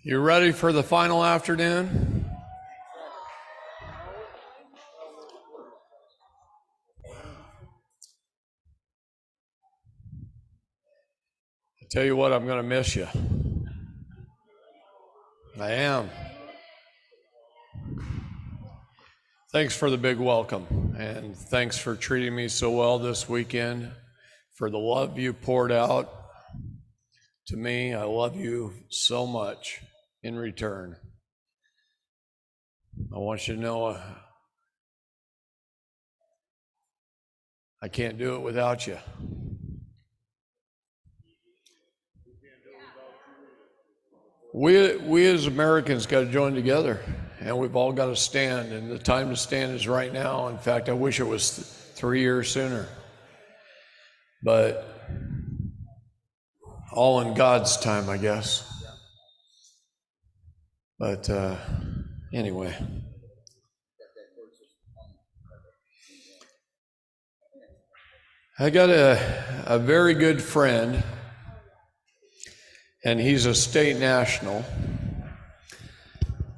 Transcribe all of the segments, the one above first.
You ready for the final afternoon? I tell you what, I'm going to miss you. I am. Thanks for the big welcome, and thanks for treating me so well this weekend, for the love you poured out to me. I love you so much in return. I want you to know I can't do it without you. We as Americans got to join together, and we've all got to stand, and the time to stand is right now. In fact, I wish it was 3 years sooner, but all in God's time, I guess. But anyway, I got a very good friend, and he's a state national.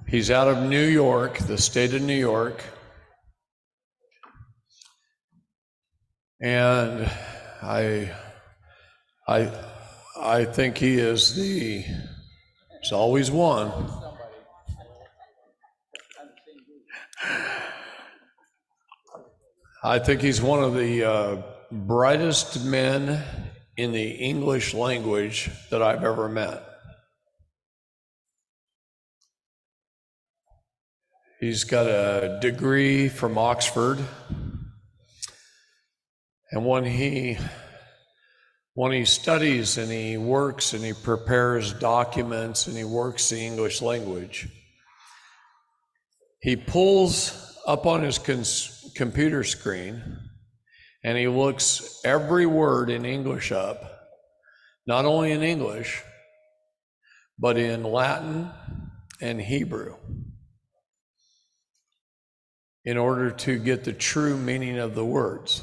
He's out of New York, the state of New York. And I think he is he's always one. I think he's one of the brightest men in the English language that I've ever met. He's got a degree from Oxford, and when he studies and he works and he prepares documents and he works the English language, he pulls up on his computer screen and he looks every word in English up, not only in English, but in Latin and Hebrew, in order to get the true meaning of the words.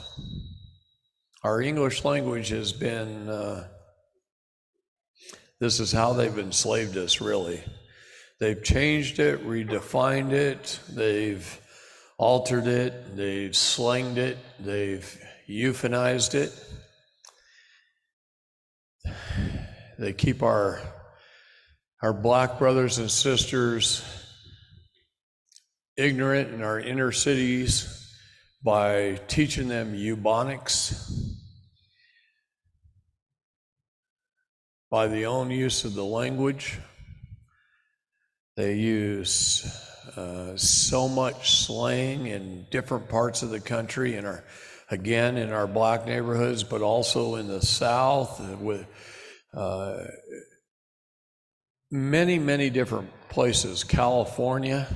Our English language has been, this is how they've enslaved us, really. They've changed it, redefined it, they've altered it, they've slanged it, they've euphanized it. They keep our black brothers and sisters ignorant in our inner cities by teaching them eubonics, by the own use of the language. They use so much slang in different parts of the country, in our black neighborhoods, but also in the South, with many different places. California,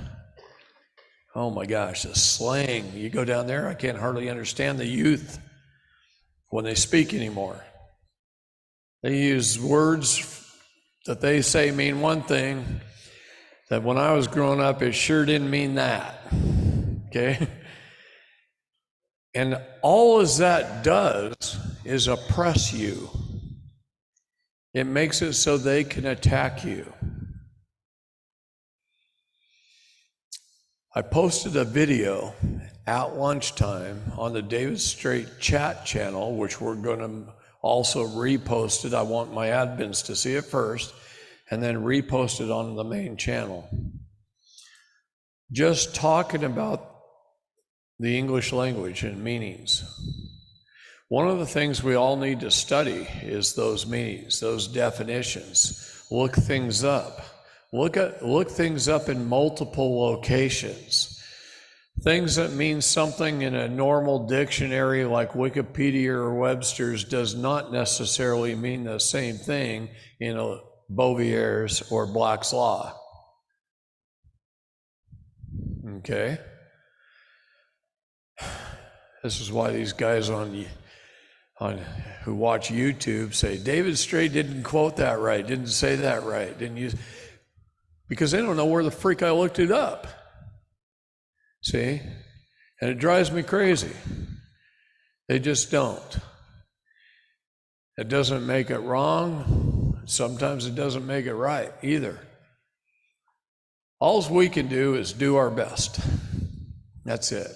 oh my gosh, the slang. You go down there, I can't hardly understand the youth when they speak anymore. They use words that they say mean one thing, that when I was growing up, it sure didn't mean that, okay? And all as that does is oppress you. It makes it so they can attack you. I posted a video at lunchtime on the David Straight chat channel, which we're going to also repost it. I want my admins to see it first, and then repost it on the main channel. Just talking about the English language and meanings. One of the things we all need to study is those meanings, those definitions. Look things up. Look things up in multiple locations. Things that mean something in a normal dictionary like Wikipedia or Webster's does not necessarily mean the same thing in a Bovier's or Black's Law. Okay? This is why these guys who watch YouTube say, David Straight didn't quote that right, didn't say that right, didn't use, because they don't know where the freak I looked it up. See? And it drives me crazy. They just don't. It doesn't make it wrong. Sometimes it doesn't make it right either. All we can do is do our best. That's it.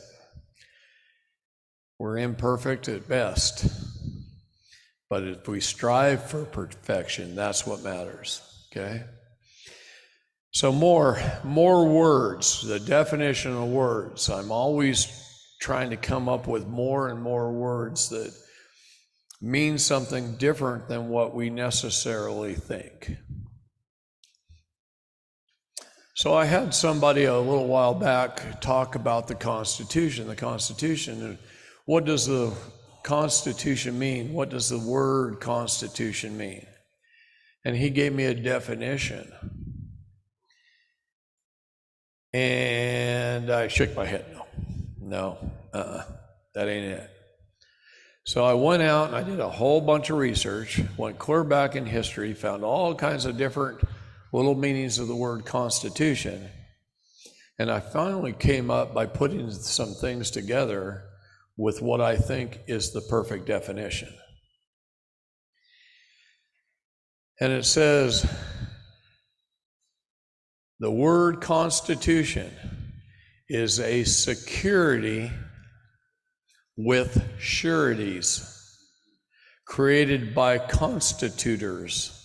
We're imperfect at best. But if we strive for perfection, that's what matters, okay? So more words, the definition of words. I'm always trying to come up with more and more words that mean something different than what we necessarily think. So I had somebody a little while back talk about the Constitution. The Constitution, and what does the Constitution mean? What does the word Constitution mean? And he gave me a definition. And I shook my head, no, that ain't it. So I went out and I did a whole bunch of research, went clear back in history, found all kinds of different little meanings of the word Constitution. And I finally came up by putting some things together with what I think is the perfect definition. And it says, the word Constitution is a security with sureties created by constitutors.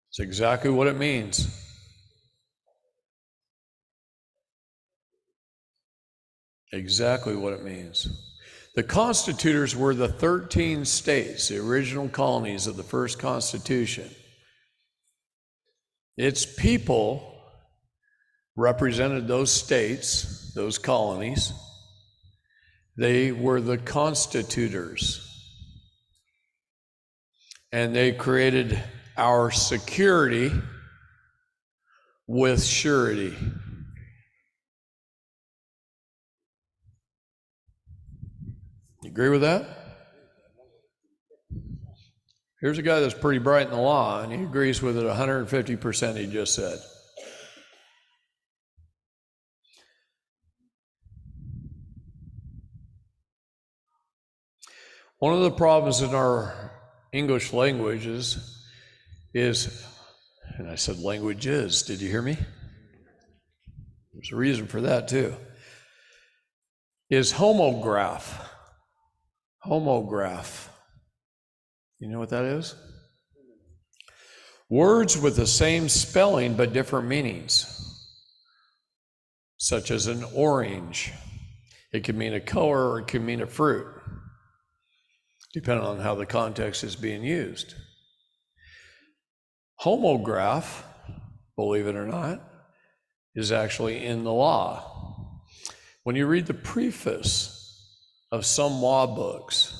It's exactly what it means. Exactly what it means. The constitutors were the 13 states, the original colonies of the first Constitution. Its people represented those states, those colonies. They were the constitutors. And they created our security with surety. You agree with that? Here's a guy that's pretty bright in the law, and he agrees with it 150%, he just said. One of the problems in our English languages is, and I said languages, did you hear me? There's a reason for that too, is homograph. Homograph. You know what that is? Words with the same spelling but different meanings, such as an orange. It can mean a color or it can mean a fruit, depending on how the context is being used. Homograph, believe it or not, is actually in the law. When you read the preface of some law books,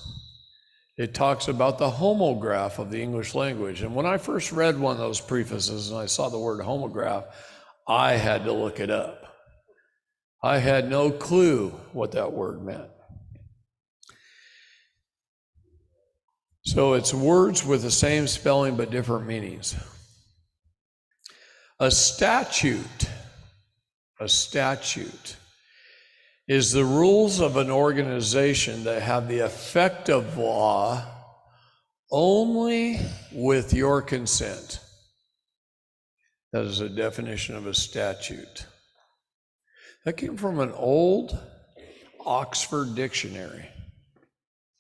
it talks about the homograph of the English language. And when I first read one of those prefaces and I saw the word homograph, I had to look it up. I had no clue what that word meant. So it's words with the same spelling but different meanings. A statute is the rules of an organization that have the effect of law only with your consent. That is a definition of a statute. That came from an old Oxford dictionary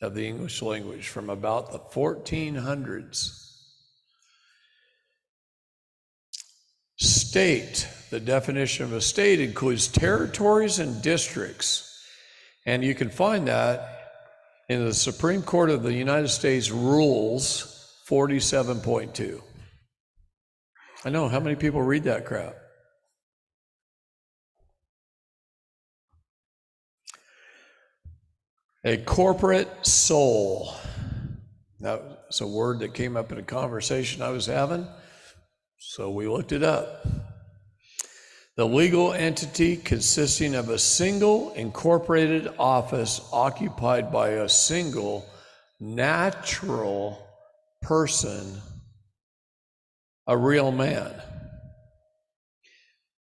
of the English language from about the 1400s. State, the definition of a state includes territories and districts. And you can find that in the Supreme Court of the United States Rules 47.2. I know, how many people read that crap? A corporate soul. That's a word that came up in a conversation I was having, so we looked it up. The legal entity consisting of a single incorporated office occupied by a single natural person, a real man,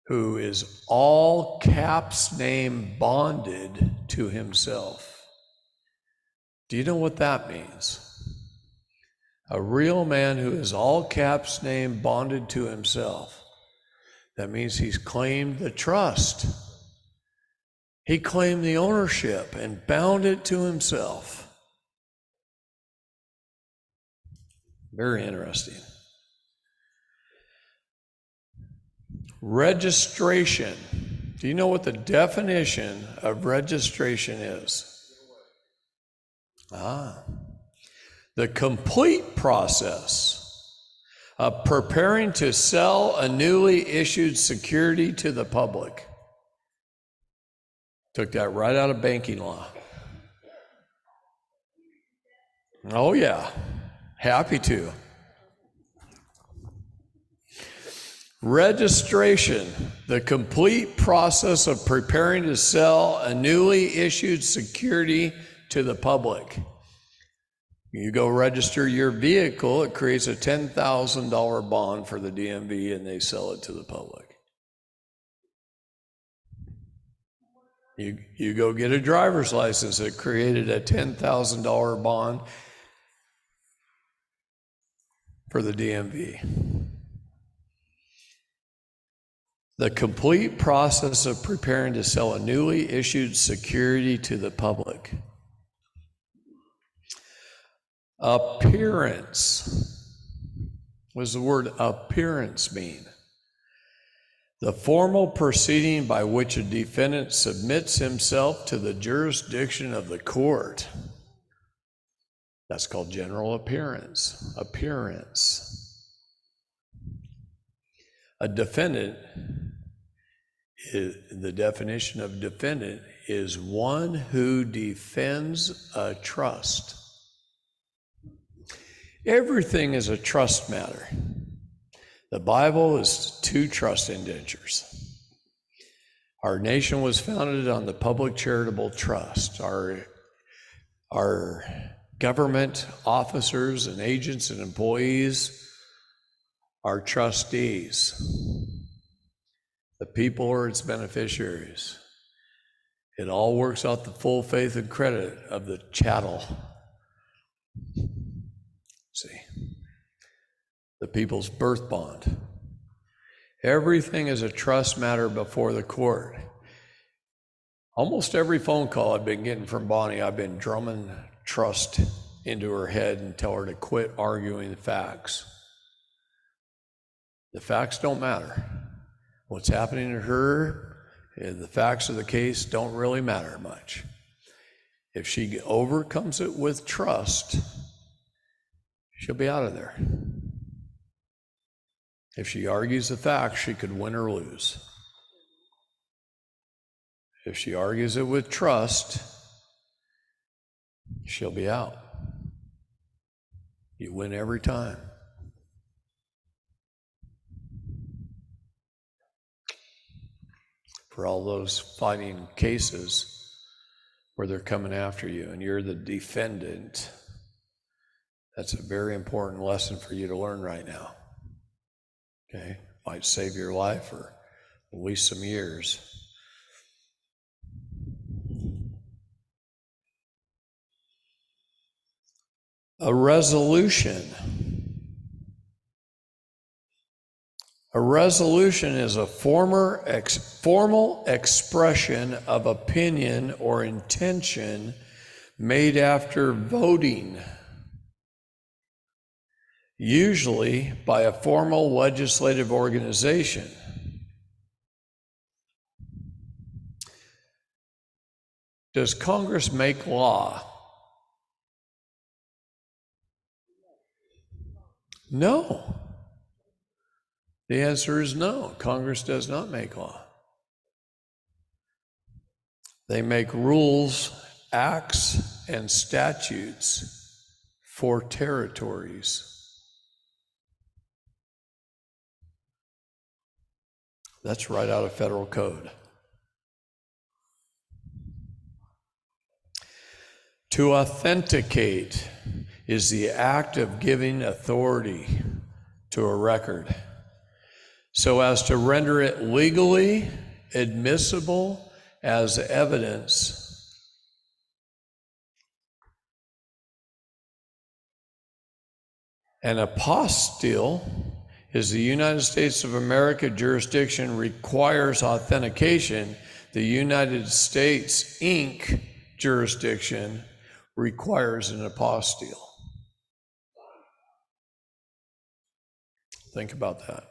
who is all caps name bonded to himself. Do you know what that means? A real man who is all caps name bonded to himself. That means he's claimed the trust. He claimed the ownership and bound it to himself. Very interesting. Registration. Do you know what the definition of registration is? The complete process of preparing to sell a newly issued security to the public. Took that right out of banking law. Oh yeah, happy to. Registration, the complete process of preparing to sell a newly issued security to the public. You go register your vehicle, it creates a $10,000 bond for the DMV and they sell it to the public. You go get a driver's license, it created a $10,000 bond for the DMV. The complete process of preparing to sell a newly issued security to the public. Appearance. What does the word appearance mean? The formal proceeding by which a defendant submits himself to the jurisdiction of the court. That's called general appearance. Appearance. A defendant, the definition of defendant is one who defends a trust. Everything is a trust matter. The Bible is 2 trust indentures. Our nation was founded on the public charitable trust. Our government officers and agents and employees are trustees. The people are its beneficiaries. It all works out the full faith and credit of the chattel. See, the people's birth bond. Everything is a trust matter before the court. Almost every phone call I've been getting from Bonnie, I've been drumming trust into her head and tell her to quit arguing the facts. The facts don't matter. What's happening to her, the facts of the case don't really matter much. If she overcomes it with trust, she'll be out of there. If she argues the facts, she could win or lose. If she argues it with trust, she'll be out. You win every time. For all those fighting cases where they're coming after you and you're the defendant, that's a very important lesson for you to learn right now. Okay? Might save your life or at least some years. A resolution. A resolution is a formal expression of opinion or intention made after voting, usually by a formal legislative organization. Does Congress make law? No. The answer is no. Congress does not make law. They make rules, acts, and statutes for territories. That's right out of federal code. To authenticate is the act of giving authority to a record so as to render it legally admissible as evidence. An apostille is the United States of America jurisdiction requires authentication. The United States Inc. jurisdiction requires an apostille. Think about that.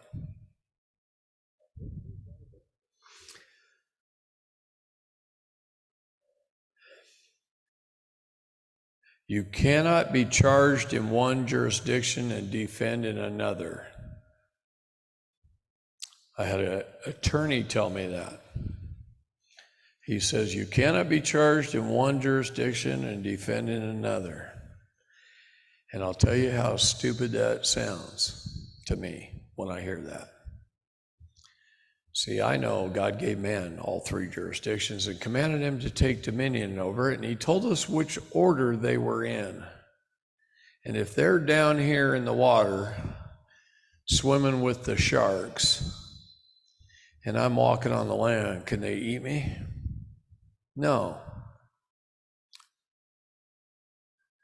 You cannot be charged in one jurisdiction and defend in another. I had an attorney tell me that. He says, you cannot be charged in one jurisdiction and defend in another. And I'll tell you how stupid that sounds to me when I hear that. See, I know God gave man all three jurisdictions and commanded him to take dominion over it, and he told us which order they were in. And if they're down here in the water, swimming with the sharks, and I'm walking on the land, can they eat me? No.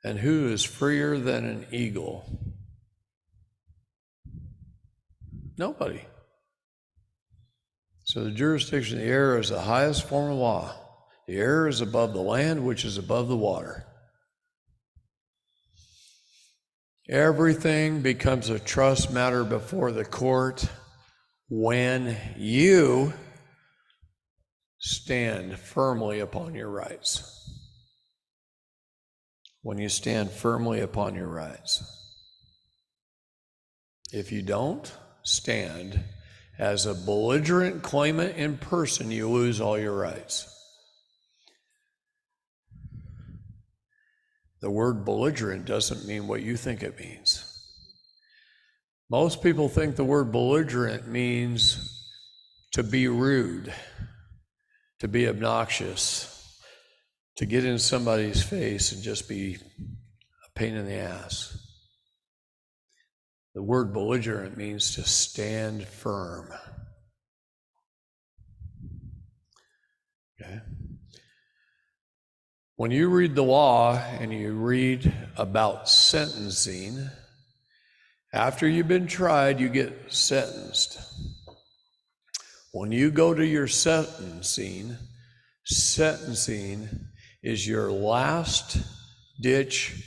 And who is freer than an eagle? Nobody. So the jurisdiction of the air is the highest form of law. The air is above the land, which is above the water. Everything becomes a trust matter before the court when you stand firmly upon your rights. When you stand firmly upon your rights. If you don't stand as a belligerent claimant in person, you lose all your rights. The word belligerent doesn't mean what you think it means. Most people think the word belligerent means to be rude, to be obnoxious, to get in somebody's face and just be a pain in the ass. The word belligerent means to stand firm. Okay? When you read the law and you read about sentencing, after you've been tried, you get sentenced. When you go to your sentencing is your last ditch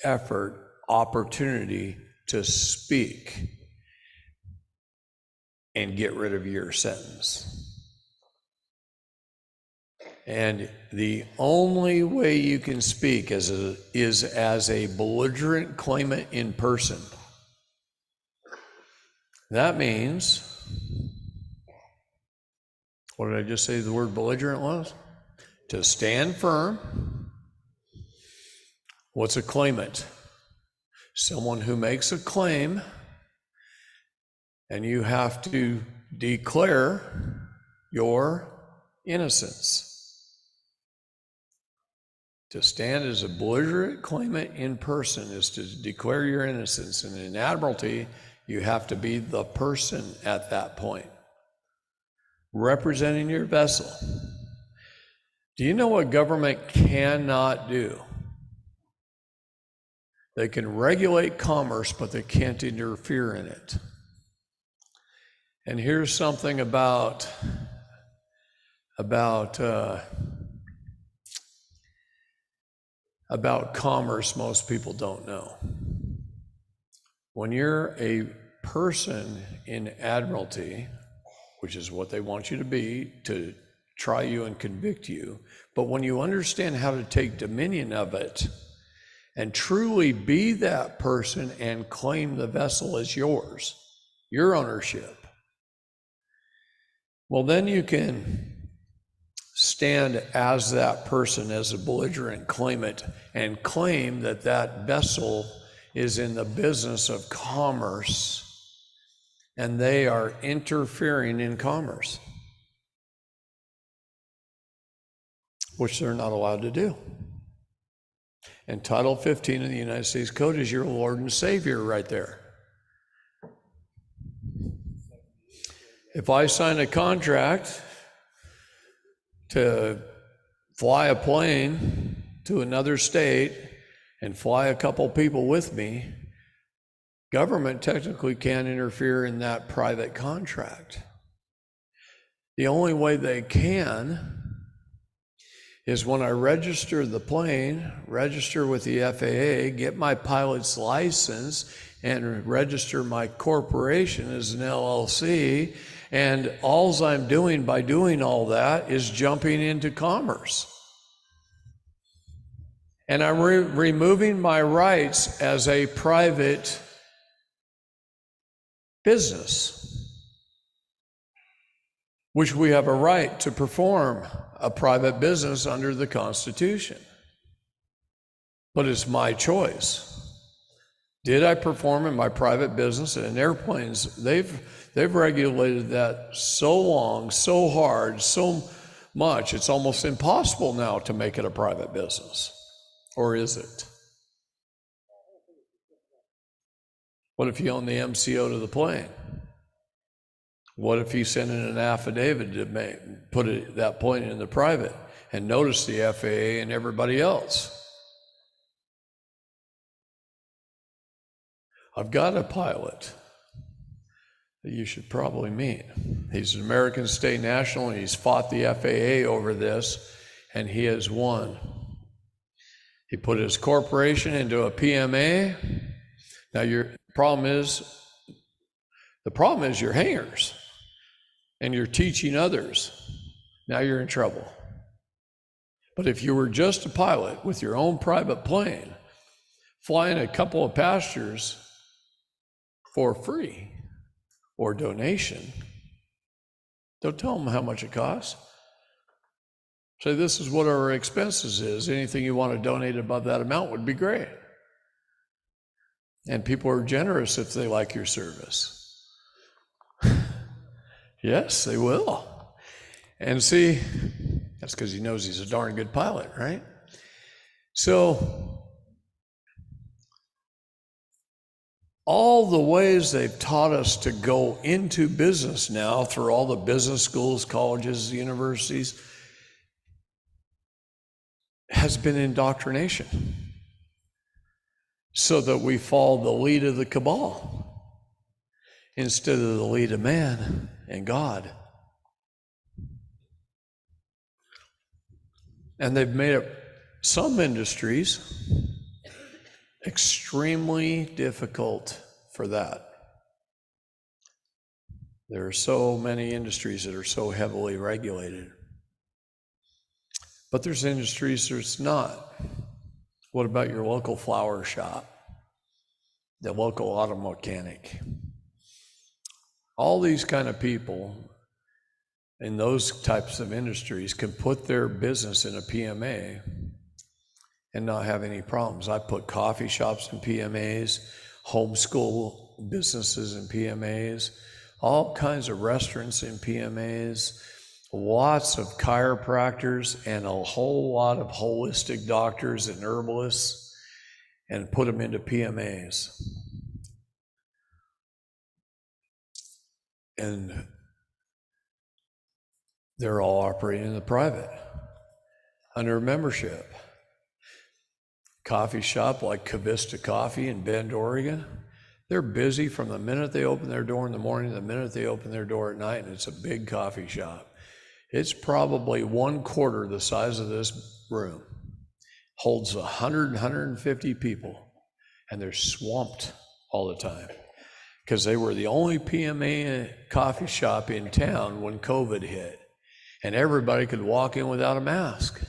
effort, opportunity to speak and get rid of your sentence. And the only way you can speak is as a belligerent claimant in person. That means, what did I just say the word belligerent was? To stand firm. What's a claimant? Someone who makes a claim, and you have to declare your innocence. To stand as a belligerent claimant in person is to declare your innocence. And in admiralty, you have to be the person at that point, representing your vessel. Do you know what government cannot do? They can regulate commerce, but they can't interfere in it. And here's something about commerce most people don't know. When you're a person in admiralty, which is what they want you to be, to try you and convict you, but when you understand how to take dominion of it and truly be that person and claim the vessel as yours, your ownership, well, then you can stand as that person, as a belligerent claimant, and claim that that vessel is in the business of commerce and they are interfering in commerce, which they're not allowed to do. And Title 15 of the United States Code is your Lord and Savior right there. If I sign a contract to fly a plane to another state and fly a couple people with me, Government technically can't interfere in that private contract. The only way they can is when I register the plane, register with the FAA, get my pilot's license, and register my corporation as an LLC, and all I'm doing by doing all that is jumping into commerce. And I'm removing my rights as a private business, which we have a right to perform a private business under the Constitution. But it's my choice. Did I perform in my private business? And airplanes, they've regulated that so long, so hard, so much, it's almost impossible now to make it a private business. Or is it? What if you own the MCO to the plane? What if you send in an affidavit to put that plane in the private and notice the FAA and everybody else? I've got a pilot that you should probably meet. He's an American state national, and he's fought the FAA over this, and he has won. He put his corporation into a PMA. Now the problem is you're hangers, and you're teaching others. Now you're in trouble. But if you were just a pilot with your own private plane, flying a couple of passengers for free or donation, don't tell them how much it costs. Say, this is what our expenses is. Anything you want to donate above that amount would be great. And people are generous if they like your service. Yes, they will. And see, that's because he knows he's a darn good pilot, right? So, all the ways they've taught us to go into business now through all the business schools, colleges, universities, has been indoctrination, so that we follow the lead of the cabal instead of the lead of man and God. And they've made it, some industries, extremely difficult for that. There are so many industries that are so heavily regulated. But there's industries that's not. What about your local flower shop? The local auto mechanic? All these kind of people in those types of industries can put their business in a PMA and not have any problems. I put coffee shops in PMAs, homeschool businesses in PMAs, all kinds of restaurants in PMAs, lots of chiropractors and a whole lot of holistic doctors and herbalists, and put them into PMAs. And they're all operating in the private under membership. Coffee shop like Cavista Coffee in Bend, Oregon, they're busy from the minute they open their door in the morning to the minute they open their door at night, and it's a big coffee shop. It's probably 1/4 the size of this room, holds 100, 150 people, and they're swamped all the time because they were the only PMA coffee shop in town when COVID hit, and everybody could walk in without a mask.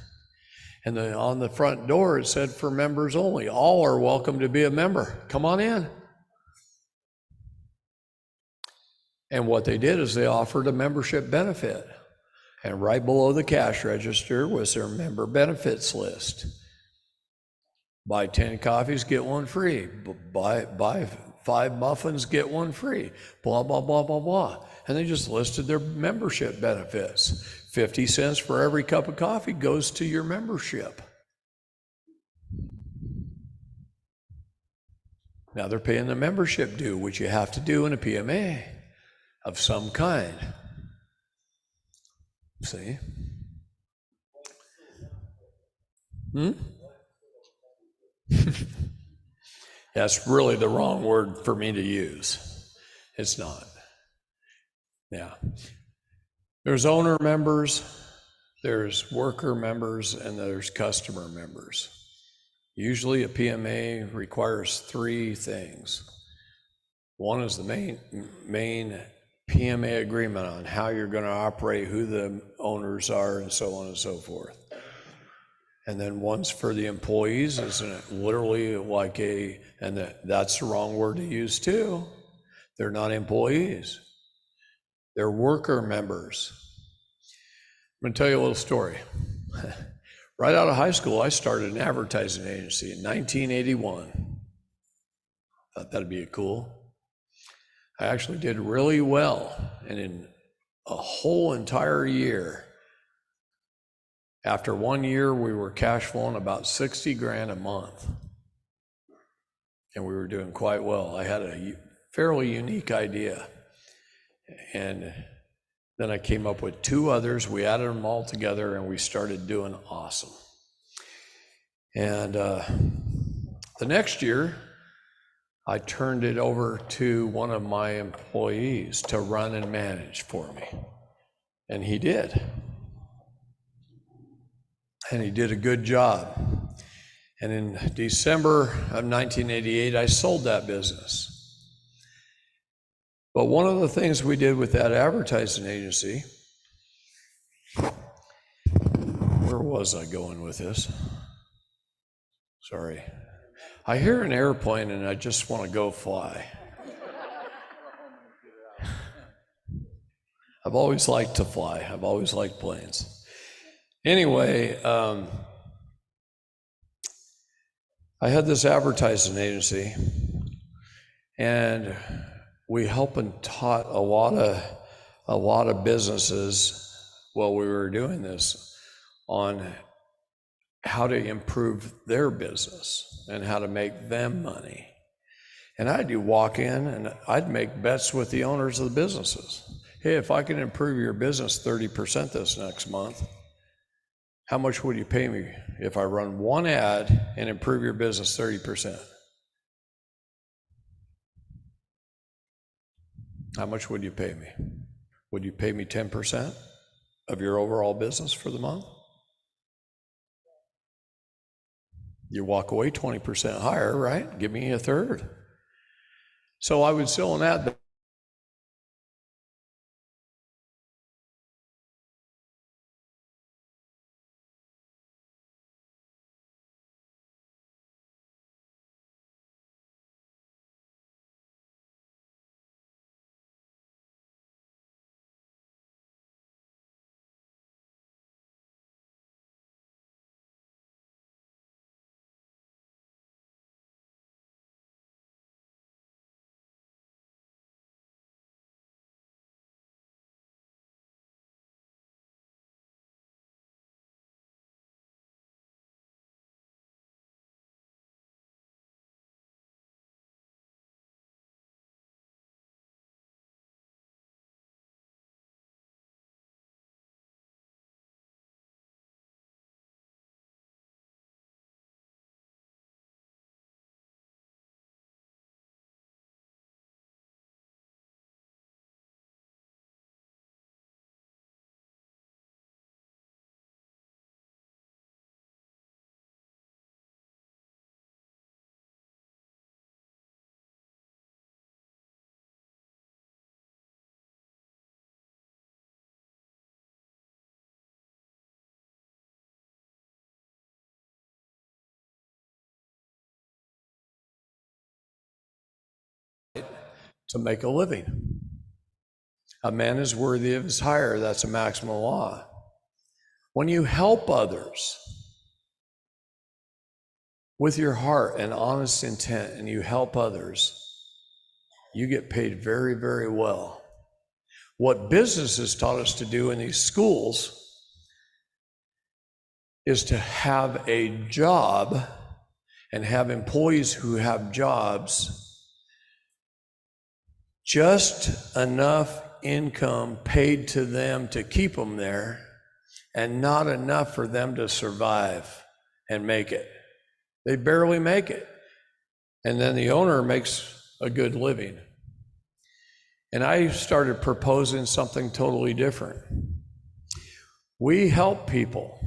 And on the front door, it said, for members only. All are welcome to be a member. Come on in. And what they did is they offered a membership benefit. And right below the cash register was their member benefits list. Buy 10 coffees, get one free. Buy 5 muffins, get one free. Blah, blah, blah, blah, blah. And they just listed their membership benefits. 50 cents for every cup of coffee goes to your membership. Now they're paying the membership due, which you have to do in a PMA of some kind. See? That's really the wrong word for me to use. It's not. Yeah. There's owner members, there's worker members, and there's customer members. Usually a PMA requires three things. One is the main PMA agreement on how you're going to operate, who the owners are, and so on and so forth. And then one's for the employees, isn't it? Literally like that's the wrong word to use too. They're not employees. They're worker members. I'm going to tell you a little story. Right out of high school, I started an advertising agency in 1981. Thought that'd be cool. I actually did really well, and in a whole entire year, after 1 year, we were cash flowing about 60 grand a month, and we were doing quite well. I had a fairly unique idea, and then I came up with two others. We added them all together, and we started doing awesome. And the next year, I turned it over to one of my employees to run and manage for me. And he did. And he did a good job. And in December of 1988, I sold that business. But one of the things we did with that advertising agency, where was I going with this? Sorry. I hear an airplane and I just want to go fly. I've always liked to fly. I've always liked planes. Anyway, I had this advertising agency, and we helped and taught a lot of businesses while we were doing this on how to improve their business and how to make them money. And I'd walk in and I'd make bets with the owners of the businesses. Hey, if I can improve your business 30% this next month, how much would you pay me if I run one ad and improve your business 30%? How much would you pay me? Would you pay me 10% of your overall business for the month? You walk away 20% higher, right? Give me a third. So I would sell an ad. To make a living. A man is worthy of his hire. That's a maximum law. When you help others with your heart and honest intent, and you help others, you get paid very, very well. What business has taught us to do in these schools is to have a job and have employees who have jobs, just enough income paid to them to keep them there, and not enough for them to survive and make it. They barely make it. and then the owner makes a good living. And I started proposing something totally different. We help people.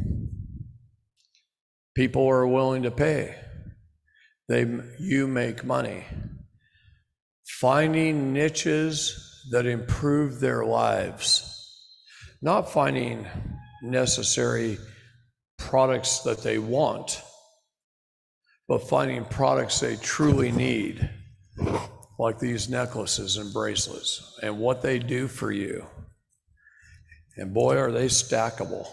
People are willing to pay. You make money. Finding niches that improve their lives. Not finding necessary products that they want, but finding products they truly need, like these necklaces and bracelets, and what they do for you. And boy, are they stackable.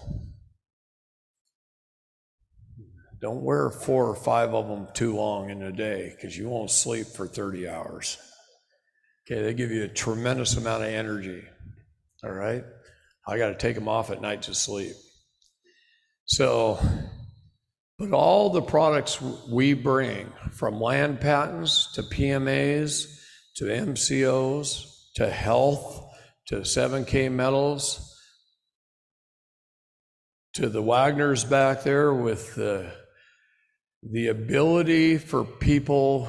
Don't wear 4 or 5 of them too long in a day, because you won't sleep for 30 hours. Okay, they give you a tremendous amount of energy, all right? I got to take them off at night to sleep. So, but all the products we bring, from land patents to PMAs to MCOs to health to 7K metals to the Wagners back there with the ability for people,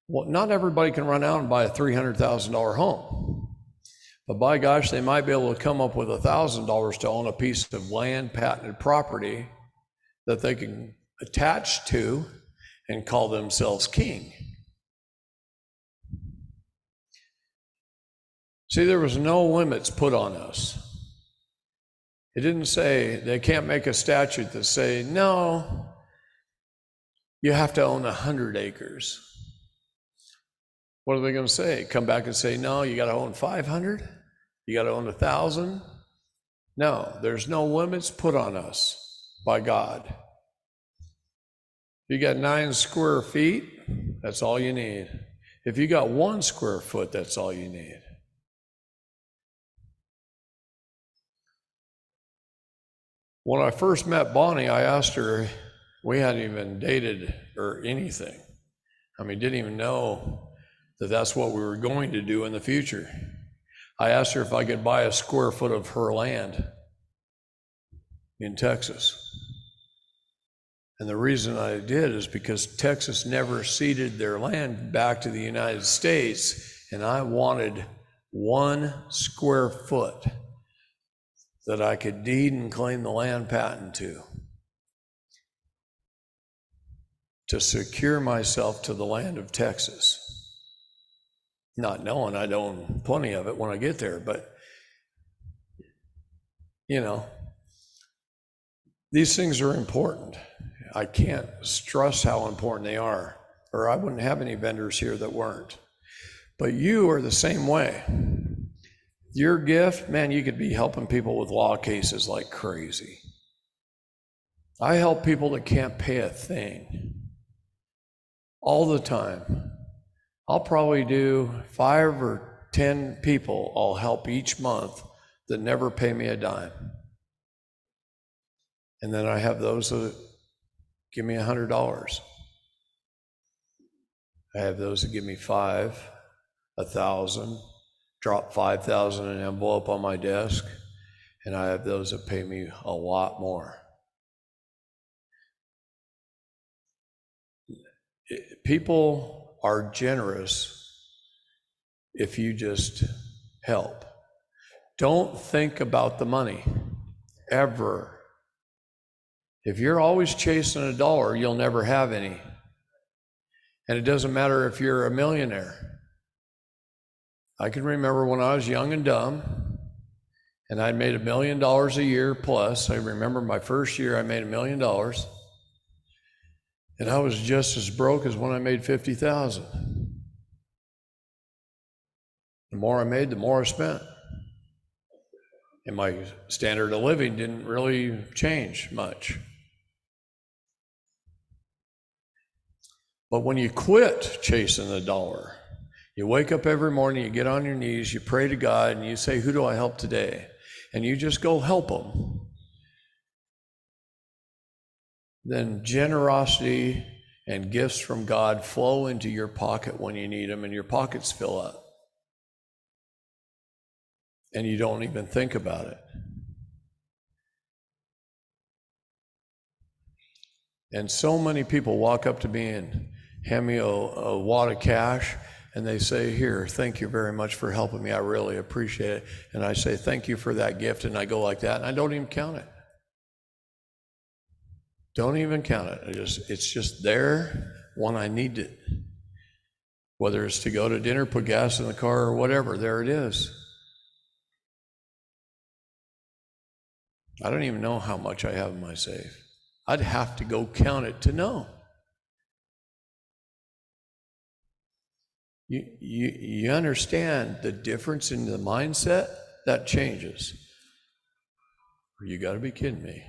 well, not everybody can run out and buy a $300,000 home. But by gosh, they might be able to come up with $1,000 to own a piece of land patented property that they can attach to and call themselves king. See, there was no limits put on us. It didn't say, they can't make a statute that say, no, you have to own 100 acres. What are they going to say? Come back and say, no, you got to own 500? You got to own 1,000? No, there's no limits put on us by God. You got 9 square feet, that's all you need. If you got 1 square foot, that's all you need. When I first met Bonnie, I asked her, we hadn't even dated or anything. I mean, didn't even know that that's what we were going to do in the future. I asked her if I could buy a square foot of her land in Texas. And the reason I did is because Texas never ceded their land back to the United States, and I wanted 1 square foot that I could deed and claim the land patent to secure myself to the land of Texas. Not knowing I'd own plenty of it when I get there, but you know, these things are important. I can't stress how important they are, or I wouldn't have any vendors here that weren't. But you are the same way. Your gift, man, you could be helping people with law cases like crazy. I help people that can't pay a thing all the time. I'll probably do 5 or 10 people I'll help each month that never pay me a dime. And then I have those that give me $100. I have those that give me 5, 1,000, drop 5,000 in an envelope on my desk, and I have those that pay me a lot more. People are generous if you just help. Don't think about the money, ever. If you're always chasing a dollar, you'll never have any. And it doesn't matter if you're a millionaire. I can remember when I was young and dumb, and I'd made $1 million a year plus. I remember my first year I made $1 million. And I was just as broke as when I made 50,000. The more I made, the more I spent. And my standard of living didn't really change much. But when you quit chasing the dollar, you wake up every morning, you get on your knees, you pray to God, and you say, who do I help today? And you just go help them. Then generosity and gifts from God flow into your pocket when you need them, and your pockets fill up. And you don't even think about it. And so many people walk up to me and, hand me a wad of cash, and they say, here, thank you very much for helping me. I really appreciate it. And I say, thank you for that gift. And I go like that, and I don't even count it. Don't even count it. It's just there when I need it. Whether it's to go to dinner, put gas in the car, or whatever, there it is. I don't even know how much I have in my safe. I'd have to go count it to know. You understand the difference in the mindset? That changes. You got to be kidding me.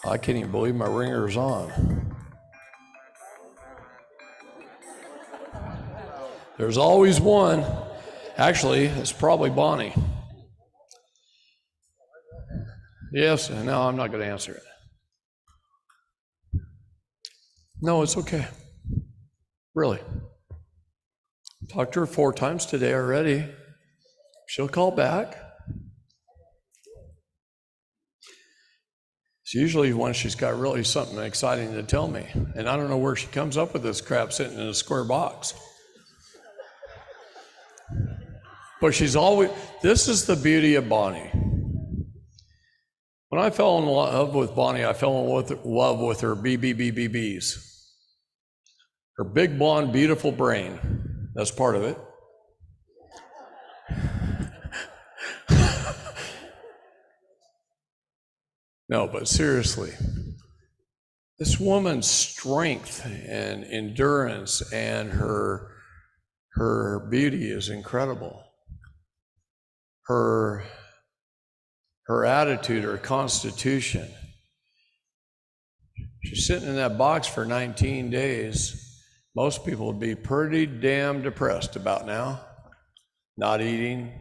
I can't even believe my ringer's on. There's always one. Actually, it's probably Bonnie. Yes, no, I'm not going to answer it. No, it's okay. Really. Talked to her 4 times today already. She'll call back. It's usually when she's got really something exciting to tell me. And I don't know where she comes up with this crap sitting in a square box. But she's always, this is the beauty of Bonnie. When I fell in love with Bonnie, I fell in love with her BBBBBs. Her big, blonde, beautiful brain. That's part of it. No, but seriously, this woman's strength and endurance and her beauty is incredible. Her attitude, her constitution. She's sitting in that box for 19 days. Most people would be pretty damn depressed about now. Not eating,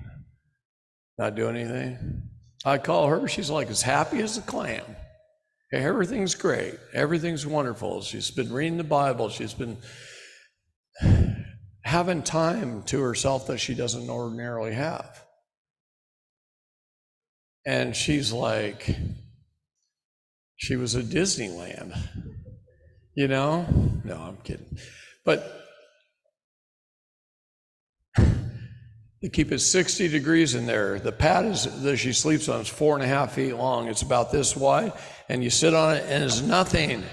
not doing anything. I call her, she's like as happy as a clam. Everything's great, everything's wonderful. She's been reading the Bible, she's been having time to herself that she doesn't ordinarily have. And she's like, she was at Disneyland, you know? No, I'm kidding. But they keep it 60 degrees in there. The pad that she sleeps on is 4.5 feet long. It's about this wide, and you sit on it, and it's nothing.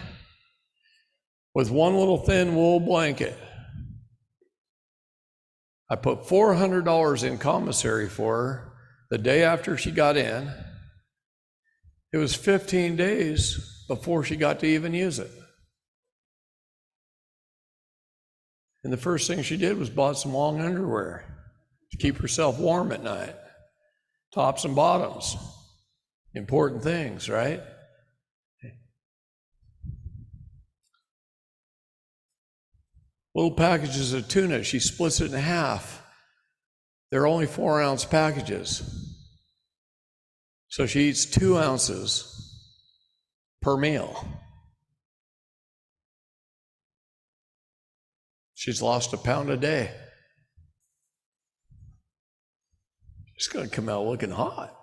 With one little thin wool blanket. I put $400 in commissary for her the day after she got in. It was 15 days before she got to even use it. And the first thing she did was bought some long underwear to keep herself warm at night. Tops and bottoms. Important things, right? Little packages of tuna, she splits it in half. They're only 4-ounce packages. So she eats 2 ounces per meal. She's lost 1 pound a day. She's going to come out looking hot.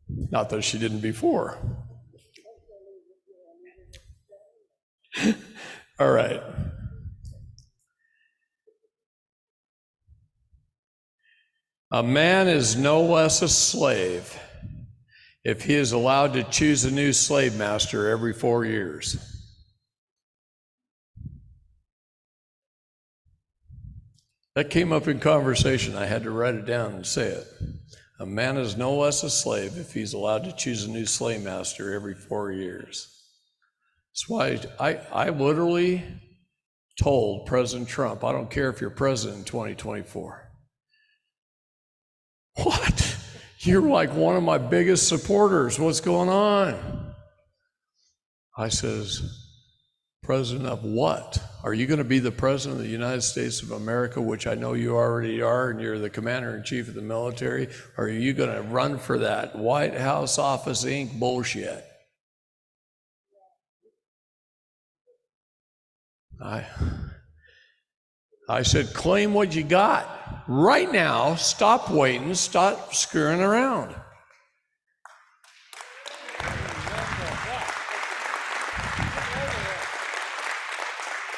Not that she didn't before. All right. A man is no less a slave if he is allowed to choose a new slave master every 4 years. That came up in conversation. I had to write it down and say it. A man is no less a slave if he's allowed to choose a new slave master every 4 years. That's why I literally told President Trump, I don't care if you're president in 2024. What? You're like one of my biggest supporters. What's going on? I says, president of what? Are you going to be the president of the United States of America, which I know you already are, and you're the commander-in-chief of the military? Or are you going to run for that White House Office Inc. bullshit? I said, claim what you got. Right now, stop waiting, stop screwing around.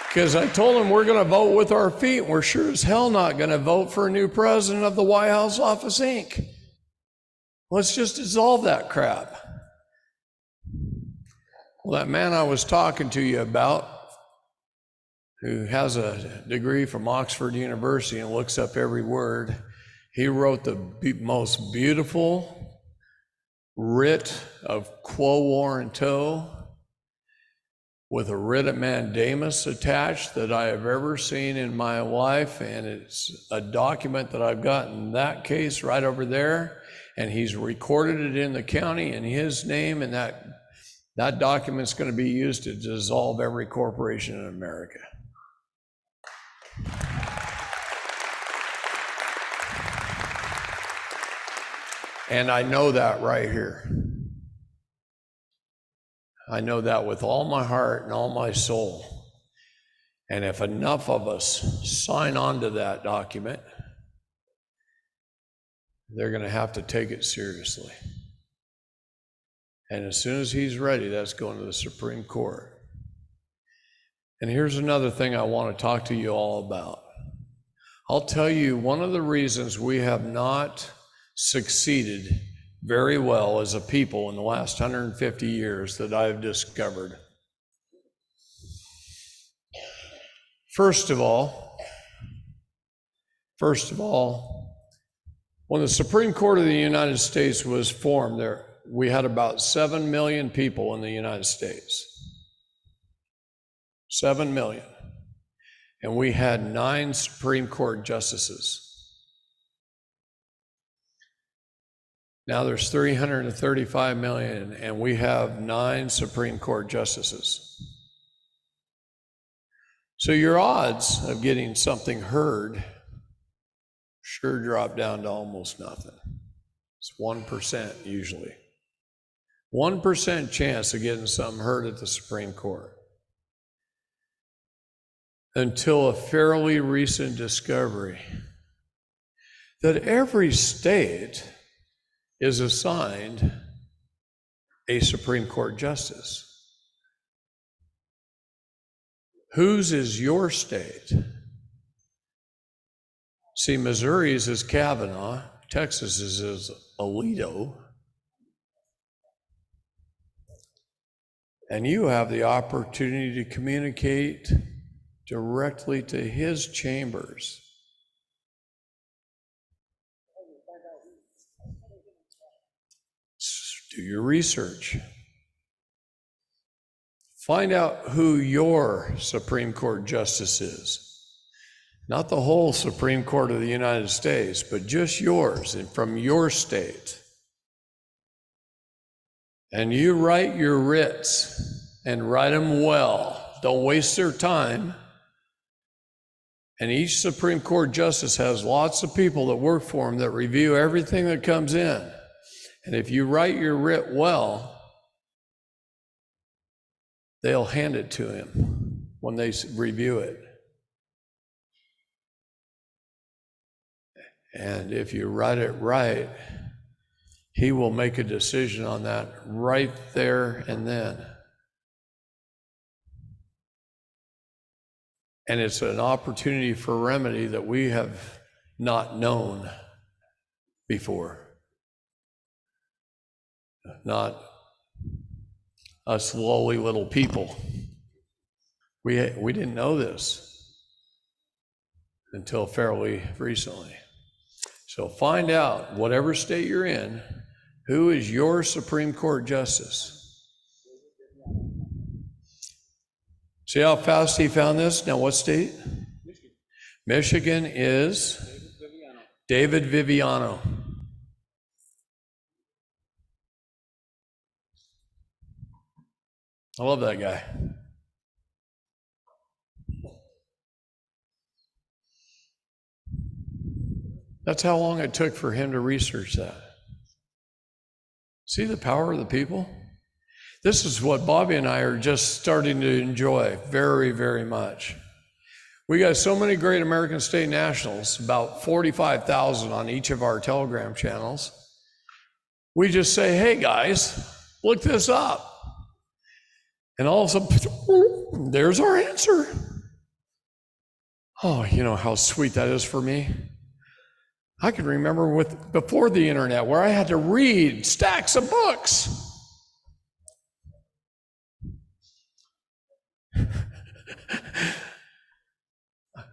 Because I told him we're going to vote with our feet. We're sure as hell not going to vote for a new president of the White House Office, Inc. Let's just dissolve that crap. Well, that man I was talking to you about, who has a degree from Oxford University and looks up every word, he wrote the most beautiful writ of quo warranto with a writ of mandamus attached that I have ever seen in my life, and it's a document that I've got in that case right over there, and he's recorded it in the county in his name, and that document's going to be used to dissolve every corporation in America. And I know that right here. I know that with all my heart and all my soul. And if enough of us sign on to that document, they're going to have to take it seriously. And as soon as he's ready, that's going to the Supreme Court. And here's another thing I want to talk to you all about. I'll tell you one of the reasons we have not succeeded very well as a people in the last 150 years that I've discovered. First of all, when the Supreme Court of the United States was formed, we had about 7 million people in the United States. 7 million. And we had 9 Supreme Court justices. Now there's 335 million, and we have 9 Supreme Court justices. So your odds of getting something heard sure drop down to almost nothing. It's 1% usually. 1% chance of getting something heard at the Supreme Court. Until a fairly recent discovery that every state is assigned a Supreme Court justice. Whose is your state? See, Missouri's is Kavanaugh, Texas's is Alito, and you have the opportunity to communicate directly to his chambers. Do your research. Find out who your Supreme Court justice is. Not the whole Supreme Court of the United States, but just yours and from your state. And you write your writs and write them well. Don't waste their time. And each Supreme Court justice has lots of people that work for him that review everything that comes in. And if you write your writ well, they'll hand it to him when they review it. And if you write it right, he will make a decision on that right there and then. And it's an opportunity for remedy that we have not known before. Not us lowly little people. We didn't know this until fairly recently. So find out, whatever state you're in, who is your Supreme Court justice. See how fast he found this? Now what state? Michigan is David Viviano. I love that guy. That's how long it took for him to research that. See the power of the people? This is what Bobby and I are just starting to enjoy very, very much. We got so many great American state nationals, about 45,000 on each of our Telegram channels. We just say, hey guys, look this up. And all of a sudden, there's our answer. Oh, you know how sweet that is for me? I can remember before the internet where I had to read stacks of books.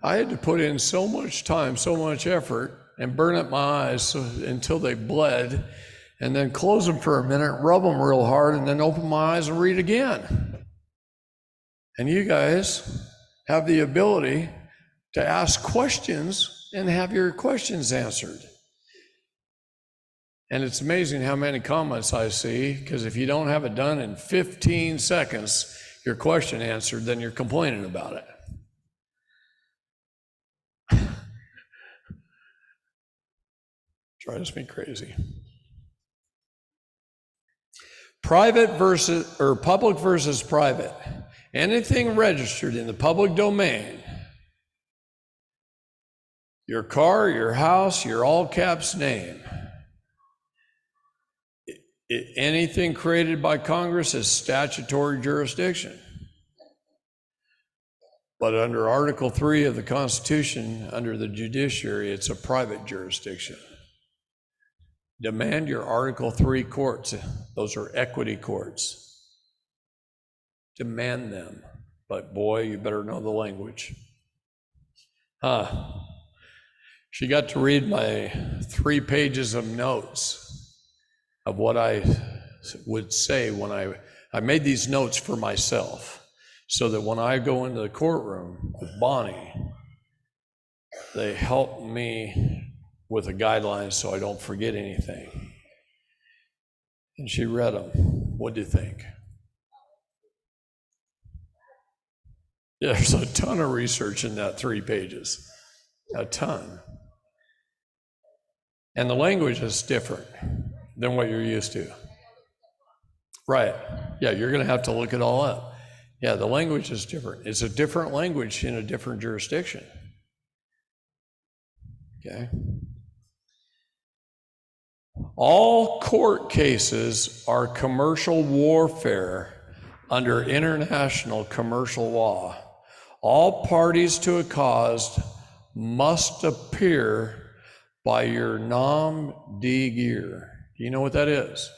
I had to put in so much time, so much effort, and burn up my eyes until they bled, and then close them for a minute, rub them real hard, and then open my eyes and read again. And you guys have the ability to ask questions and have your questions answered. And it's amazing how many comments I see, because if you don't have it done in 15 seconds, your question answered, then you're complaining about it. Drives me crazy. Public versus private. Anything registered in the public domain, your car, your house, your all caps name, anything created by Congress is statutory jurisdiction. But under Article 3 of the Constitution, under the judiciary, it's a private jurisdiction. Demand your Article 3 courts. Those are equity courts. Demand them. But boy, you better know the language. She got to read my 3 pages of notes of what I would say when I made these notes for myself, so that when I go into the courtroom with Bonnie, they help me with the guidelines so I don't forget anything. And she read them. What do you think? Yeah, there's a ton of research in that 3 pages. A ton. And the language is different than what you're used to. Right. Yeah, you're going to have to look it all up. Yeah, the language is different. It's a different language in a different jurisdiction. Okay. All court cases are commercial warfare under international commercial law. All parties to a cause must appear by your nom de guerre. Do you know what that is?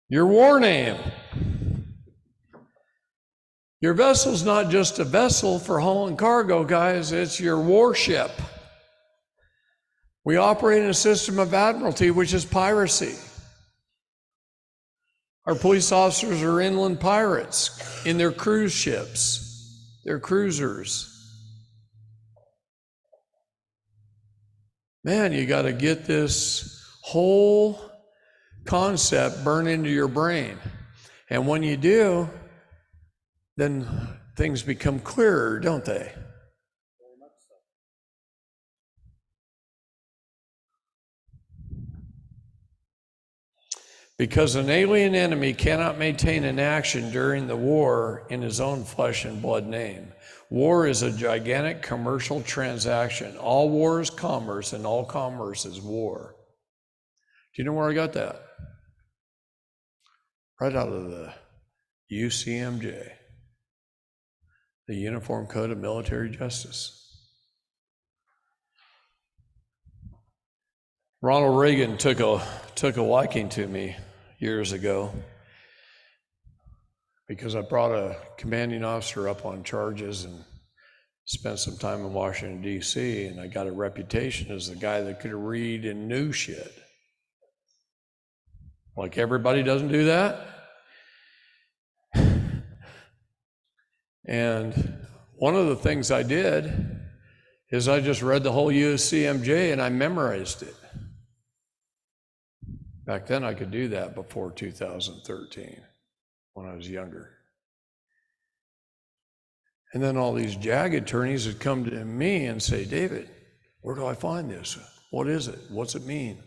Your war name. Your vessel's not just a vessel for hauling cargo, guys. It's your warship. We operate in a system of admiralty, which is piracy. Our police officers are inland pirates in their cruise ships, their cruisers. Man, you got to get this whole concept burned into your brain. And when you do, then things become clearer, don't they? Because an alien enemy cannot maintain an action during the war in his own flesh and blood name. War is a gigantic commercial transaction. All war is commerce, and all commerce is war. Do you know where I got that? Right out of the UCMJ, the Uniform Code of Military Justice. Ronald Reagan took a liking to me years ago because I brought a commanding officer up on charges and spent some time in Washington, D.C., and I got a reputation as the guy that could read and knew shit. Like everybody doesn't do that. And one of the things I did is I just read the whole USCMJ and I memorized it. Back then I could do that before 2013 when I was younger. And then all these JAG attorneys would come to me and say, David, where do I find this? What is it? What's it mean?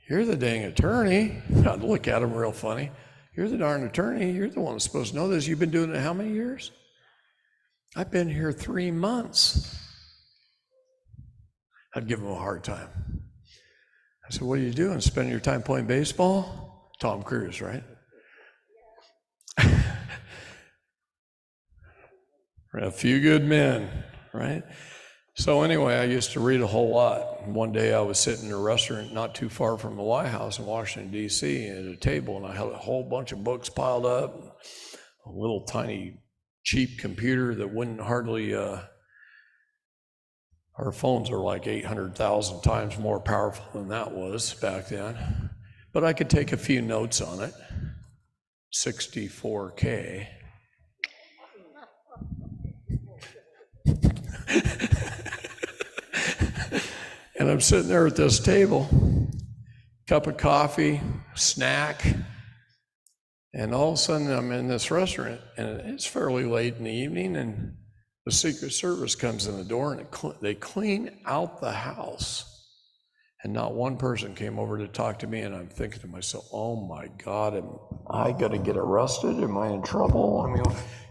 You're the dang attorney. I'd look at him real funny. You're the darn attorney. You're the one that's supposed to know this. You've been doing it how many years? I've been here 3 months. I'd give him a hard time. I said, what are you doing? Spending your time playing baseball? Tom Cruise, right? A few good men, right? So anyway, I used to read a whole lot. One day I was sitting in a restaurant not too far from the White House in Washington, D.C. at a table, and I had a whole bunch of books piled up, a little tiny cheap computer that wouldn't hardly, our phones are like 800,000 times more powerful than that was back then. But I could take a few notes on it, 64K. And I'm sitting there at this table, cup of coffee, snack, and all of a sudden I'm in this restaurant, and it's fairly late in the evening, and the Secret Service comes in the door, and they clean out the house. And not one person came over to talk to me, and I'm thinking to myself, oh my God, am I gonna get arrested? Am I in trouble? I mean,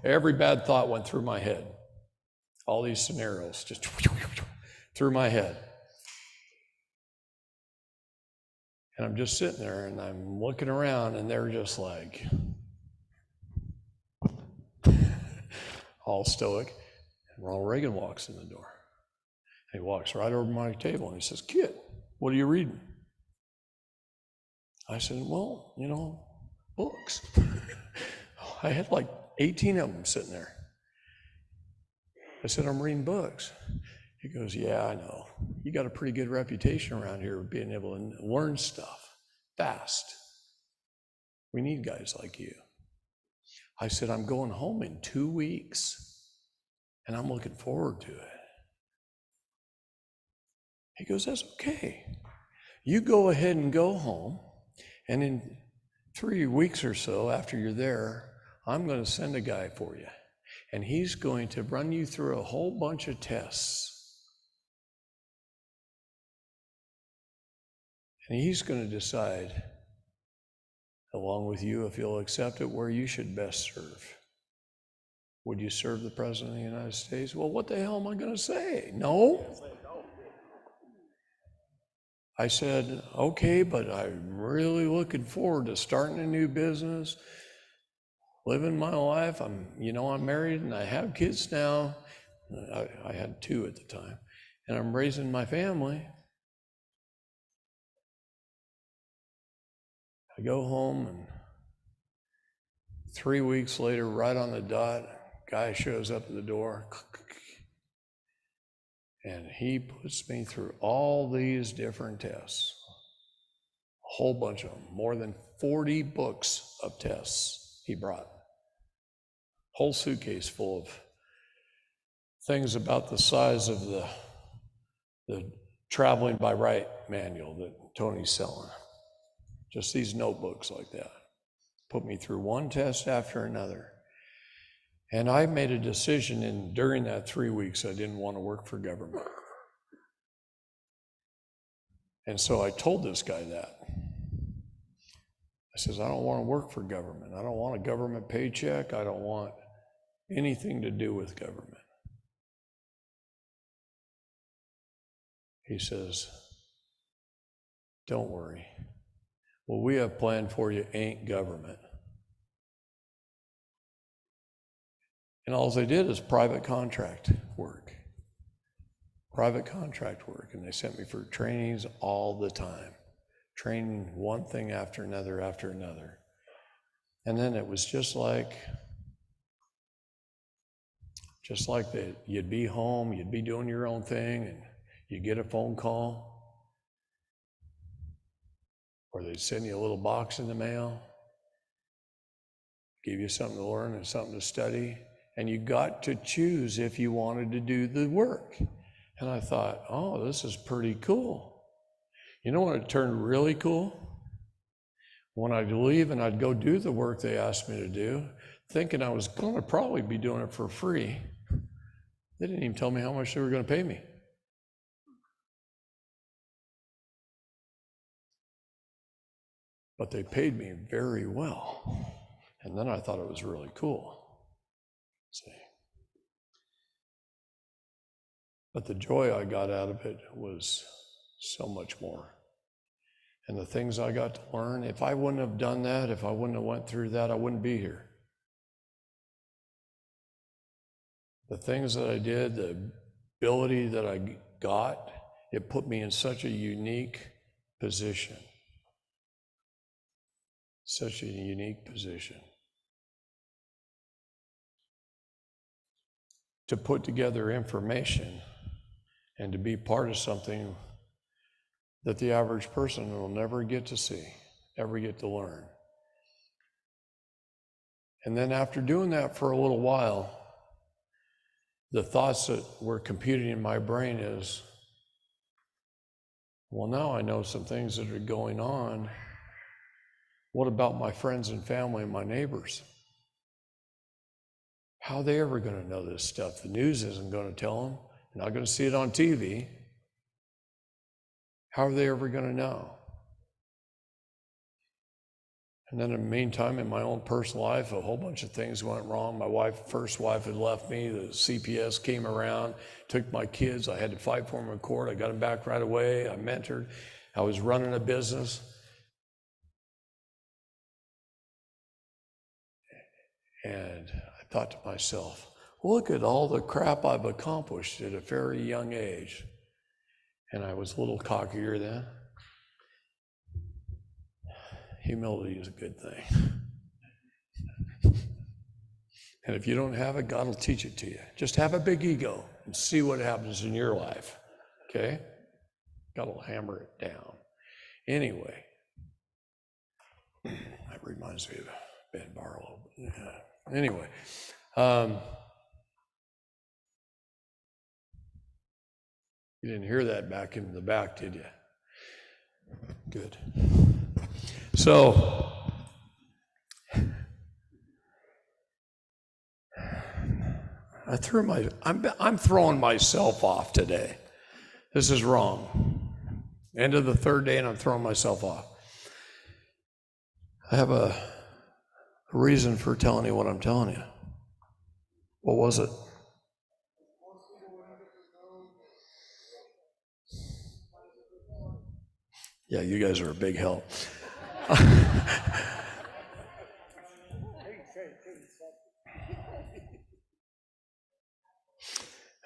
every bad thought went through my head. All these scenarios just through my head. And I'm just sitting there, and I'm looking around, and they're just like, all stoic. And Ronald Reagan walks in the door. And he walks right over my table, and he says, "Kid, what are you reading?" I said, "Well, books." I had like 18 of them sitting there. I said, "I'm reading books." He goes, "Yeah, I know. You got a pretty good reputation around here of being able to learn stuff fast. We need guys like you." I said, "I'm going home in 2 weeks, and I'm looking forward to it." He goes, "That's okay. You go ahead and go home, and in 3 weeks or so after you're there, I'm going to send a guy for you, and he's going to run you through a whole bunch of tests. And he's going to decide, along with you, if you'll accept it, where you should best serve. Would you serve the President of the United States?" Well, what the hell am I going to say? No. I said, "Okay, but I'm really looking forward to starting a new business, living my life. I'm married and I have kids now. I had 2 at the time, and I'm raising my family." I go home, and 3 weeks later, right on the dot, guy shows up at the door, and he puts me through all these different tests, a whole bunch of them, more than 40 books of tests he brought, whole suitcase full of things about the size of the Traveling by Right manual that Tony's selling. Just these notebooks like that. Put me through one test after another. And I made a decision during that 3 weeks, I didn't want to work for government. And so I told this guy that. I says, "I don't want to work for government. I don't want a government paycheck. I don't want anything to do with government." He says, "Don't worry. What we have planned for you ain't government." And all they did is private contract work. Private contract work. And they sent me for trainings all the time. Training one thing after another after another. And then it was just like that. You'd be home, you'd be doing your own thing, and you'd get a phone call, or they'd send you a little box in the mail, give you something to learn and something to study, and you got to choose if you wanted to do the work. And I thought, oh, this is pretty cool. You know when it turned really cool? When I'd leave and I'd go do the work they asked me to do, thinking I was going to probably be doing it for free. They didn't even tell me how much they were going to pay me. But they paid me very well. And then I thought it was really cool. See? But the joy I got out of it was so much more. And the things I got to learn, if I wouldn't have done that, if I wouldn't have went through that, I wouldn't be here. the things that I did, the ability that I got, it put me in such a unique position. Such a unique position. To put together information and to be part of something that the average person will never get to see, ever get to learn. And then after doing that for a little while, the thoughts that were computing in my brain is, well, now I know some things that are going on. What about my friends and family and my neighbors? How are they ever going to know this stuff? The news isn't going to tell them. They're not going to see it on TV. How are they ever going to know? And then in the meantime, in my own personal life, a whole bunch of things went wrong. My first wife had left me. The CPS came around, took my kids. I had to fight for them in court. I got them back right away. I mentored. I was running a business. And I thought to myself, look at all the crap I've accomplished at a very young age. And I was a little cockier then. Humility is a good thing. And if you don't have it, God will teach it to you. Just have a big ego and see what happens in your life. Okay? God will hammer it down. Anyway, that reminds me of Ben Barlow. Anyway, you didn't hear that back in the back, did you? Good. So, I'm throwing myself off today. This is wrong. End of the third day and I'm throwing myself off. I have a reason for telling you what I'm telling you. What was it? Yeah, you guys are a big help.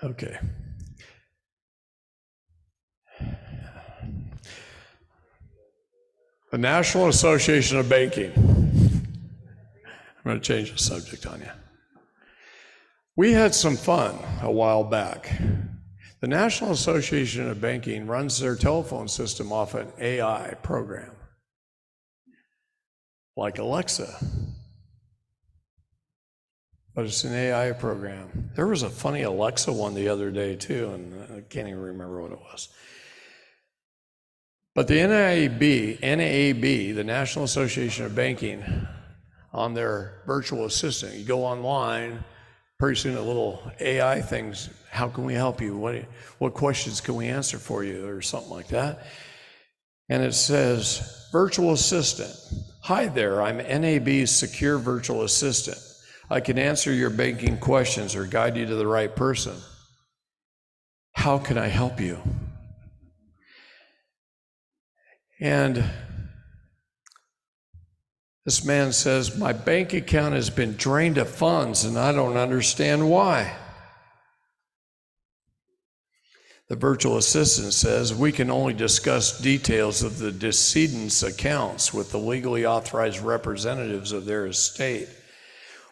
Okay. The National Association of Banking. I'm going to change the subject on you. We had some fun a while back. The National Association of Banking runs their telephone system off an AI program, like Alexa. But it's an AI program. There was a funny Alexa one the other day too, and I can't even remember what it was. But the NAB, the National Association of Banking, on their virtual assistant, you go online, pretty soon a little AI things, how can we help you? What questions can we answer for you, or something like that. And it says, virtual assistant, hi there, I'm NAB's secure virtual assistant. I can answer your banking questions or guide you to the right person. How can I help you? And this man says, my bank account has been drained of funds and I don't understand why. The virtual assistant says, we can only discuss details of the decedent's accounts with the legally authorized representatives of their estate.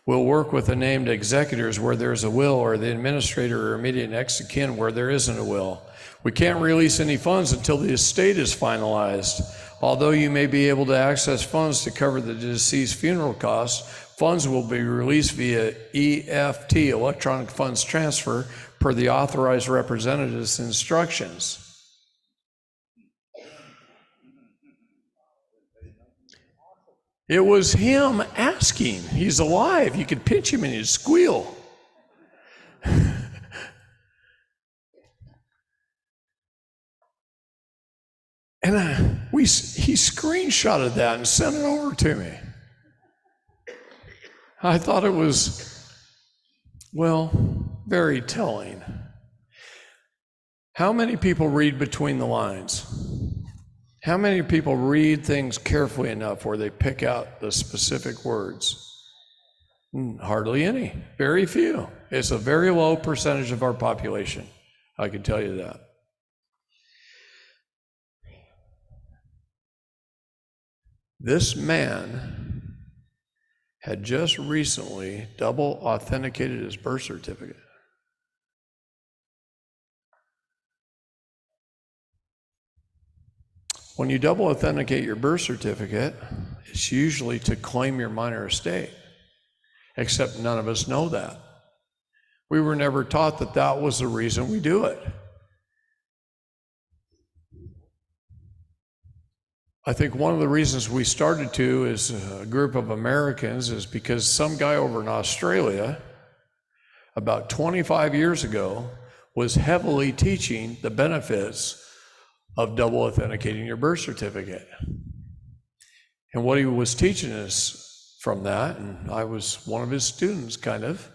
We'll work with the named executors where there's a will, or the administrator or immediate next of kin where there isn't a will. We can't release any funds until the estate is finalized. Although you may be able to access funds to cover the deceased funeral costs, funds will be released via EFT, electronic funds transfer, per the authorized representative's instructions. It was him asking. He's alive. You could pinch him and he'd squeal. And he screenshotted that and sent it over to me. I thought it was, well, very telling. How many people read between the lines? How many people read things carefully enough where they pick out the specific words? Hardly any, very few. It's a very low percentage of our population, I can tell you that. This man had just recently double authenticated his birth certificate. When you double authenticate your birth certificate, it's usually to claim your minor estate, except none of us know that. We were never taught that that was the reason we do it. I think one of the reasons we started to as a group of Americans is because some guy over in Australia about 25 years ago was heavily teaching the benefits of double authenticating your birth certificate. And what he was teaching us from that, and I was one of his students kind of,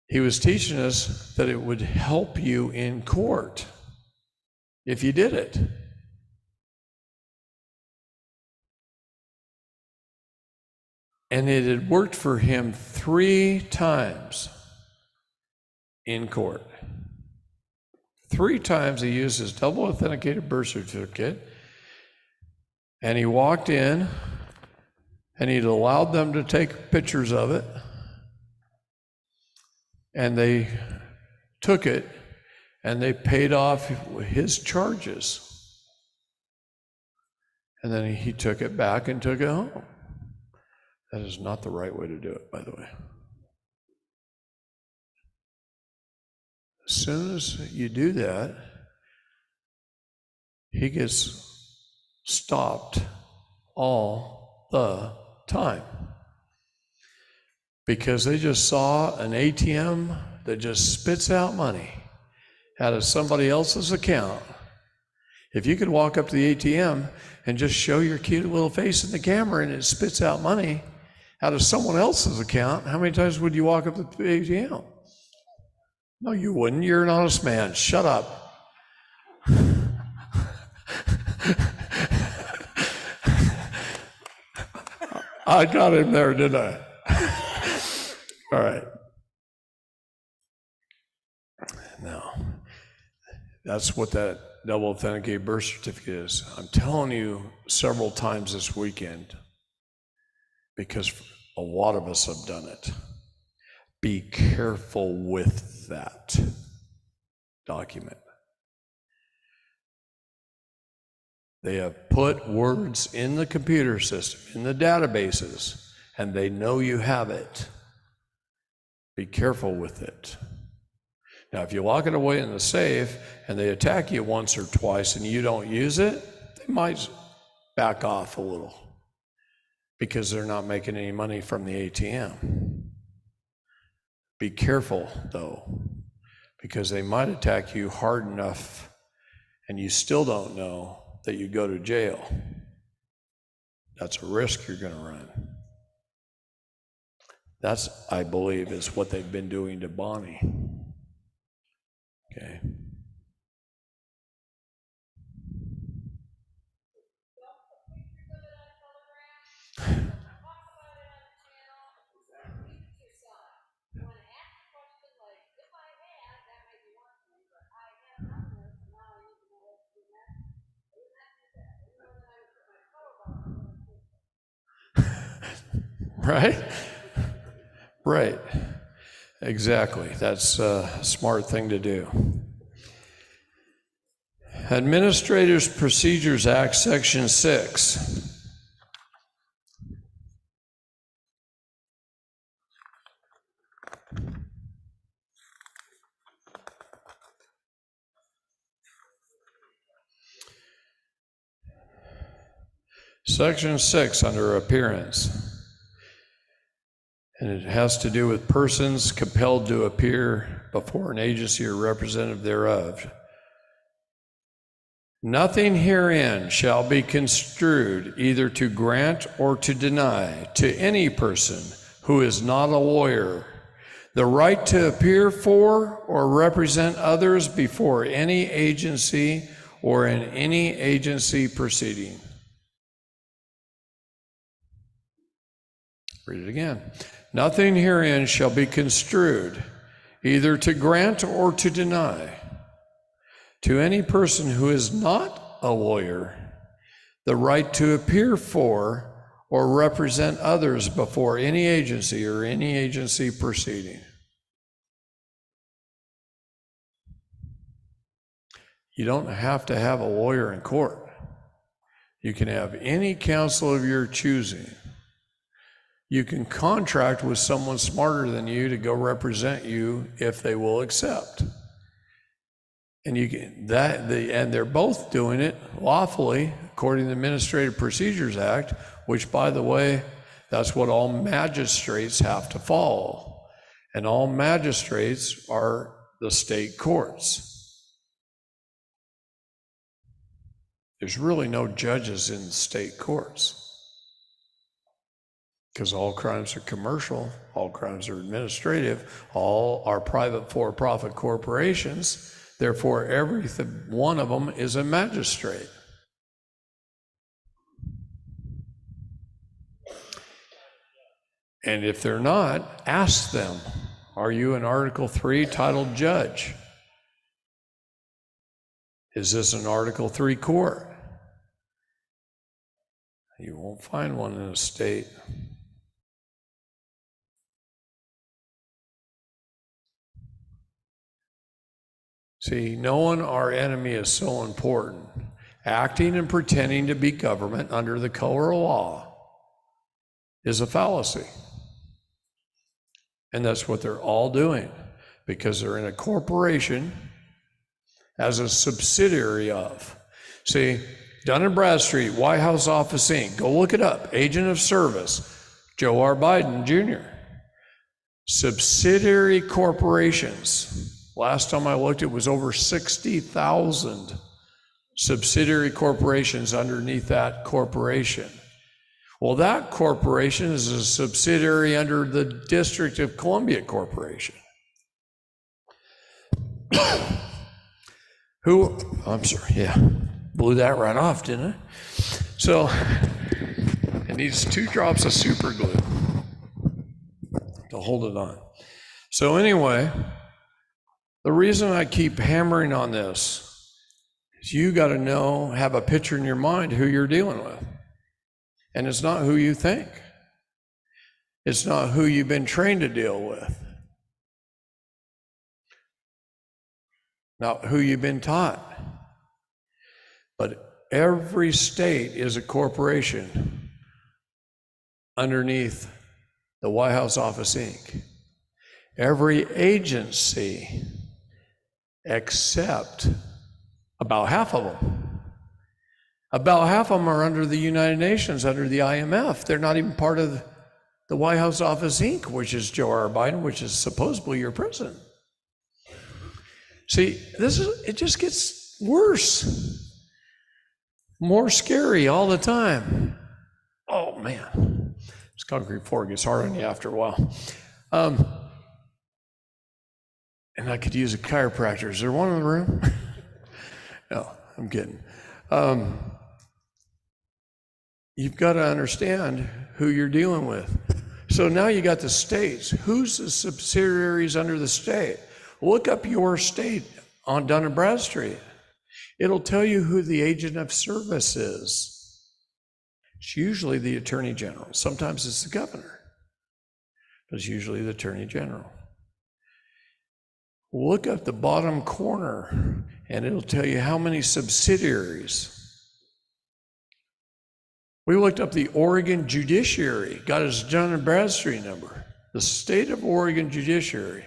he was teaching us that it would help you in court if you did it. And it had worked for him 3 times in court. 3 times he used his double authenticated birth certificate, and he walked in and he'd allowed them to take pictures of it, and they took it and they paid off his charges. And then he took it back and took it home. That is not the right way to do it, by the way. As soon as you do that, he gets stopped all the time. Because they just saw an ATM that just spits out money out of somebody else's account. If you could walk up to the ATM and just show your cute little face in the camera and it spits out money out of someone else's account, how many times would you walk up to the ATM? No, you wouldn't. You're an honest man. Shut up. I got him there, didn't I? All right. Now, that's what that double authenticated birth certificate is. I'm telling you several times this weekend, because a lot of us have done it. Be careful with that document. They have put words in the computer system, in the databases, and they know you have it. Be careful with it. Now, if you lock it away in the safe and they attack you once or twice and you don't use it, they might back off a little because they're not making any money from the ATM. Be careful, though, because they might attack you hard enough and you still don't know that you go to jail. That's a risk you're going to run. That's, I believe, is what they've been doing to Bonnie. Okay. Right? Right. Exactly. That's a smart thing to do. Administrators Procedures Act, Section 6. Section 6 under appearance. And it has to do with persons compelled to appear before an agency or representative thereof. Nothing herein shall be construed either to grant or to deny to any person who is not a lawyer the right to appear for or represent others before any agency or in any agency proceeding. Read it again. Nothing herein shall be construed either to grant or to deny to any person who is not a lawyer the right to appear for or represent others before any agency or any agency proceeding. You don't have to have a lawyer in court. You can have any counsel of your choosing. You can contract with someone smarter than you to go represent you if they will accept. And you can and they're both doing it lawfully according to the Administrative Procedures Act, which, by the way, that's what all magistrates have to follow. And all magistrates are the state courts. There's really no judges in state courts because all crimes are commercial, all crimes are administrative, all are private for-profit corporations. Therefore, every one of them is a magistrate. And if they're not, ask them, are you an Article 3 titled judge? Is this an Article 3 court? You won't find one in a state. See, knowing our enemy is so important. Acting and pretending to be government under the color of law is a fallacy. And that's what they're all doing because they're in a corporation as a subsidiary of. See, Dun & Bradstreet, White House Office Inc., go look it up, agent of service, Joe R. Biden Jr. Subsidiary corporations. Last time I looked, it was over 60,000 subsidiary corporations underneath that corporation. Well, that corporation is a subsidiary under the District of Columbia Corporation. I'm sorry, yeah. Blew that right off, didn't I? So, it needs 2 drops of super glue to hold it on. So anyway, the reason I keep hammering on this is you got to know, have a picture in your mind who you're dealing with. And it's not who you think. It's not who you've been trained to deal with. Not who you've been taught. But every state is a corporation underneath the White House Office Inc. Every agency except about half of them. About half of them are under the United Nations, under the IMF. They're not even part of the White House Office Inc., which is Joe R. Biden, which is supposedly your president. See, it just gets worse. More scary all the time. Oh man, this concrete floor gets hard on you after a while. And I could use a chiropractor. Is there one in the room? No, I'm kidding. You've got to understand who you're dealing with. So now you got the states. Who's the subsidiaries under the state? Look up your state on Dun & Bradstreet. It'll tell you who the agent of service is. It's usually the Attorney General. Sometimes it's the governor, but it's usually the Attorney General. Look at the bottom corner and it'll tell you how many subsidiaries. We looked up the Oregon Judiciary, got its Dun & Bradstreet number. The state of Oregon Judiciary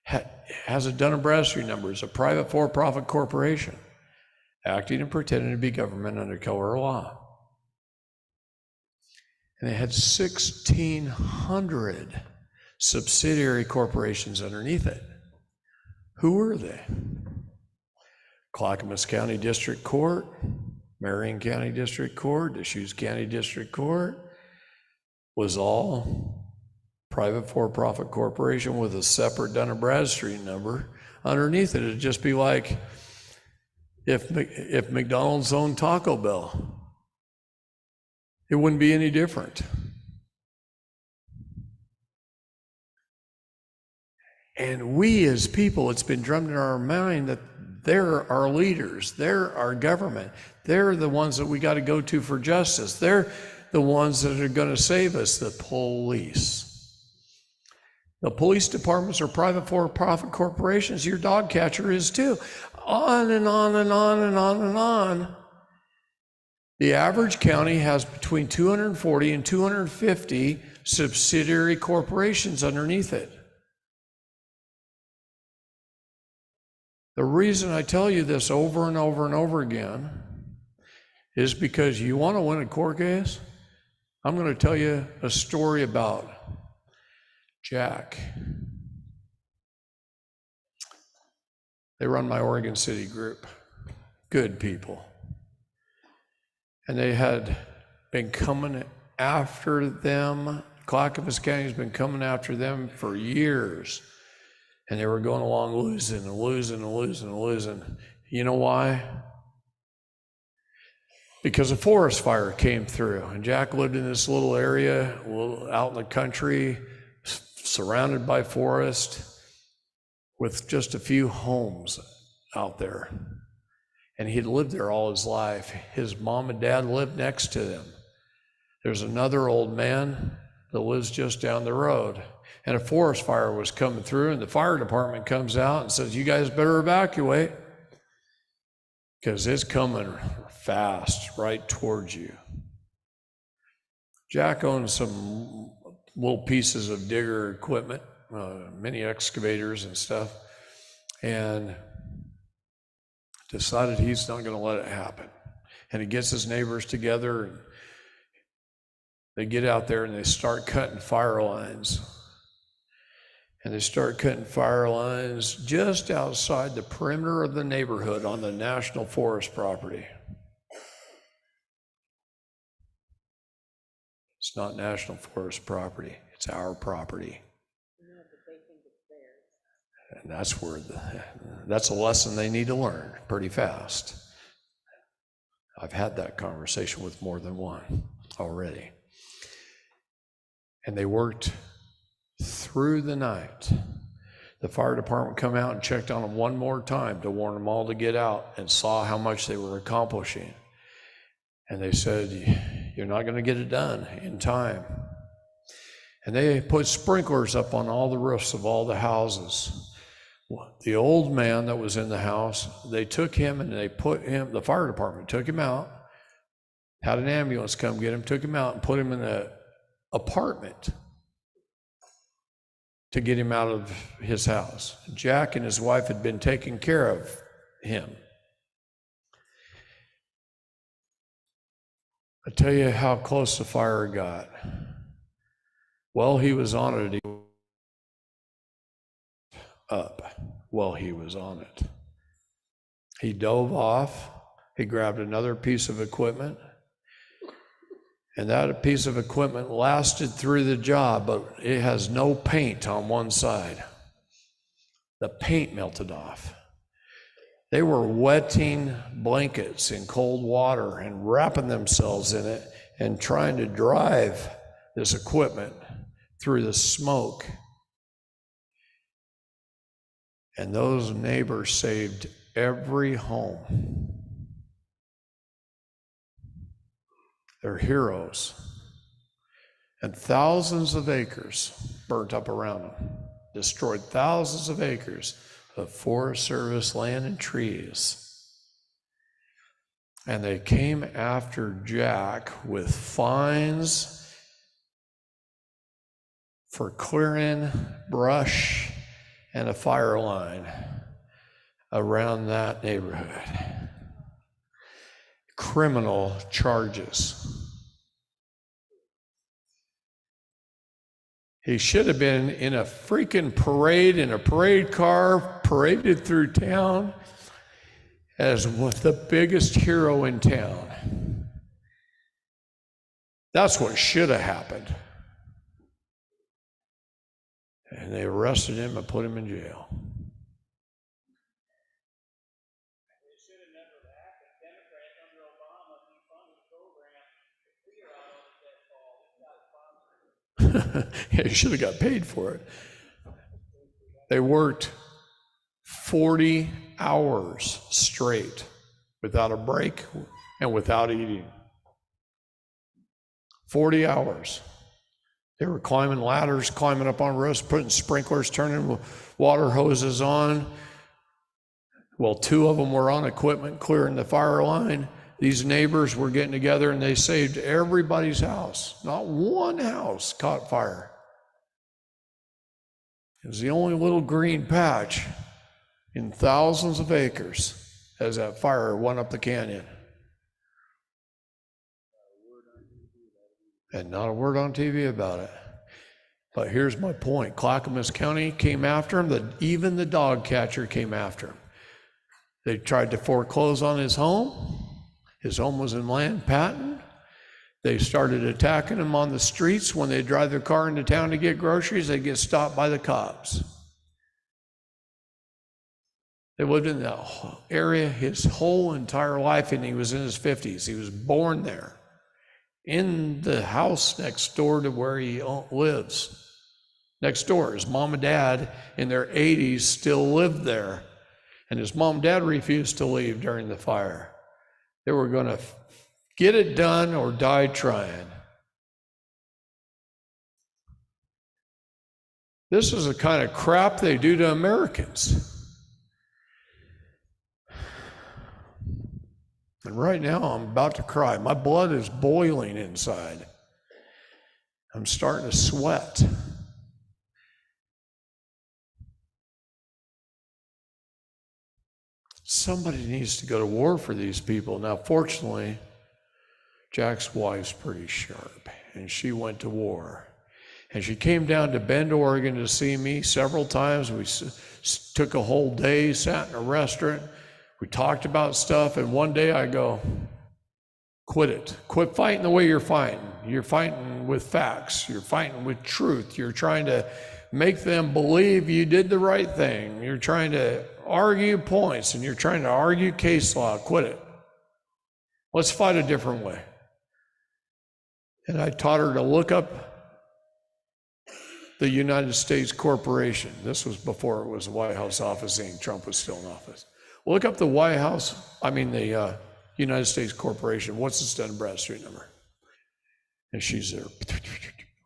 has a Dun & Bradstreet number. It's a private for-profit corporation, acting and pretending to be government under color of law. And it had 1,600 subsidiary corporations underneath it. Who were they? Clackamas County District Court, Marion County District Court, Deschutes County District Court, was all private for-profit corporation with a separate Dun & Bradstreet number. Underneath it, it'd just be like if McDonald's owned Taco Bell. It wouldn't be any different. And we as people, it's been drummed in our mind that they're our leaders, they're our government, they're the ones that we got to go to for justice, they're the ones that are going to save us, the police. The police departments are private for-profit corporations. Your dog catcher is too. On and on and on and on and on. The average county has between 240 and 250 subsidiary corporations underneath it. The reason I tell you this over and over and over again is because you want to win a court case? I'm going to tell you a story about Jack. They run my Oregon City group. Good people. And they had been coming after them. Clackamas County has been coming after them for years. And they were going along losing and losing and losing and losing. You know why? Because a forest fire came through. And Jack lived in this little area, out in the country, surrounded by forest, with just a few homes out there. And he'd lived there all his life. His mom and dad lived next to them. There's another old man that lives just down the road. And a forest fire was coming through, and the fire department comes out and says, you guys better evacuate, because it's coming fast right towards you. Jack owns some little pieces of digger equipment, mini excavators and stuff, and decided he's not going to let it happen. And he gets his neighbors together, and they get out there and they start cutting fire lines. And they start cutting fire lines just outside the perimeter of the neighborhood on the National Forest property. It's not National Forest property, it's our property. And that's where that's a lesson they need to learn pretty fast. I've had that conversation with more than one already. And they worked through the night. The fire department come out and checked on them one more time to warn them all to get out, and saw how much they were accomplishing. And they said, you're not going to get it done in time. And they put sprinklers up on all the roofs of all the houses. The old man that was in the house, they took him and they put him, the fire department took him out, had an ambulance come get him, took him out and put him in an apartment to get him out of his house. Jack and his wife had been taking care of him. I tell you how close the fire got. While he was on it, he up while he was on it. He dove off, he grabbed another piece of equipment, and that piece of equipment lasted through the job, but it has no paint on one side. The paint melted off. They were wetting blankets in cold water and wrapping themselves in it and trying to drive this equipment through the smoke. And those neighbors saved every home. They're heroes. And thousands of acres burnt up around them, destroyed thousands of acres of Forest Service land and trees. And they came after Jack with fines for clearing brush and a fire line around that neighborhood. Criminal charges. He should have been in a freaking parade, in a parade car, paraded through town as the biggest hero in town. That's what should have happened. And they arrested him and put him in jail. Yeah, he should have got paid for it. They worked 40 hours straight without a break and without eating. 40 hours. They were climbing ladders, climbing up on roofs, putting sprinklers, turning water hoses on. Well, 2 of them were on equipment clearing the fire line. These neighbors were getting together and they saved everybody's house. Not one house caught fire. It was the only little green patch in thousands of acres as that fire went up the canyon. And not a word on TV about it. But here's my point. Clackamas County came after him. Even the dog catcher came after him. They tried to foreclose on his home. His home was in land patent. They started attacking him on the streets. When they drive their car into town to get groceries, they get stopped by the cops. They lived in that area his whole entire life, and he was in his 50s. He was born there, in the house next door to where he lives. Next door, his mom and dad in their 80s still lived there. And his mom and dad refused to leave during the fire. They were going to get it done or die trying. This is the kind of crap they do to Americans. And right now I'm about to cry. My blood is boiling inside. I'm starting to sweat. Somebody needs to go to war for these people. Now, fortunately, Jack's wife's pretty sharp, and she went to war. And she came down to Bend, Oregon to see me several times. We took a whole day, sat in a restaurant. We talked about stuff, and one day I go, quit it. Quit fighting the way you're fighting. You're fighting with facts. You're fighting with truth. You're trying to make them believe you did the right thing. You're trying to argue points, and you're trying to argue case law. Quit it. Let's fight a different way. And I taught her to look up the United States Corporation. This was before it was the White House office, and Trump was still in office. Look up the the United States Corporation. What's its Dun and Bradstreet number? And she's there.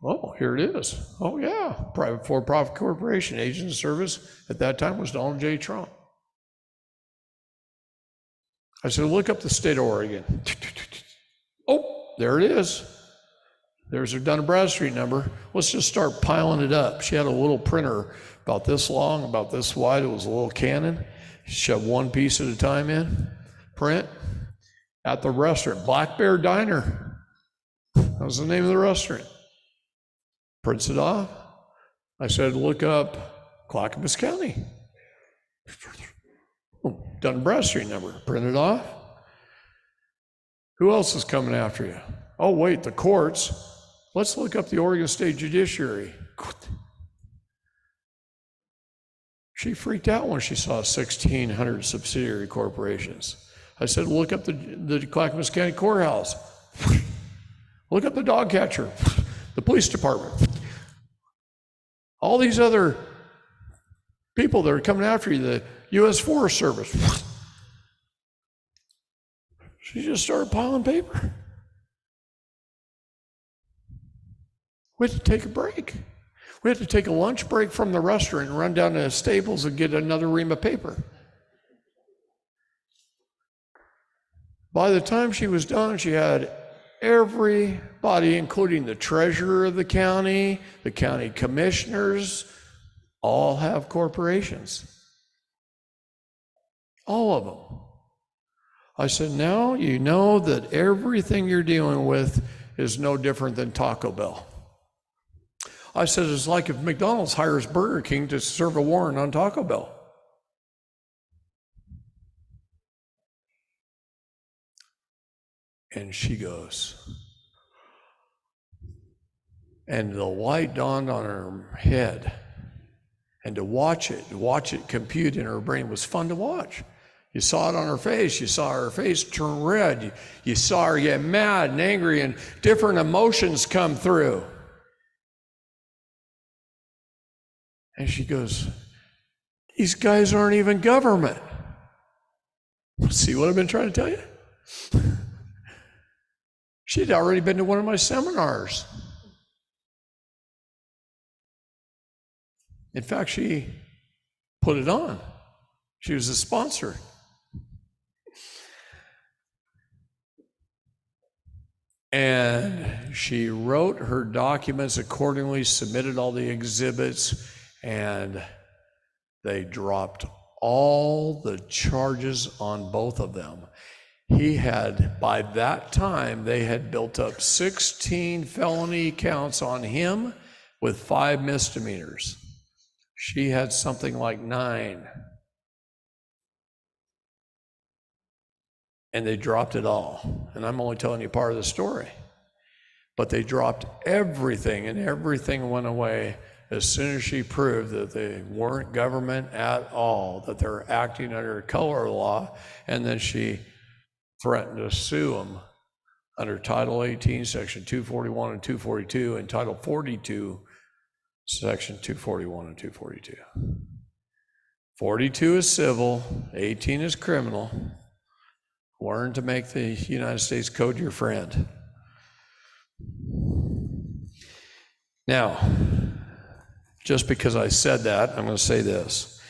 Oh, here it is. Oh, yeah. Private for-profit corporation. Agent of service at that time was Donald J. Trump. I said, look up the state of Oregon. Oh, there it is. There's her Dun and Bradstreet number. Let's just start piling it up. She had a little printer about this long, about this wide. It was a little Canon. She shoved one piece at a time in. Print. At the restaurant. Black Bear Diner. That was the name of the restaurant. Prints it off. I said, look up Clackamas County. Oh, Dun and Bradstreet number. Print it off. Who else is coming after you? Oh, wait, the courts. Let's look up the Oregon State Judiciary. She freaked out when she saw 1,600 subsidiary corporations. I said, look up the Clackamas County Courthouse. Look up the dog catcher, the police department. All these other people that are coming after you, the U.S. Forest Service. She just started piling paper. We had to take a break. We had to take a lunch break from the restaurant and run down to Staples and get another ream of paper. By the time she was done, she had everybody, including the treasurer of the county commissioners, all have corporations. All of them. I said, now you know that everything you're dealing with is no different than Taco Bell. I said, it's like if McDonald's hires Burger King to serve a warrant on Taco Bell. And she goes, and the light dawned on her head. And to watch it compute in her brain was fun to watch. You saw it on her face. You saw her face turn red. You saw her get mad and angry, and different emotions come through. And she goes, These guys aren't even government. See what I've been trying to tell you? She'd already been to one of my seminars. In fact, she put it on. She was a sponsor. And she wrote her documents accordingly, submitted all the exhibits, and they dropped all the charges on both of them. He had, by that time, they had built up 16 felony counts on him with 5 misdemeanors. She had something like 9. And they dropped it all. And I'm only telling you part of the story. But they dropped everything, and everything went away as soon as she proved that they weren't government at all, that they're acting under color law, and then she threatened to sue them under Title 18, Section 241 and 242, and Title 42, Section 241 and 242. 42 is civil, 18 is criminal. Learn to make the United States Code your friend. Now, just because I said that, I'm going to say this.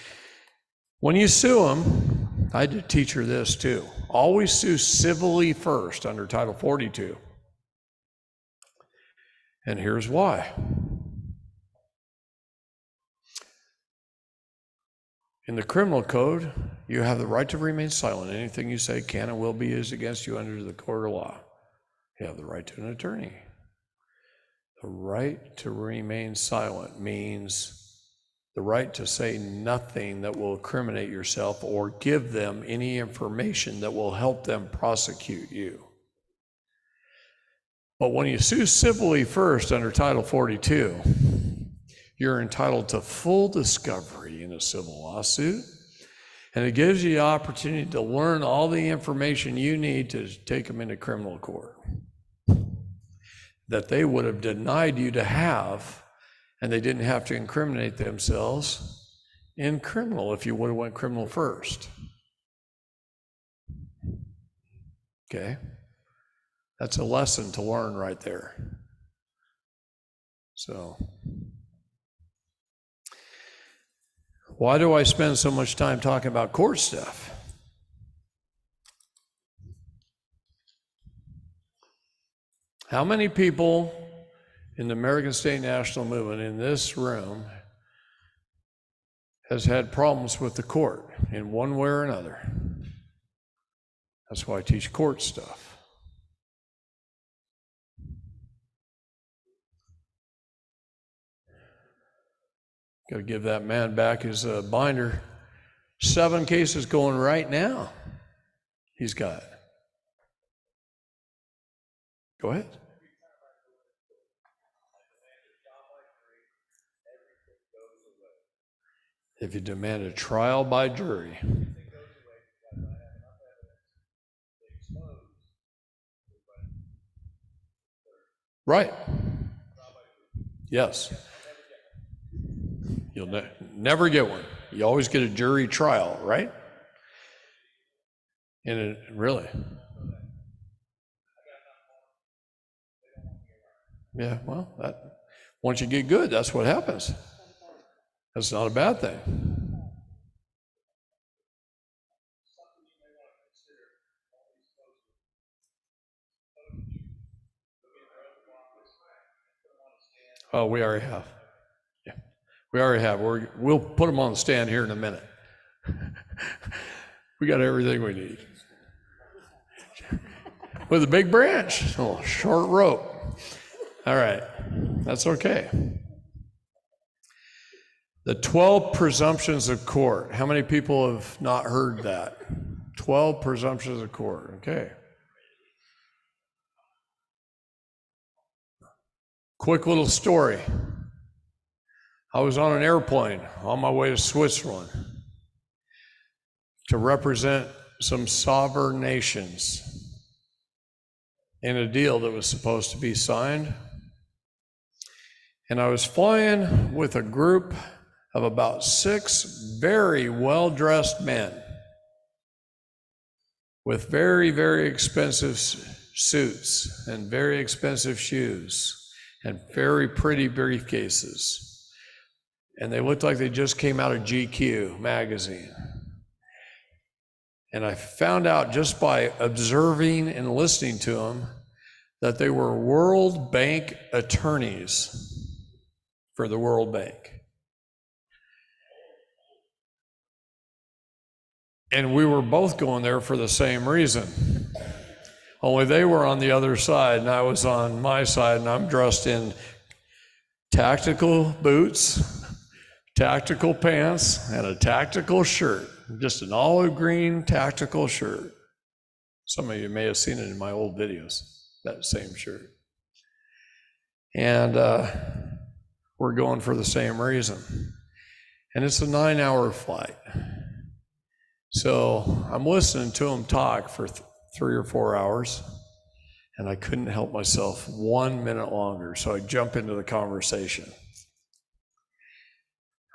When you sue them, I did teach her this too. Always sue civilly first under Title 42. And here's why. In the criminal code, you have the right to remain silent. Anything you say can and will be used against you under the court of law. You have the right to an attorney. The right to remain silent means the right to say nothing that will incriminate yourself or give them any information that will help them prosecute you. But when you sue civilly first under Title 42, you're entitled to full discovery in a civil lawsuit, and it gives you the opportunity to learn all the information you need to take them into criminal court that they would have denied you to have, and they didn't have to incriminate themselves in criminal if you would have went criminal first. Okay? That's a lesson to learn right there. So, why do I spend so much time talking about court stuff? How many people in the American State National Movement in this room has had problems with the court in one way or another? That's why I teach court stuff. Got to give that man back his binder. 7 cases going right now. He's got. Go ahead. If you demand a trial by jury. Right. Yes. You'll never get one. You always get a jury trial, right? And it really. Yeah, well, once you get good, that's what happens. That's not a bad thing. Oh, we already have. Yeah, we already have. We'll put them on the stand here in a minute. We got everything we need. With a big branch, a little short rope. All right, that's okay. The 12 presumptions of court. How many people have not heard that? 12 presumptions of court, okay. Quick little story. I was on an airplane on my way to Switzerland to represent some sovereign nations in a deal that was supposed to be signed. And I was flying with a group of about 6 very well-dressed men with very, very expensive suits and very expensive shoes and very pretty briefcases. And they looked like they just came out of GQ magazine. And I found out just by observing and listening to them that they were World Bank attorneys for the World Bank. And we were both going there for the same reason. Only they were on the other side and I was on my side, and I'm dressed in tactical boots, tactical pants, and a tactical shirt. Just an olive green tactical shirt. Some of you may have seen it in my old videos, that same shirt. And we're going for the same reason. And it's a 9-hour flight. So I'm listening to them talk for 3 or 4 hours, and I couldn't help myself 1 minute longer. So I jump into the conversation.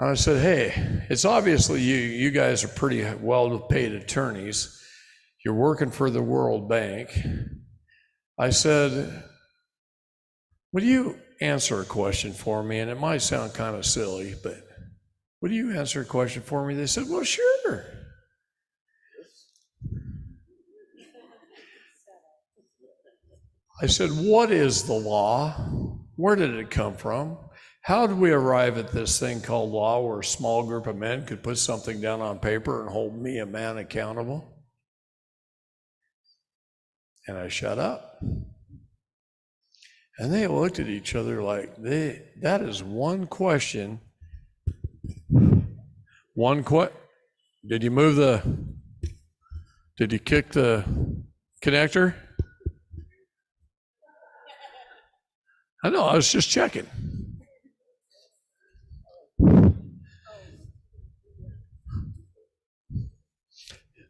And I said, hey, it's obviously you guys are pretty well-paid attorneys. You're working for the World Bank. I said, would you answer a question for me? And it might sound kind of silly, but would you answer a question for me? They said, well, sure. I said, what is the law? Where did it come from? How did we arrive at this thing called law where a small group of men could put something down on paper and hold me, a man, accountable? And I shut up. And they looked at each other like, that is one question. Did you kick the connector? I know, I was just checking.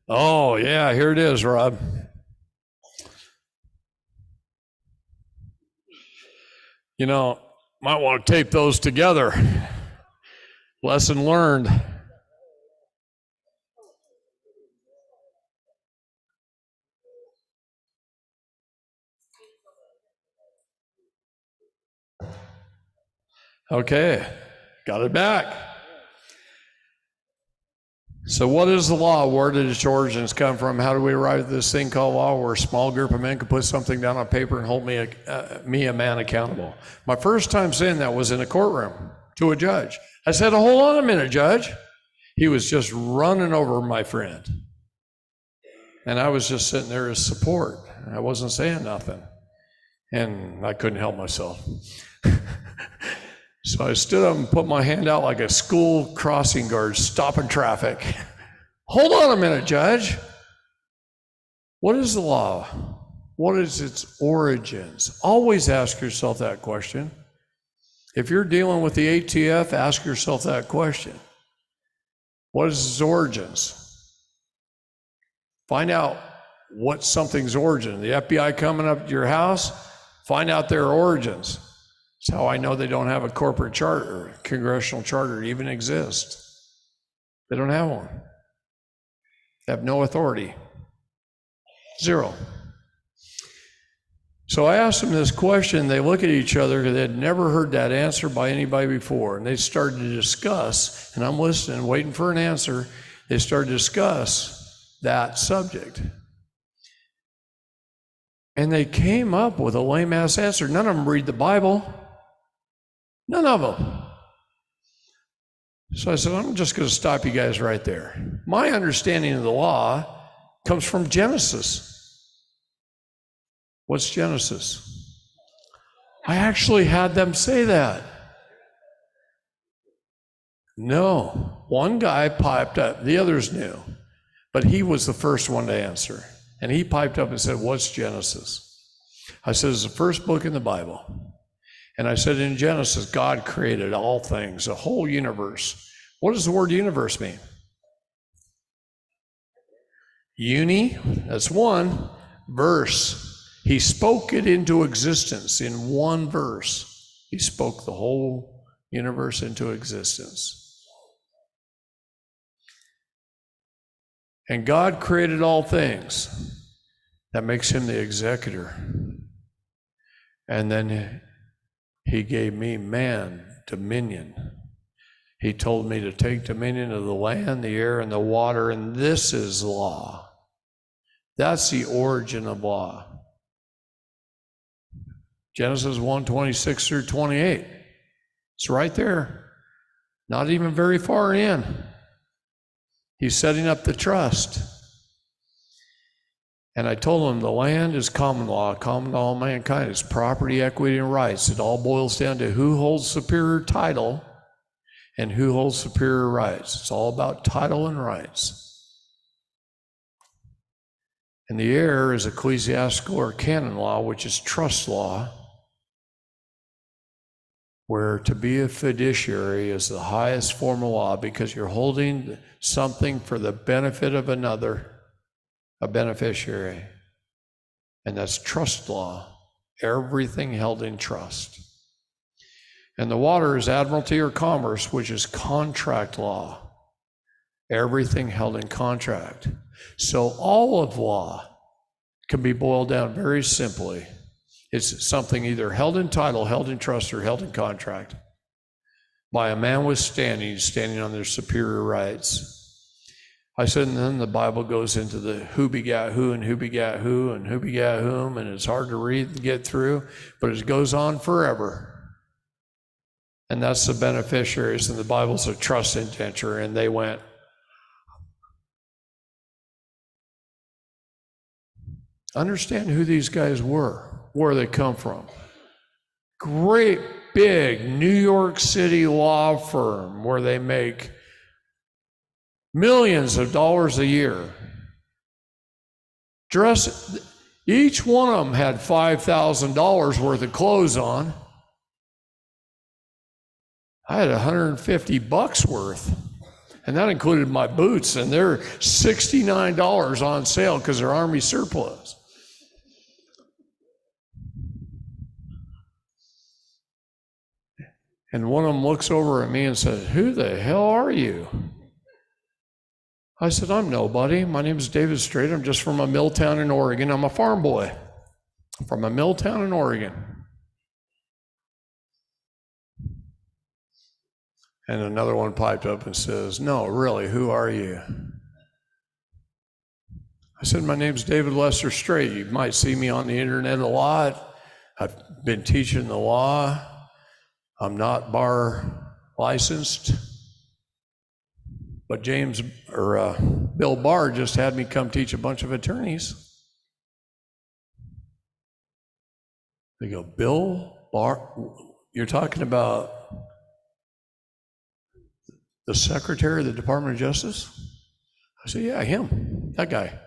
Oh, yeah, here it is, Rob. You know, might want to tape those together. Lesson learned. Okay, got it back. So what is the law? Where did its origins come from? How do we arrive at this thing called law where a small group of men could put something down on paper and hold me, a man, accountable? My first time saying that was in a courtroom to a judge. I said, hold on a minute, Judge. He was just running over my friend. And I was just sitting there as support. I wasn't saying nothing. And I couldn't help myself. So I stood up and put my hand out like a school crossing guard stopping traffic. Hold on a minute, Judge. What is the law? What is its origins? Always ask yourself that question. If you're dealing with the ATF, ask yourself that question. What is its origins? Find out what something's origin. The FBI coming up to your house, find out their origins. That's how I know they don't have a corporate charter, a congressional charter even exists. They don't have one. They have no authority. Zero. So I asked them this question. They look at each other because they had never heard that answer by anybody before. And they started to discuss, and I'm listening, waiting for an answer. They started to discuss that subject. And they came up with a lame-ass answer. None of them read the Bible. None of them. So I said, I'm just going to stop you guys right there. My understanding of the law comes from Genesis. What's Genesis? I actually had them say that. No, one guy piped up, the others knew, but he was the first one to answer. And he piped up and said, what's Genesis? I said, it's the first book in the Bible. And I said, in Genesis, God created all things, the whole universe. What does the word universe mean? Uni, that's one. Verse, he spoke it into existence in one verse. He spoke the whole universe into existence. And God created all things. That makes him the executor. And then he gave me man dominion. He told me to take dominion of the land, the air, and the water, and this is law. That's the origin of law. Genesis 1:26 through 28. It's right there. Not even very far in. He's setting up the trust. And I told him the land is common law to all mankind. It's property, equity, and rights. It all boils down to who holds superior title and who holds superior rights. It's all about title and rights. And the air is ecclesiastical or canon law, which is trust law, where to be a fiduciary is the highest form of law because you're holding something for the benefit of another, a beneficiary. And that's trust law, everything held in trust. And the water is admiralty or commerce, which is contract law, everything held in contract. So all of law can be boiled down very simply. It's something either held in title, held in trust, or held in contract by a man with standing on their superior rights. I said, and then the Bible goes into the who begat who and who begat who and who begat whom, and it's hard to read and get through, but it goes on forever. And that's the beneficiaries, and the Bible's a trust indenture, and they went, understand who these guys were, where they come from. Great big New York City law firm where they make millions of dollars a year. Each one of them had $5,000 worth of clothes on. I had $150 worth, and that included my boots, and they're $69 on sale because they're Army surplus. And one of them looks over at me and says, "Who the hell are you?" I said, "I'm nobody. My name is David Strait. I'm just from a mill town in Oregon. I'm a farm boy from a mill town in Oregon." And another one piped up and says, "No, really, who are you?" I said, "My name's David Lester Strait. You might see me on the internet a lot. I've been teaching the law. I'm not bar licensed. But Bill Barr just had me come teach a bunch of attorneys." They go, "Bill Barr, you're talking about the Secretary of the Department of Justice?" I said, "Yeah, him, that guy.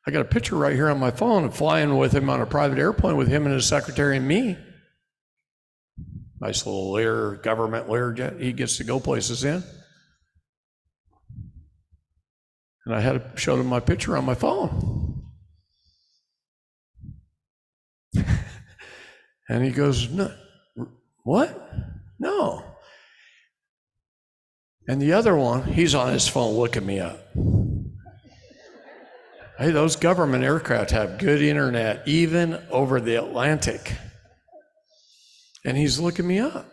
I got a picture right here on my phone of flying with him on a private airplane with him and his secretary and me. Nice little Lear, government Lear jet he gets to go places in." And I showed him my picture on my phone. And he goes, "No, what? No." And the other one, he's on his phone looking me up. Hey, those government aircraft have good internet, even over the Atlantic. And he's looking me up.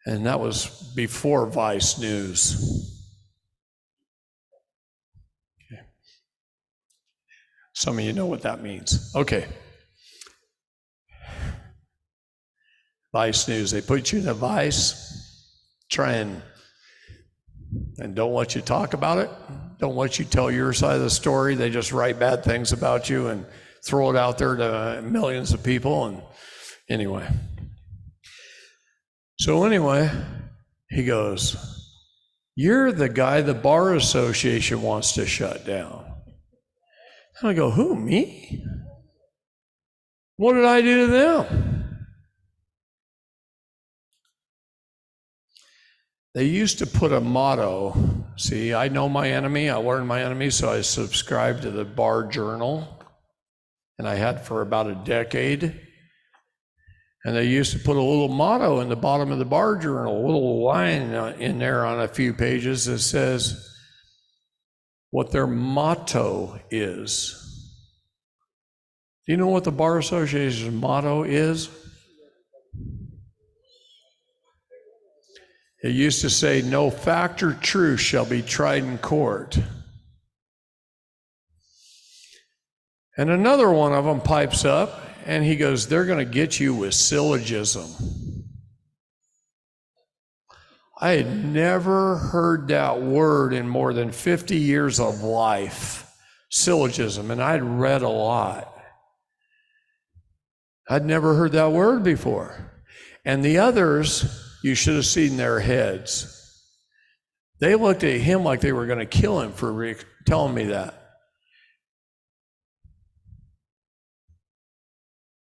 And that was before Vice News. Okay. Some of you know what that means. Okay. Vice News, they put you in a vice, try and don't let you talk about it, don't let you tell your side of the story. They just write bad things about you and throw it out there to millions of people. And anyway. So anyway, he goes, "You're the guy the Bar Association wants to shut down." And I go, "Who, me? What did I do to them?" They used to put a motto. See, I know my enemy. I learned my enemy, so I subscribed to the Bar Journal, and I had for about a decade. And they used to put a little motto in the bottom of the bar journal, a little line in there on a few pages that says what their motto is. Do you know what the Bar Association's motto is? It used to say, "No fact or truth shall be tried in court." And another one of them pipes up and he goes, "They're going to get you with syllogism." I had never heard that word in more than 50 years of life, syllogism, and I'd read a lot. I'd never heard that word before. And the others, you should have seen their heads. They looked at him like they were going to kill him for telling me that.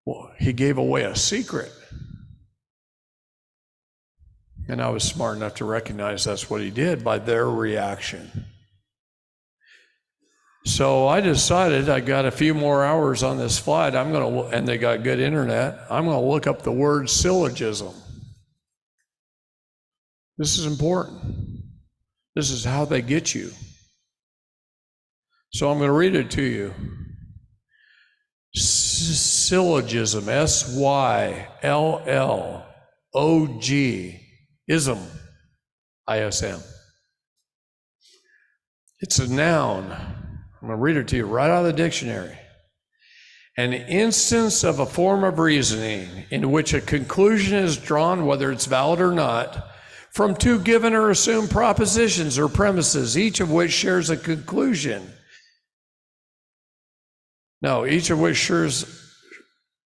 Well, he gave away a secret. And I was smart enough to recognize that's what he did by their reaction. So I decided I got a few more hours on this flight. And they got good internet. I'm going to look up the word syllogism. This is important. This is how they get you. So I'm going to read it to you. Syllogism, S-Y-L-L-O-G, ism, I-S-M. It's a noun. I'm going to read it to you right out of the dictionary. An instance of a form of reasoning in which a conclusion is drawn, whether it's valid or not, from two given or assumed propositions or premises, each of which shares a conclusion. No, each of which shows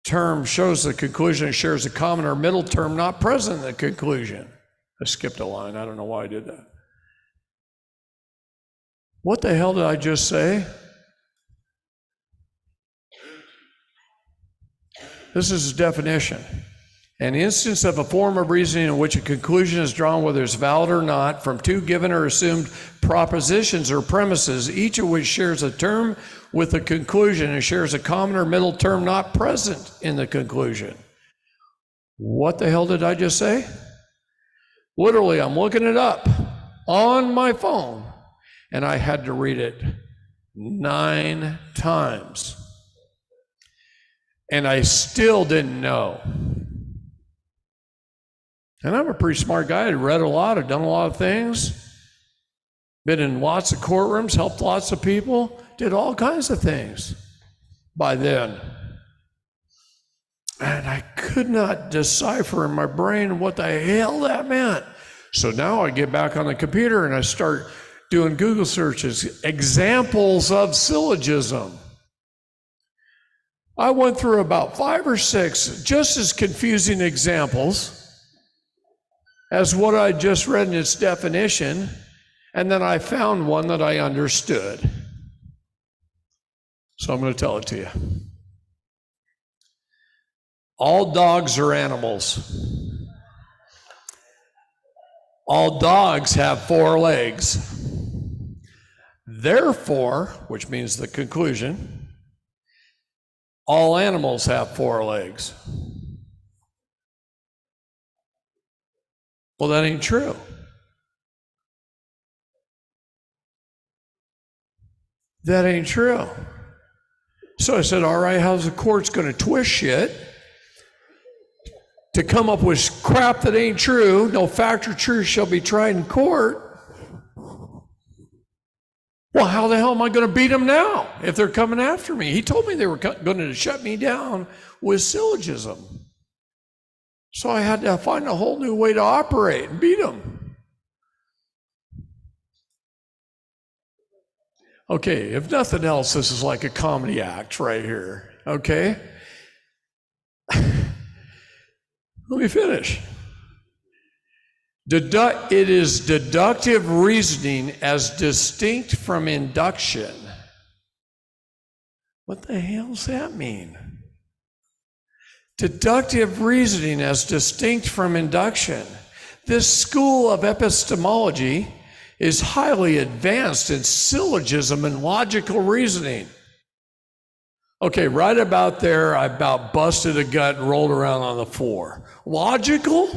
the conclusion and shares a common or middle term not present in the conclusion. I skipped a line. I don't know why I did that. What the hell did I just say? This is a definition. An instance of a form of reasoning in which a conclusion is drawn, whether it's valid or not, from two given or assumed propositions or premises, each of which shares a term with the conclusion and shares a common or middle term not present in the conclusion. What the hell did I just say? Literally, I'm looking it up on my phone, and I had to read it 9 times. And I still didn't know. And I'm a pretty smart guy. I'd read a lot. I'd done a lot of things. Been in lots of courtrooms, helped lots of people, did all kinds of things by then. And I could not decipher in my brain what the hell that meant. So now I get back on the computer and I start doing Google searches, examples of syllogism. I went through about 5 or 6 just as confusing examples as what I just read in its definition, and then I found one that I understood. So I'm going to tell it to you. All dogs are animals. All dogs have 4 legs. Therefore, which means the conclusion, all animals have 4 legs. Well, that ain't true. That ain't true. So I said, all right, how's the court's going to twist shit to come up with crap that ain't true? No fact or truth shall be tried in court. Well, how the hell am I going to beat them now if they're coming after me? He told me they were going to shut me down with syllogism. So I had to find a whole new way to operate and beat them. Okay, if nothing else, this is like a comedy act right here, okay? Let me finish. It is deductive reasoning as distinct from induction. What the hell does that mean? Deductive reasoning as distinct from induction. This school of epistemology is highly advanced in syllogism and logical reasoning. Okay, right about there, I about busted a gut and rolled around on the floor. Logical?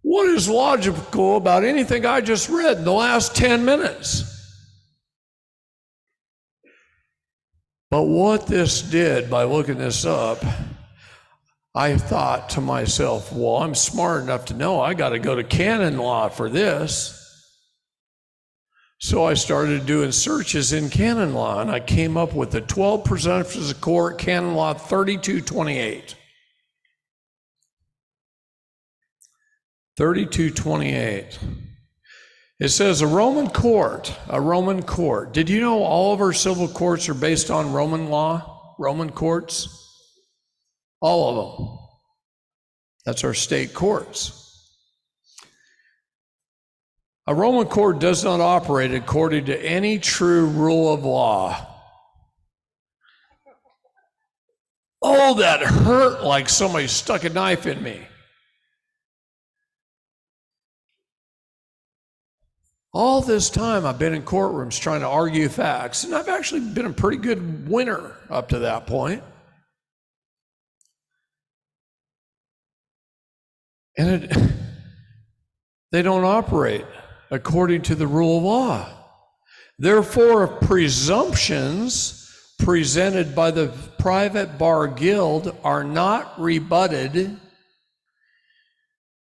What is logical about anything I just read in the last 10 minutes? But what this did by looking this up, I thought to myself, well, I'm smart enough to know I got to go to canon law for this. So I started doing searches in canon law, and I came up with the 12 presumptions of court, canon law 3228. 3228. It says a Roman court. Did you know all of our civil courts are based on Roman law? Roman courts? All of them. That's our state courts. A Roman court does not operate according to any true rule of law. Oh, that hurt like somebody stuck a knife in me. All this time I've been in courtrooms trying to argue facts, and I've actually been a pretty good winner up to that point. And they don't operate according to the rule of law. Therefore, if presumptions presented by the private bar guild are not rebutted,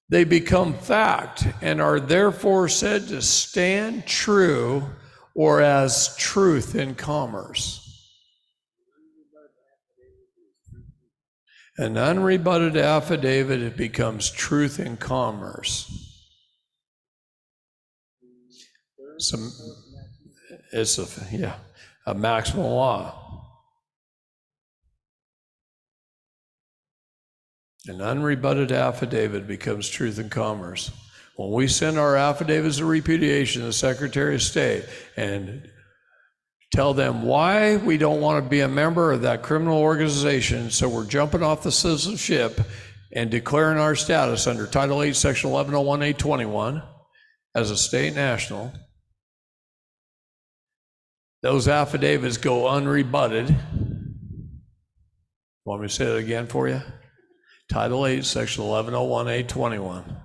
they become fact and are therefore said to stand true or as truth in commerce. An unrebutted affidavit, it becomes truth in commerce. It's a maximum law. An unrebutted affidavit becomes truth in commerce. When we send our affidavits of repudiation to the Secretary of State and tell them why we don't want to be a member of that criminal organization, so we're jumping off the citizenship and declaring our status under Title 8, Section 1101A21 as a state national, those affidavits go unrebutted. Want me to say it again for you? Title 8, Section 1101A21.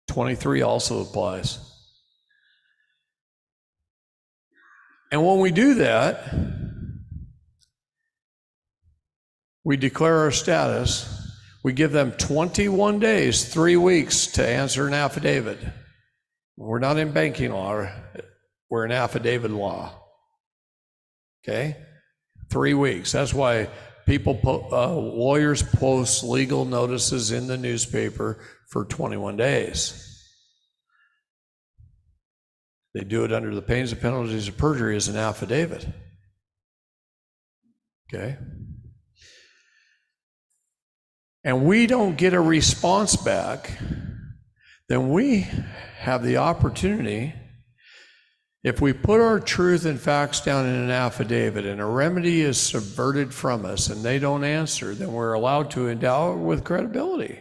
23 also applies. And when we do that, we declare our status. We give them 21 days, 3 weeks to answer an affidavit. We're not in banking law, we're in affidavit law. Okay? 3 weeks. That's why lawyers post legal notices in the newspaper for 21 days. They do it under the pains and penalties of perjury as an affidavit. Okay? And we don't get a response back, then we have the opportunity, if we put our truth and facts down in an affidavit and a remedy is subverted from us and they don't answer, then we're allowed to endow it with credibility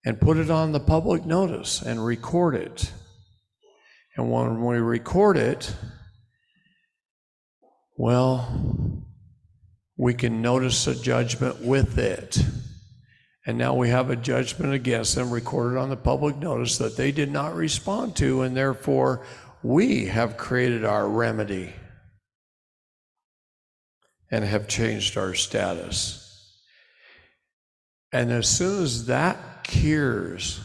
and put it on the public notice and record it. And when we record it, well, we can notice a judgment with it. And now we have a judgment against them recorded on the public notice that they did not respond to, and therefore we have created our remedy and have changed our status. And as soon as that cures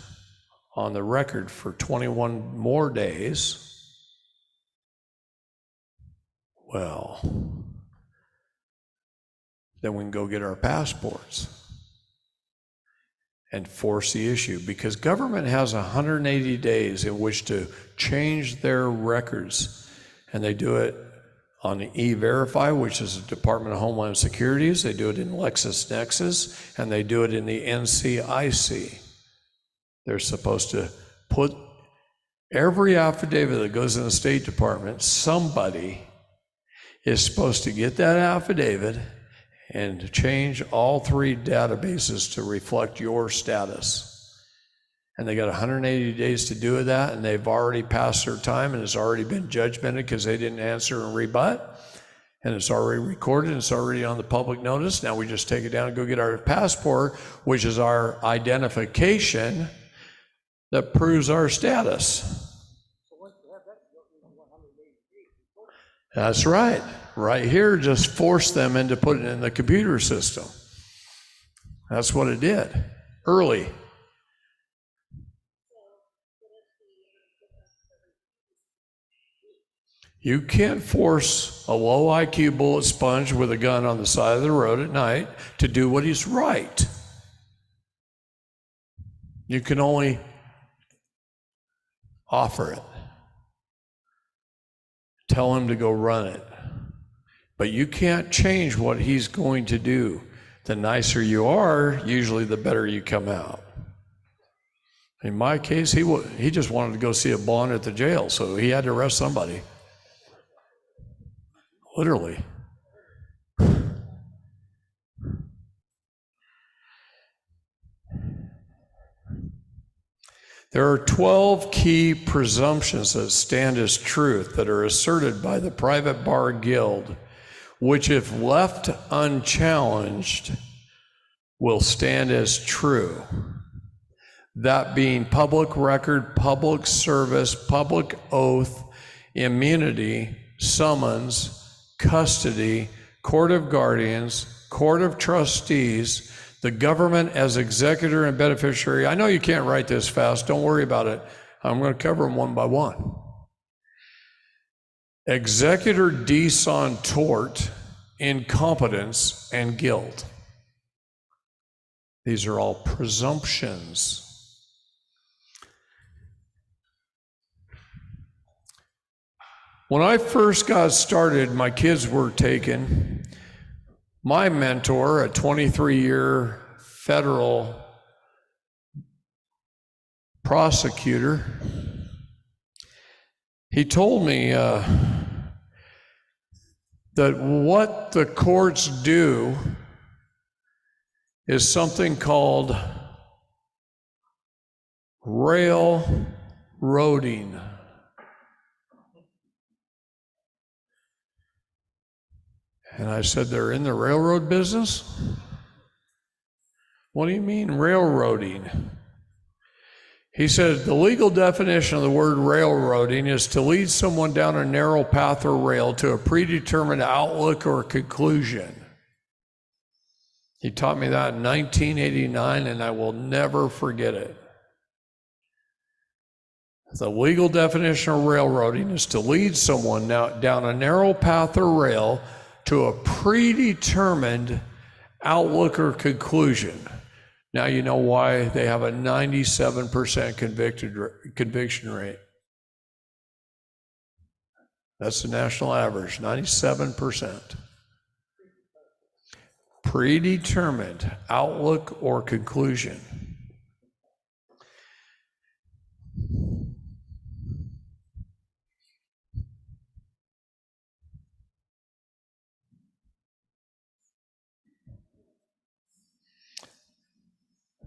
on the record for 21 more days, well, then we can go get our passports and force the issue, because government has 180 days in which to change their records, and they do it on E-Verify, which is the Department of Homeland Security's. They do it in LexisNexis, and they do it in the NCIC. They're supposed to put every affidavit that goes in the State Department, somebody is supposed to get that affidavit and change all 3 databases to reflect your status. And they got 180 days to do that, and they've already passed their time and it's already been judgmented because they didn't answer and rebut. And it's already recorded, it's already on the public notice. Now we just take it down and go get our passport, which is our identification that proves our status. That's right. Right here, just force them into putting it in the computer system. That's what it did, early. You can't force a low IQ bullet sponge with a gun on the side of the road at night to do what is right. You can only offer it. Tell him to go run it. But you can't change what he's going to do. The nicer you are, usually the better you come out. In my case, he just wanted to go see a bond at the jail, so he had to arrest somebody. Literally. There are 12 key presumptions that stand as truth that are asserted by the Private Bar Guild, which, if left unchallenged, will stand as true. That being public record, public service, public oath, immunity, summons, custody, court of guardians, court of trustees, the government as executor and beneficiary. I know you can't write this fast, don't worry about it. I'm going to cover them one by one. Executor deson tort, incompetence, and guilt. These are all presumptions. When I first got started, my kids were taken. My mentor, a 23-year federal prosecutor, he told me that what the courts do is something called railroading. And I said, they're in the railroad business? What do you mean railroading? He said, the legal definition of the word railroading is to lead someone down a narrow path or rail to a predetermined outlook or conclusion. He taught me that in 1989, and I will never forget it. The legal definition of railroading is to lead someone down a narrow path or rail to a predetermined outlook or conclusion. Now you know why they have a 97% conviction rate. That's the national average, 97%. Predetermined outlook or conclusion.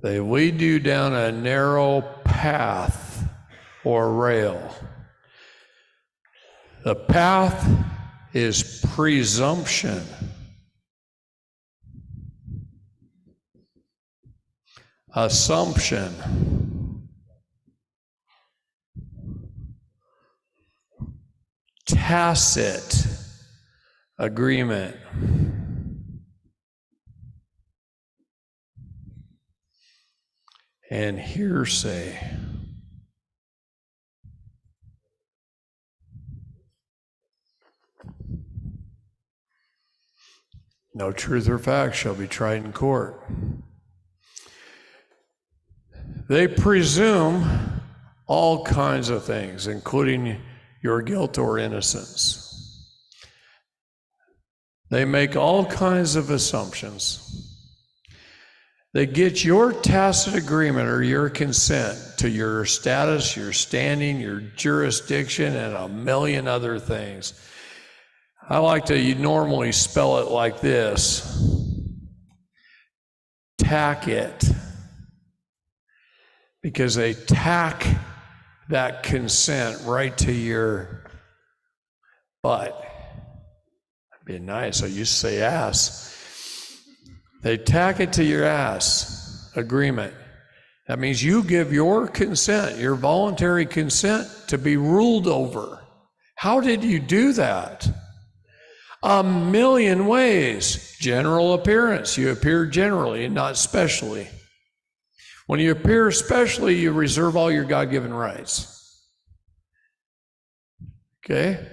They lead you down a narrow path or rail. The path is presumption. Assumption. Tacit agreement. And hearsay. No truth or fact shall be tried in court. They presume all kinds of things, including your guilt or innocence. They make all kinds of assumptions. They get your tacit agreement or your consent to your status, your standing, your jurisdiction, and a million other things. I like to normally spell it like this. Tack it. Because they tack that consent right to your butt. Be nice. I used to say ass. They tack it to your ass agreement. That means you give your consent, your voluntary consent, to be ruled over. How did you do that? A million ways. General appearance. You appear generally and not specially. When you appear specially, you reserve all your God-given rights. Okay?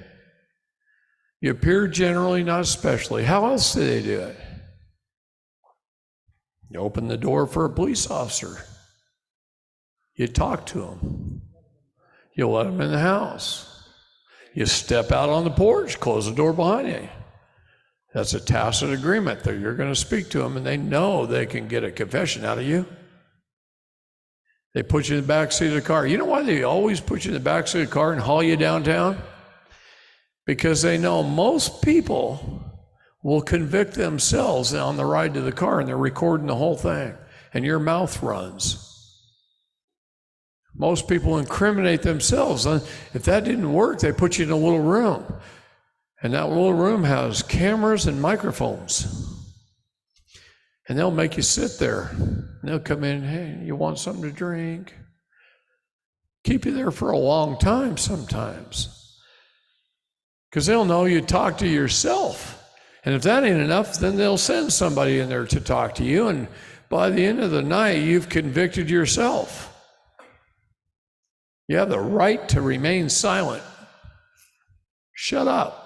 You appear generally, not specially. How else do they do it? You open the door for a police officer. You talk to them. You let them in the house. You step out on the porch, close the door behind you. That's a tacit agreement that you're going to speak to them, and they know they can get a confession out of you. They put you in the back seat of the car. You know why they always put you in the back seat of the car and haul you downtown? Because they know most people will convict themselves on the ride to the car, and they're recording the whole thing, and your mouth runs. Most people incriminate themselves. If that didn't work, they put you in a little room, and that little room has cameras and microphones, and they'll make you sit there. And they'll come in, hey, you want something to drink? Keep you there for a long time sometimes, because they'll know you talk to yourself. And if that ain't enough, then they'll send somebody in there to talk to you, and by the end of the night, you've convicted yourself. You have the right to remain silent. Shut up.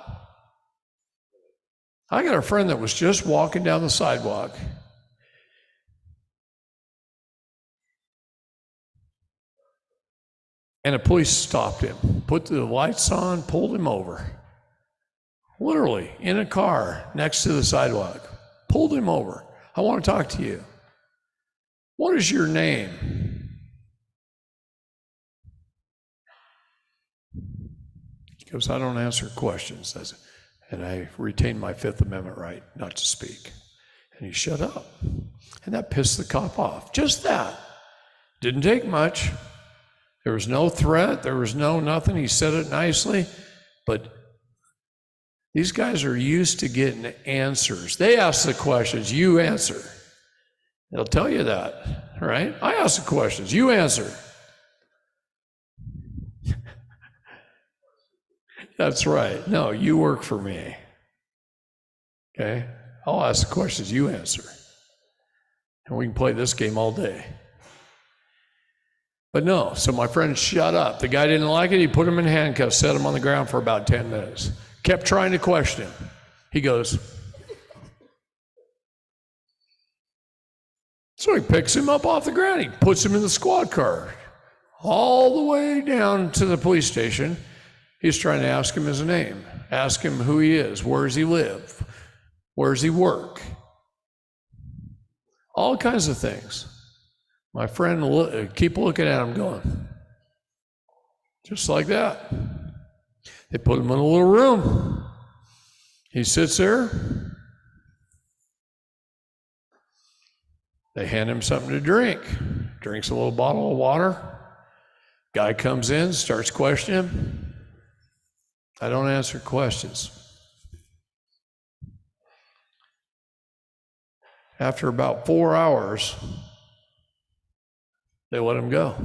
I got a friend that was just walking down the sidewalk. And the police stopped him, put the lights on, pulled him over. Literally, in a car next to the sidewalk. Pulled him over. I want to talk to you. What is your name? He goes, I don't answer questions. And I retain my Fifth Amendment right not to speak. And he shut up. And that pissed the cop off. Just that. Didn't take much. There was no threat. There was no nothing. He said it nicely. But these guys are used to getting answers. They ask the questions, you answer. They'll tell you that, right? I ask the questions, you answer. That's right. No, you work for me. Okay? I'll ask the questions, you answer. And we can play this game all day. But no, so my friend shut up. The guy didn't like it. He put him in handcuffs, set him on the ground for about 10 minutes. Kept trying to question him. He goes, so he picks him up off the ground. He puts him in the squad car all the way down to the police station. He's trying to ask him his name, ask him who he is, where does he live, where does he work, all kinds of things. My friend keep looking at him going, just like that. They put him in a little room. He sits there. They hand him something to drink. Drinks a little bottle of water. Guy comes in, starts questioning him. I don't answer questions. After about 4 hours, they let him go.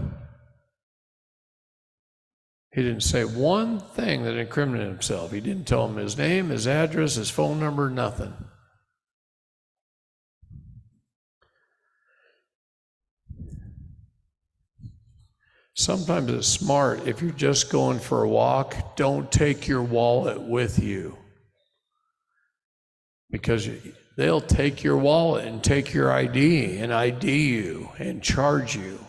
He didn't say one thing that incriminated himself. He didn't tell him his name, his address, his phone number, nothing. Sometimes it's smart, if you're just going for a walk, don't take your wallet with you. Because they'll take your wallet and take your ID and ID you and charge you.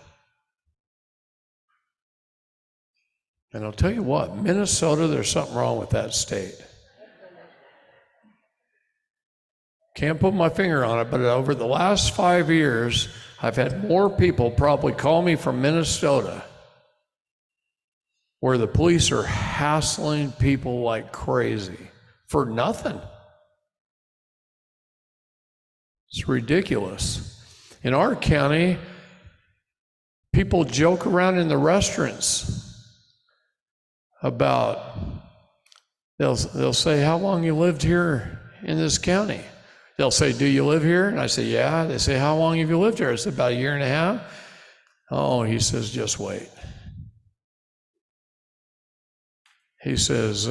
And I'll tell you what, Minnesota, there's something wrong with that state. Can't put my finger on it, but over the last 5 years, I've had more people probably call me from Minnesota where the police are hassling people like crazy for nothing. It's ridiculous. In our county, people joke around in the restaurants about, they'll say, how long you lived here? in this county. They'll say, do you live here? And I say, yeah. They say, how long have you lived here? I said, about 1.5 years. Oh, he says, just wait. He says,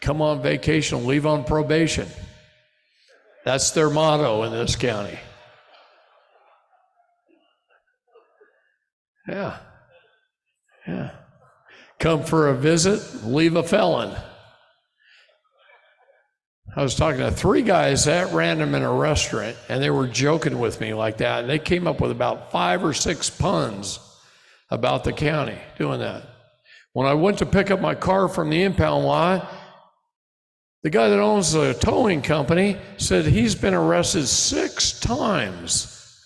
come on vacation, leave on probation. That's their motto in this county. Yeah. Come for a visit, leave a felon. I was talking to 3 guys at random in a restaurant, and they were joking with me like that. And they came up with about 5 or 6 puns about the county doing that. When I went to pick up my car from the impound lot, the guy that owns the towing company said he's been arrested 6 times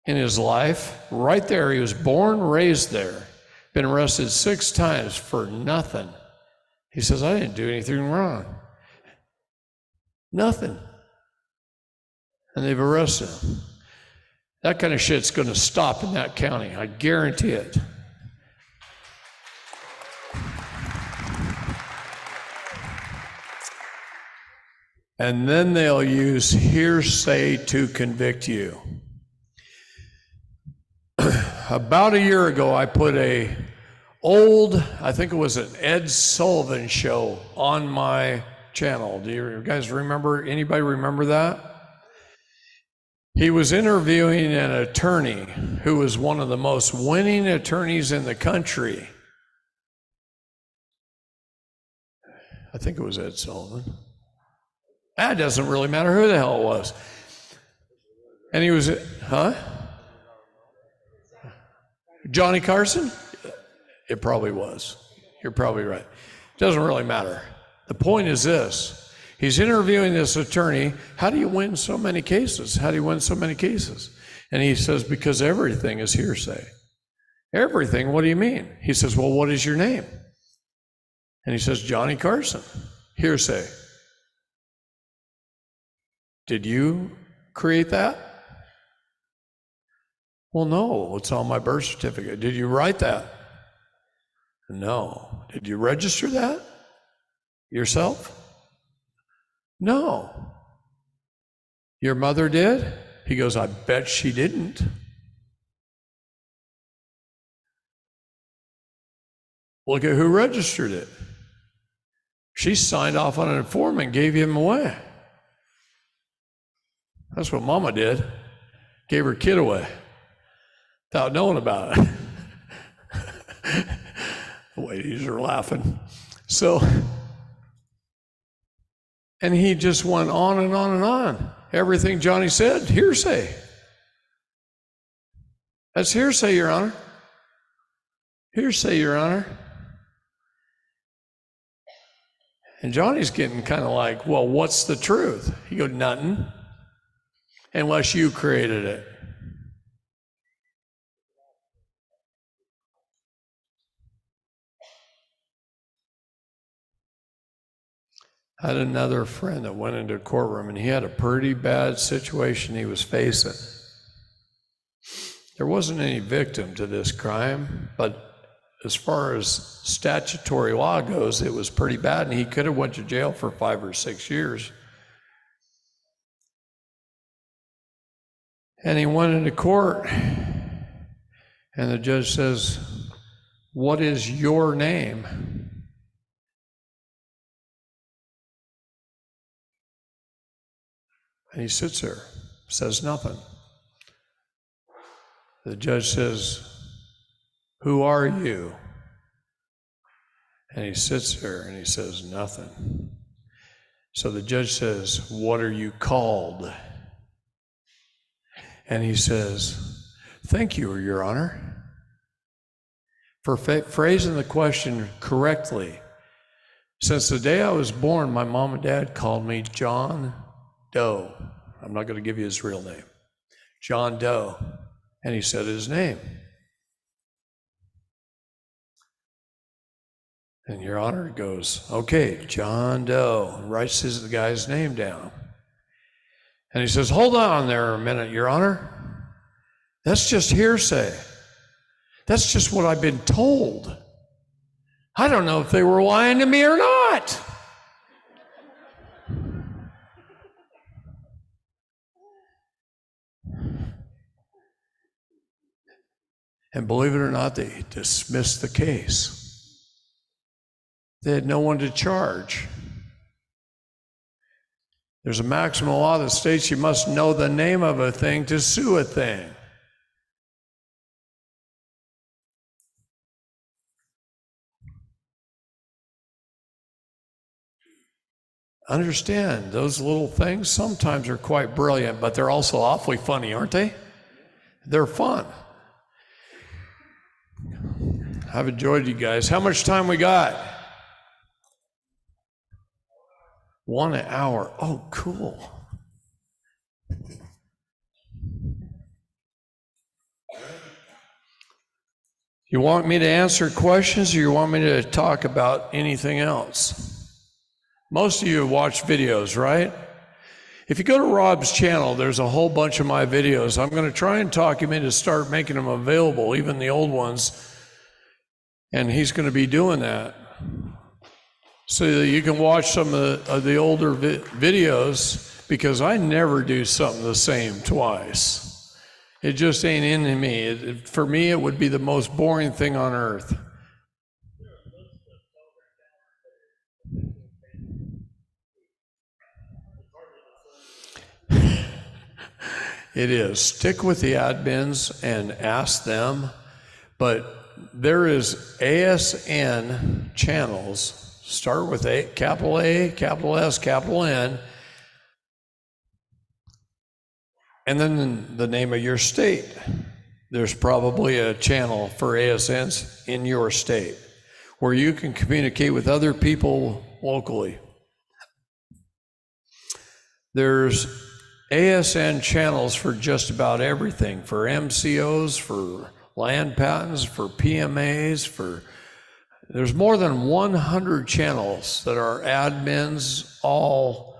in his life. Right there, he was born, raised there. Been arrested 6 times for nothing. He says, I didn't do anything wrong. Nothing. And they've arrested him. That kind of shit's going to stop in that county. I guarantee it. And then they'll use hearsay to convict you. About 1 year ago, I put I think it was an Ed Sullivan show on my channel. Do you guys remember, anybody remember that? He was interviewing an attorney who was one of the most winning attorneys in the country. I think it was Ed Sullivan. That doesn't really matter who the hell it was. And he was, Johnny Carson? It probably was. You're probably right. It doesn't really matter. The point is this. He's interviewing this attorney. How do you win so many cases? How do you win so many cases? And he says, because everything is hearsay. Everything? What do you mean? He says, well, what is your name? And he says, Johnny Carson. Hearsay. Did you create that? Well, no, it's on my birth certificate. Did you write that? No. Did you register that yourself? No. Your mother did? He goes, I bet she didn't. Look at who registered it. She signed off on an form and gave him away. That's what Mama did. Gave her kid away without knowing about it. The ladies are laughing. So, and he just went on and on and on. Everything Johnny said, hearsay. That's hearsay, Your Honor. Hearsay, Your Honor. And Johnny's getting kind of like, well, what's the truth? He goes, nothing, unless you created it. I had another friend that went into a courtroom, and he had a pretty bad situation he was facing. There wasn't any victim to this crime, but as far as statutory law goes, it was pretty bad, and he could have went to jail for 5 or 6 years. And he went into court, and the judge says, what is your name? And he sits there, says nothing. The judge says, who are you? And he sits there and he says nothing. So the judge says, what are you called? And he says, thank you, Your Honor, for phrasing the question correctly. Since the day I was born, my mom and dad called me John Doe. I'm not going to give you his real name. John Doe. And he said his name. And Your Honor goes, okay, John Doe, and writes the guy's name down. And he says, hold on there a minute, Your Honor. That's just hearsay. That's just what I've been told. I don't know if they were lying to me or not. And believe it or not, they dismissed the case. They had no one to charge. There's a maximum law that states you must know the name of a thing to sue a thing. Understand, those little things sometimes are quite brilliant, but they're also awfully funny, aren't they? They're fun. I've enjoyed you guys. How much time we got? 1 hour. Oh, cool. You want me to answer questions, or you want me to talk about anything else? Most of you have watched videos, right? If you go to Rob's channel, there's a whole bunch of my videos. I'm going to try and talk him into start making them available, even the old ones. And he's going to be doing that, so that you can watch some of the older videos, because I never do something the same twice. It just ain't in me. For me, it would be the most boring thing on earth. It is. Stick with the admins and ask them, but there is ASN channels. Start with capital A, capital S, capital N, and then the name of your state. There's probably a channel for ASNs in your state where you can communicate with other people locally. There's ASN channels for just about everything, for MCOs, for land patents, for PMAs, there's more than 100 channels that our admins all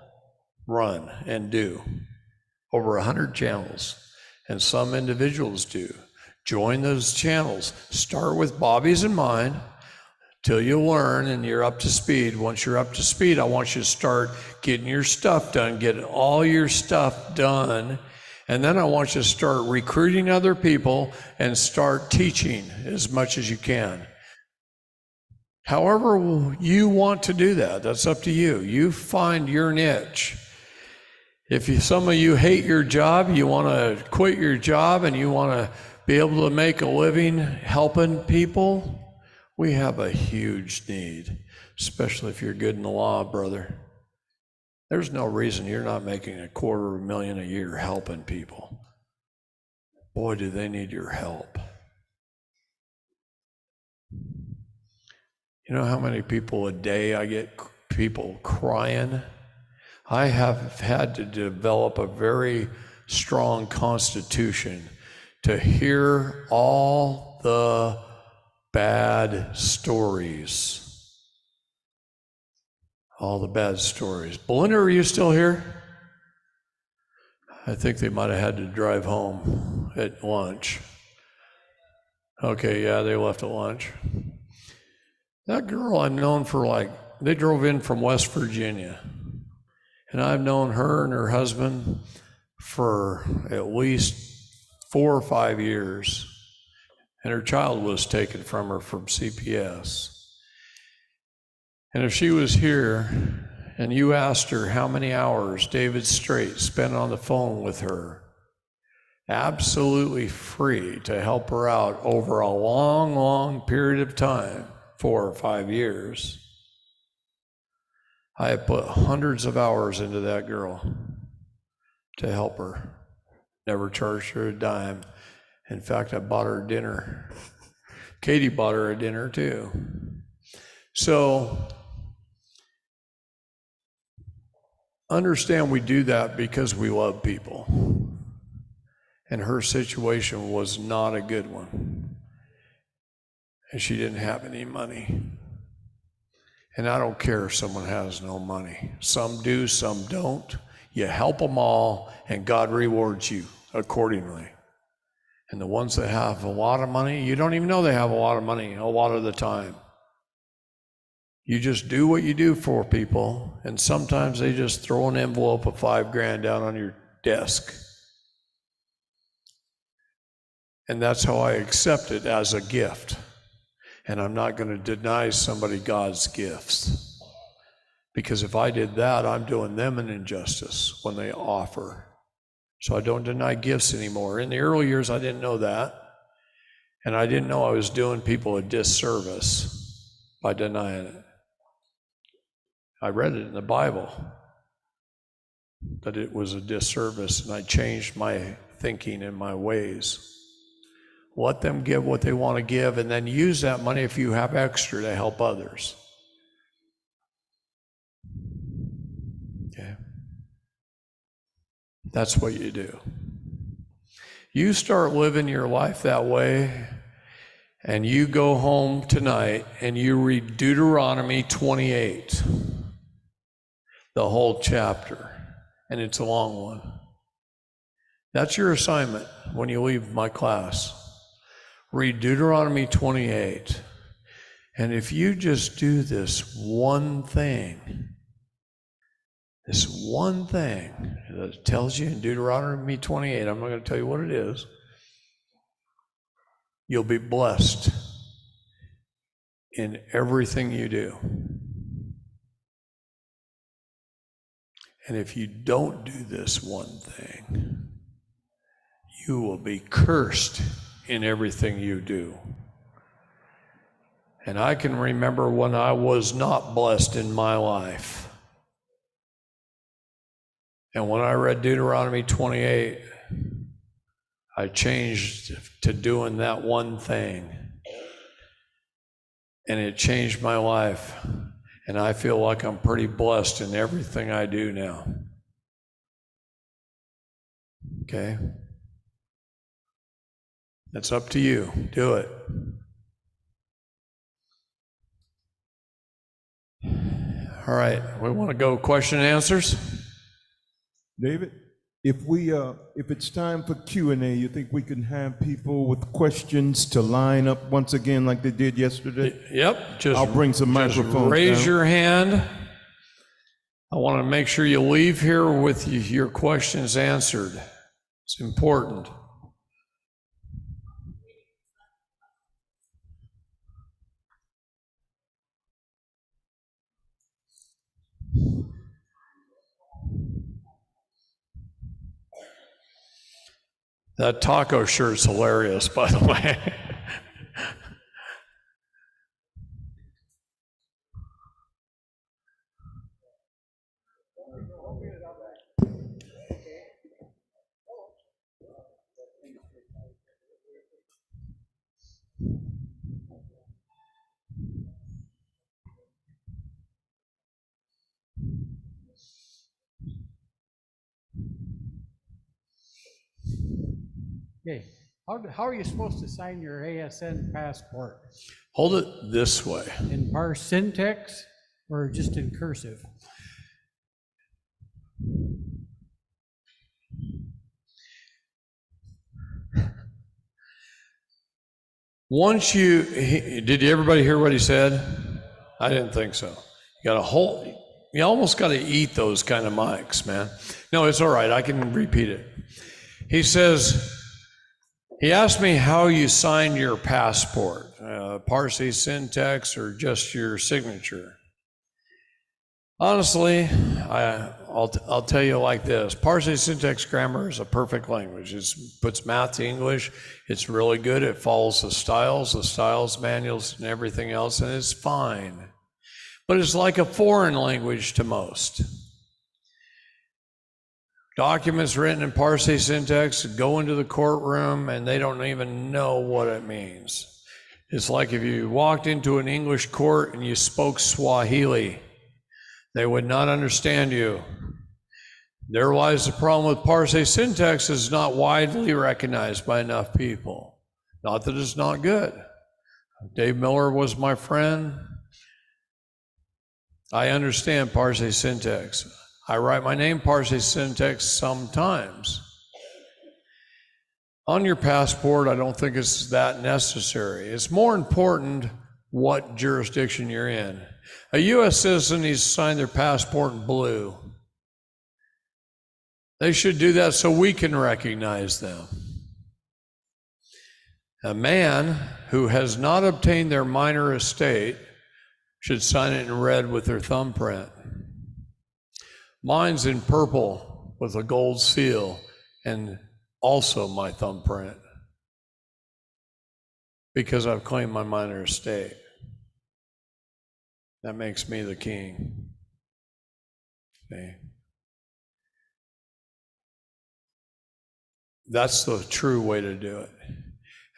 run and do. Over 100 channels, and some individuals do. Join those channels. Start with Bobby's and mine till you learn and you're up to speed. Once you're up to speed, I want you to start getting your stuff done, getting all your stuff done. And then I want you to start recruiting other people and start teaching as much as you can. However you want to do that, that's up to you. You find your niche. If some of you hate your job, you want to quit your job and you want to be able to make a living helping people, we have a huge need, especially if you're good in the law, brother. There's no reason you're not making $250,000 a year helping people. Boy, do they need your help. You know how many people a day I get people crying? I have had to develop a very strong constitution to hear all the bad stories. All the bad stories. Belinda, are you still here? I think they might have had to drive home at lunch. Okay, yeah, they left at lunch. That girl I've known for they drove in from West Virginia. And I've known her and her husband for at least 4 or 5 years. And her child was taken from her from CPS. And if she was here and you asked her how many hours David Strait spent on the phone with her, absolutely free to help her out over a long, long period of time, 4 or 5 years, I have put hundreds of hours into that girl to help her. Never charged her a dime. In fact, I bought her dinner. Katie bought her a dinner too. So understand we do that because we love people. And her situation was not a good one. And she didn't have any money. And I don't care if someone has no money. Some do, some don't. You help them all, and God rewards you accordingly. And the ones that have a lot of money, you don't even know they have a lot of money a lot of the time. You just do what you do for people, and sometimes they just throw an envelope of $5,000 down on your desk. And that's how I accept it as a gift. And I'm not going to deny somebody God's gifts. Because if I did that, I'm doing them an injustice when they offer. So I don't deny gifts anymore. In the early years, I didn't know that. And I didn't know I was doing people a disservice by denying it. I read it in the Bible that it was a disservice, and I changed my thinking and my ways. Let them give what they want to give, and then use that money if you have extra to help others. Okay? That's what you do. You start living your life that way, and you go home tonight and you read Deuteronomy 28, the whole chapter, and it's a long one. That's your assignment when you leave my class. Read Deuteronomy 28, and if you just do this one thing that it tells you in Deuteronomy 28, I'm not going to tell you what it is, you'll be blessed in everything you do. And if you don't do this one thing, you will be cursed in everything you do. And I can remember when I was not blessed in my life. And when I read Deuteronomy 28, I changed to doing that one thing. And it changed my life. And I feel like I'm pretty blessed in everything I do now. Okay? It's up to you. Do it. All right, we want to go question and answers? David, if it's time for Q&A, you think we can have people with questions to line up once again like they did yesterday? Yep. I'll bring some microphones. Raise your hand. I want to make sure you leave here with your questions answered. It's important. That taco shirt's hilarious, by the way. Okay, how are you supposed to sign your ASN passport? Hold it this way. In bar syntax or just in cursive? Did everybody hear what he said? I didn't think so. You almost got to eat those kind of mics, man. No, it's all right. I can repeat it. He asked me how you signed your passport, Parsi syntax or just your signature. Honestly, I'll tell you like this. Parsi syntax grammar is a perfect language. It puts math to English. It's really good. It follows the styles manuals and everything else, and it's fine. But it's like a foreign language to most. Documents written in Parsi syntax go into the courtroom and they don't even know what it means. It's like if you walked into an English court and you spoke Swahili, they would not understand you. There lies the problem with Parsi syntax. Is not widely recognized by enough people. Not that it's not good. Dave Miller was my friend. I understand Parsi syntax. I write my name Parsi syntax sometimes. On your passport, I don't think it's that necessary. It's more important what jurisdiction you're in. A U.S. citizen needs to sign their passport in blue. They should do that so we can recognize them. A man who has not obtained their minor estate should sign it in red with their thumbprint. Mine's in purple with a gold seal and also my thumbprint, because I've claimed my minor estate. That makes me the king. Okay. That's the true way to do it.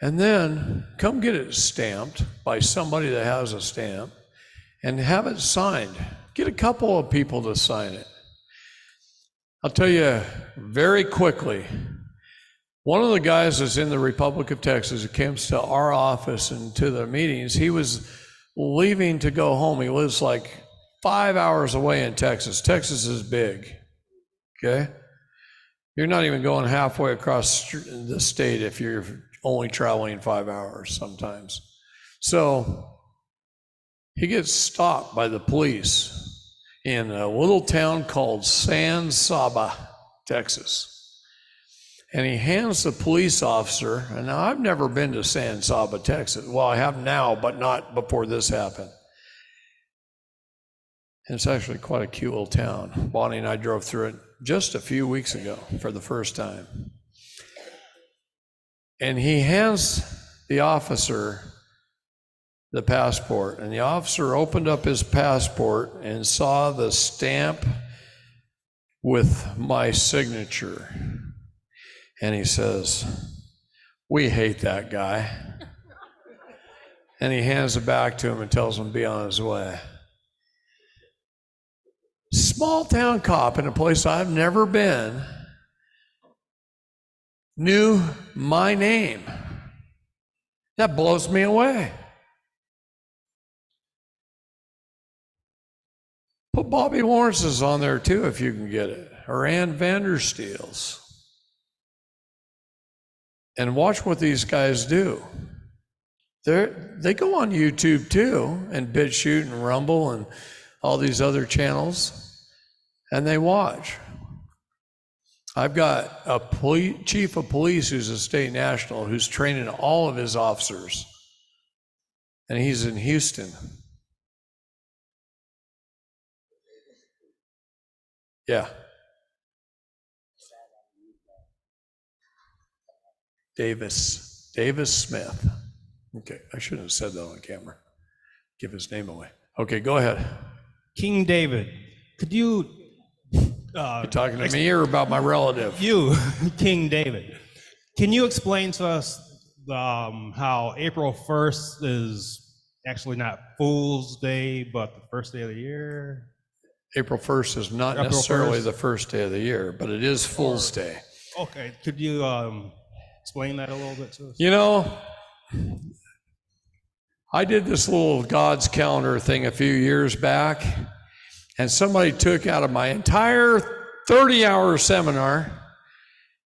And then come get it stamped by somebody that has a stamp and have it signed. Get a couple of people to sign it. I'll tell you very quickly, one of the guys that's in the Republic of Texas who comes to our office and to the meetings, he was leaving to go home. He lives like 5 hours away in Texas. Texas is big, okay? You're not even going halfway across the state if you're only traveling 5 hours sometimes. So he gets stopped by the police in a little town called San Saba, Texas. And he hands the police officer, and now I've never been to San Saba, Texas. Well, I have now, but not before this happened. And it's actually quite a cute little town. Bonnie and I drove through it just a few weeks ago for the first time. And he hands the officer the passport, and the officer opened up his passport and saw the stamp with my signature. And he says, "We hate that guy." And he hands it back to him and tells him to be on his way. Small town cop in a place I've never been knew my name. That blows me away. Put Bobby Lawrence's on there too if you can get it, or Ann Vandersteel's. And watch what these guys do. They go on YouTube too, and BitChute and Rumble and all these other channels, and they watch. I've got a chief of police who's a state national who's training all of his officers, and he's in Houston. Yeah. Davis Smith. Okay, I shouldn't have said that on camera. Give his name away. Okay, go ahead. King David, could you... You talking to me or about my relative? You, King David. Can you explain to us how April 1st is actually not Fool's Day, but the first day of the year? April 1st is not April necessarily 1st. the first day of the year, but it is Fool's Day. Okay, could you explain that a little bit to us? You know, I did this little God's calendar thing a few years back, and somebody took out of my entire 30-hour seminar,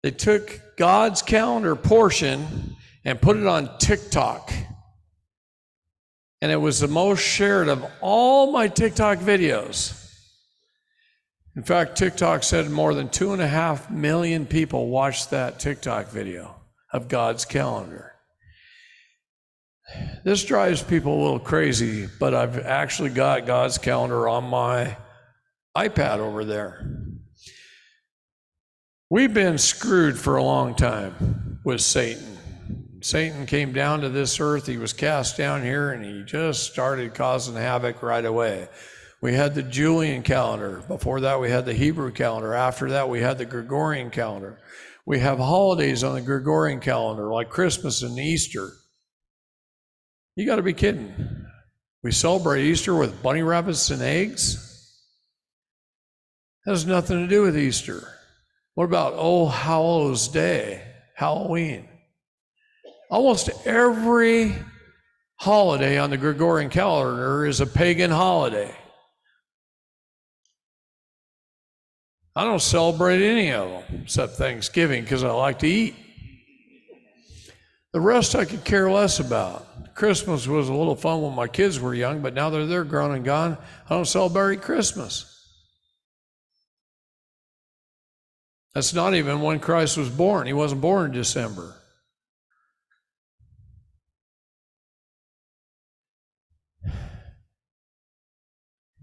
they took God's calendar portion and put it on TikTok. And it was the most shared of all my TikTok videos. In fact, TikTok said more than 2.5 million people watched that TikTok video of God's calendar. This drives people a little crazy, but I've actually got God's calendar on my iPad over there. We've been screwed for a long time with Satan. Satan came down to this earth, he was cast down here, and he just started causing havoc right away. We had the Julian calendar. Before that, we had the Hebrew calendar. After that, we had the Gregorian calendar. We have holidays on the Gregorian calendar, like Christmas and Easter. You got to be kidding. We celebrate Easter with bunny rabbits and eggs? That has nothing to do with Easter. What about All Hallows Day, Halloween? Almost every holiday on the Gregorian calendar is a pagan holiday. I don't celebrate any of them except Thanksgiving because I like to eat. The rest I could care less about. Christmas was a little fun when my kids were young, but now they're grown and gone. I don't celebrate Christmas. That's not even when Christ was born. He wasn't born in December.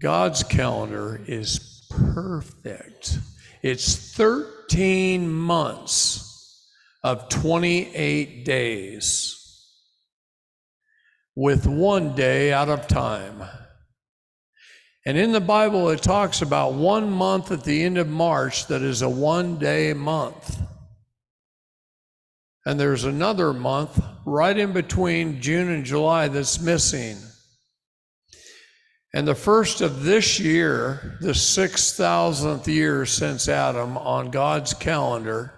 God's calendar is perfect. It's 13 months of 28 days with 1 day out of time. And in the Bible, it talks about 1 month at the end of March that is a 1-day month. And there's another month right in between June and July that's missing. And the first of this year, the 6,000th year since Adam on God's calendar,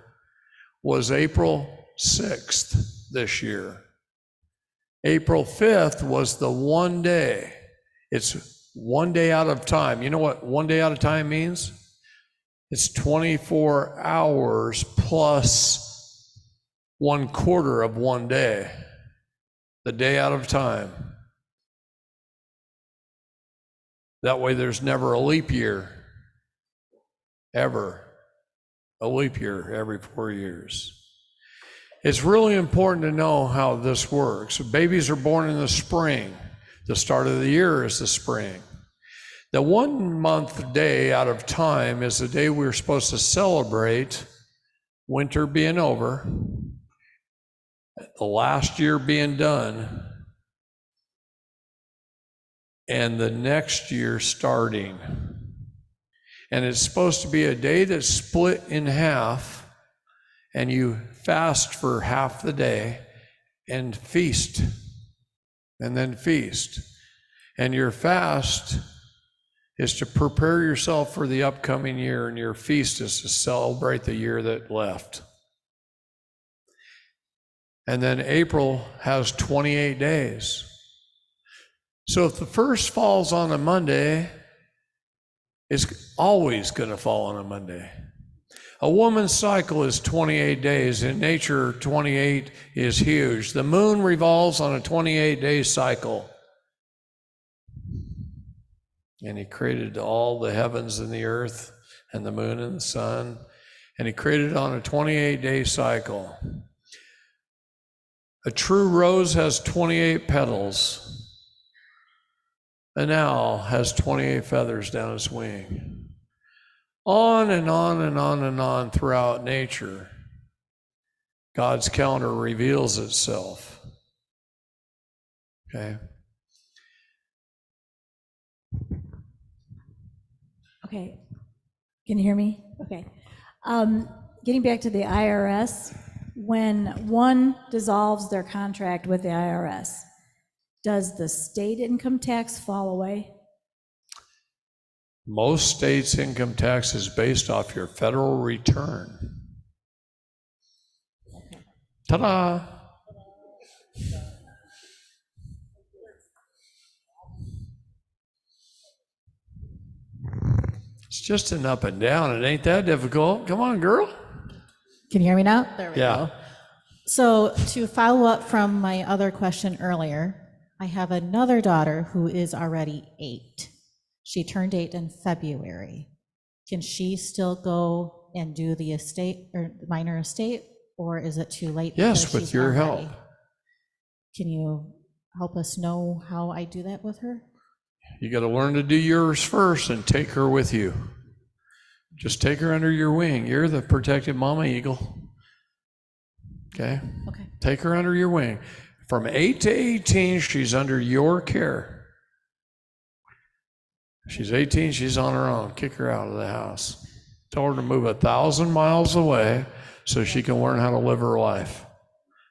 was April 6th this year. April 5th was the 1 day. It's 1 day out of time. You know what 1 day out of time means? It's 24 hours plus 1/4 of 1 day. The day out of time. That way there's never a leap year. Ever. A leap year every 4 years. It's really important to know how this works. Babies are born in the spring. The start of the year is the spring. The 1 month day out of time is the day we're supposed to celebrate winter being over, the last year being done, and the next year starting. And it's supposed to be a day that's split in half, and you fast for half the day and feast, and then feast. And your fast is to prepare yourself for the upcoming year, and your feast is to celebrate the year that left. And then April has 28 days. So if the first falls on a Monday, it's always going to fall on a Monday. A woman's cycle is 28 days. In nature, 28 is huge. The moon revolves on a 28-day cycle. And he created all the heavens and the earth and the moon and the sun. And he created it on a 28-day cycle. A true rose has 28 petals. An owl has 28 feathers down its wing. On and on and on and on throughout nature, God's calendar reveals itself. Okay? Okay. Can you hear me? Okay. Getting back to the IRS, when one dissolves their contract with the IRS, does the state income tax fall away? Most states' income tax is based off your federal return. Ta-da! It's just an up and down. It ain't that difficult. Come on, girl. Can you hear me now? There we Yeah. go. So to follow up from my other question earlier, I have another daughter who is already 8. She turned 8 in February. Can she still go and do the estate or minor estate, or is it too late? Yes, because with she's your already- help. Can you help us know how I do that with her? You got to learn to do yours first and take her with you. Just take her under your wing. You're the protected mama eagle. Okay? Okay. Take her under your wing. From 8 to 18, she's under your care. She's 18, she's on her own. Kick her out of the house. Tell her to move 1,000 miles away so she can learn how to live her life.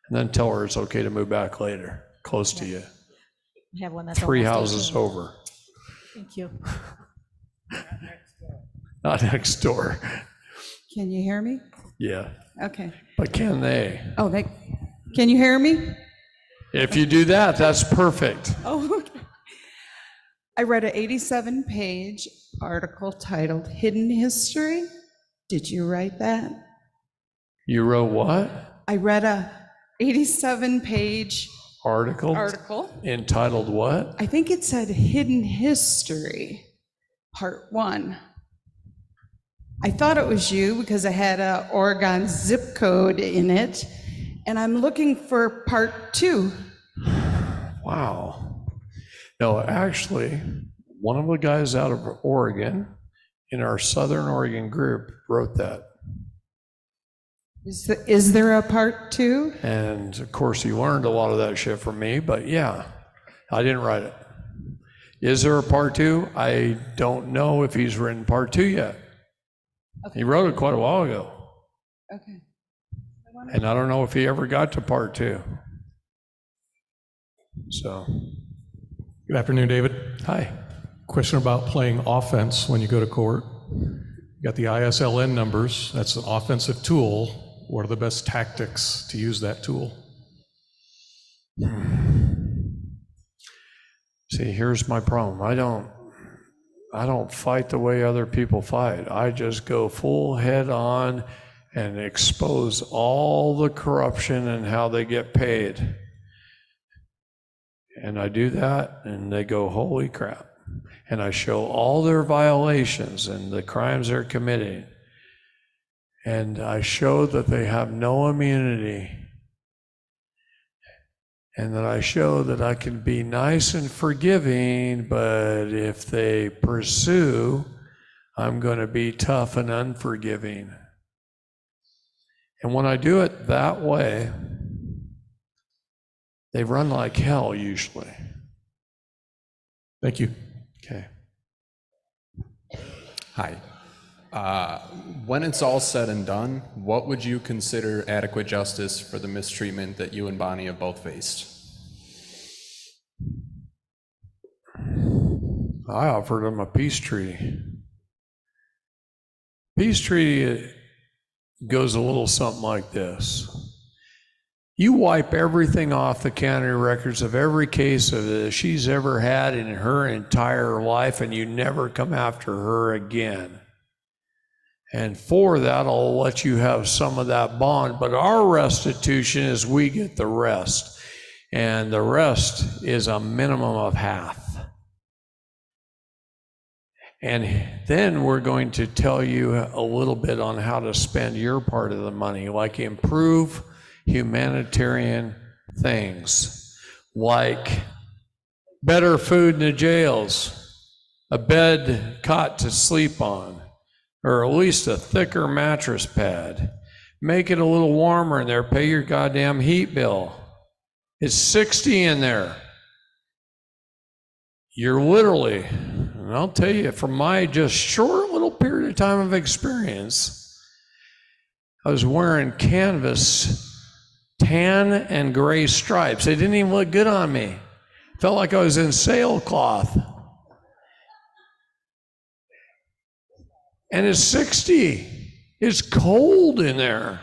And then tell her it's okay to move back later, close to you. I have one that's 3 almost houses 18. over. Thank you. Not next door. Can you hear me? Yeah. Okay. But can they? Oh, can you hear me? If you do that, that's perfect. Oh, okay. I read an 87-page article titled Hidden History. Did you write that? You wrote what? I read a 87-page Article? article. Entitled what? I think it said Hidden History, Part 1. I thought it was you because it had a Oregon zip code in it, and I'm looking for Part 2. Wow. No, actually, One of the guys out of Oregon in our Southern Oregon group wrote that. Is there a part 2? And of course, he learned a lot of that shit from me, but yeah, I didn't write it. Is there a part 2? I don't know if he's written part 2 yet. Okay. He wrote it quite a while ago. Okay. And I don't know if he ever got to part 2. So, Good afternoon, David. hi. Question about playing offense when you go to court. You got the ISLN numbers. That's an offensive tool. What are the best tactics to use that tool? See, here's my problem. I don't fight the way other people fight. I just go full head on and expose all the corruption and how they get paid. And I do that, and they go, holy crap. And I show all their violations and the crimes they're committing. And I show that they have no immunity. And that I show that I can be nice and forgiving, but if they pursue, I'm going to be tough and unforgiving. And when I do it that way, they run like hell usually. Thank you. Okay. Hi. When it's all said and done, what would you consider adequate justice for the mistreatment that you and Bonnie have both faced? I offered them a peace treaty. Peace treaty goes a little something like this. You wipe everything off the county records of every case that she's ever had in her entire life, and you never come after her again. And for that, I'll let you have some of that bond, but our restitution is we get the rest. And the rest is a minimum of half. And then we're going to tell you a little bit on how to spend your part of the money, like improve humanitarian things, like better food in the jails, a bed cot to sleep on, or at least a thicker mattress pad. Make it a little warmer in there, pay your goddamn heat bill. It's 60 in there. You're literally, and I'll tell you from my just short little period of time of experience, I was wearing canvas, tan and gray stripes. They didn't even look good on me. Felt like I was in sailcloth. And it's 60. It's cold in there.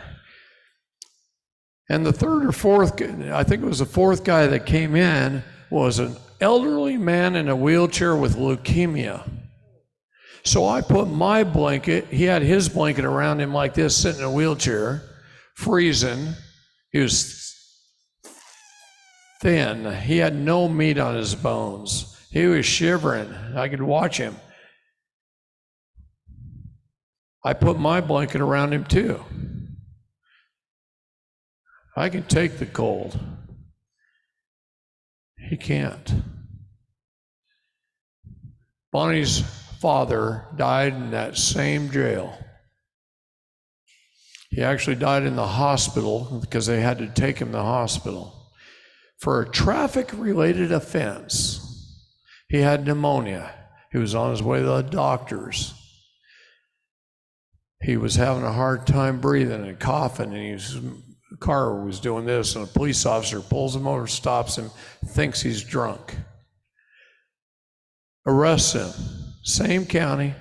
And the third or fourth, I think it was the fourth guy that came in, was an elderly man in a wheelchair with leukemia. So I put my blanket, he had his blanket around him like this, sitting in a wheelchair, freezing. He was thin. He had no meat on his bones. He was shivering. I could watch him. I put my blanket around him too. I can take the cold. He can't. Bonnie's father died in that same jail. He actually died in the hospital because they had to take him to the hospital for a traffic-related offense. He had pneumonia. He was on his way to the doctors. He was having a hard time breathing and coughing, and his car was doing this, and a police officer pulls him over, stops him, thinks he's drunk. Arrests him. Same county.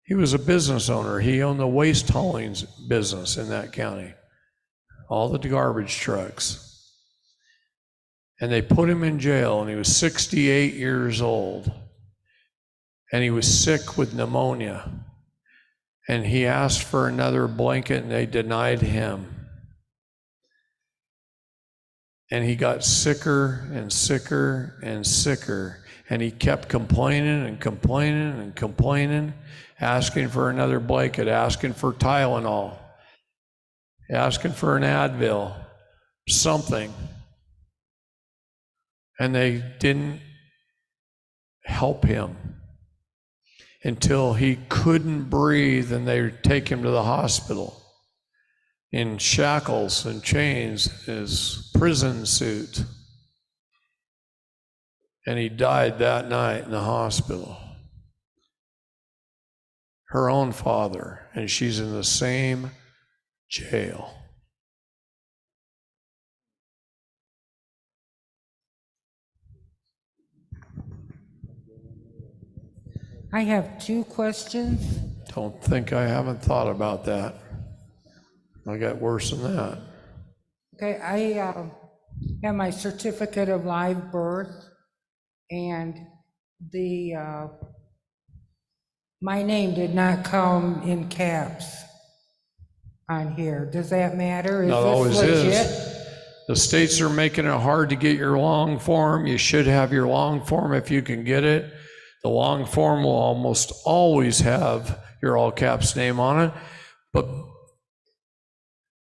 He was a business owner. He owned the waste hauling business in that county. All the garbage trucks. And they put him in jail, and he was 68 years old. And he was sick with pneumonia. And he asked for another blanket, and they denied him. And he got sicker and sicker and sicker. And he kept complaining and complaining and complaining, asking for another blanket, asking for Tylenol, asking for an Advil, something. And they didn't help him until he couldn't breathe, and they take him to the hospital in shackles and chains, his prison suit. And he died that night in the hospital. Her own father, and she's in the same jail. I have 2 questions. Don't think I haven't thought about that. I got worse than that. Okay, I have my certificate of live birth, and my name did not come in caps on here. Does that matter? Not always legit? is. The states are making it hard to get your long form. You should have your long form if you can get it. The long form will almost always have your all caps name on it, but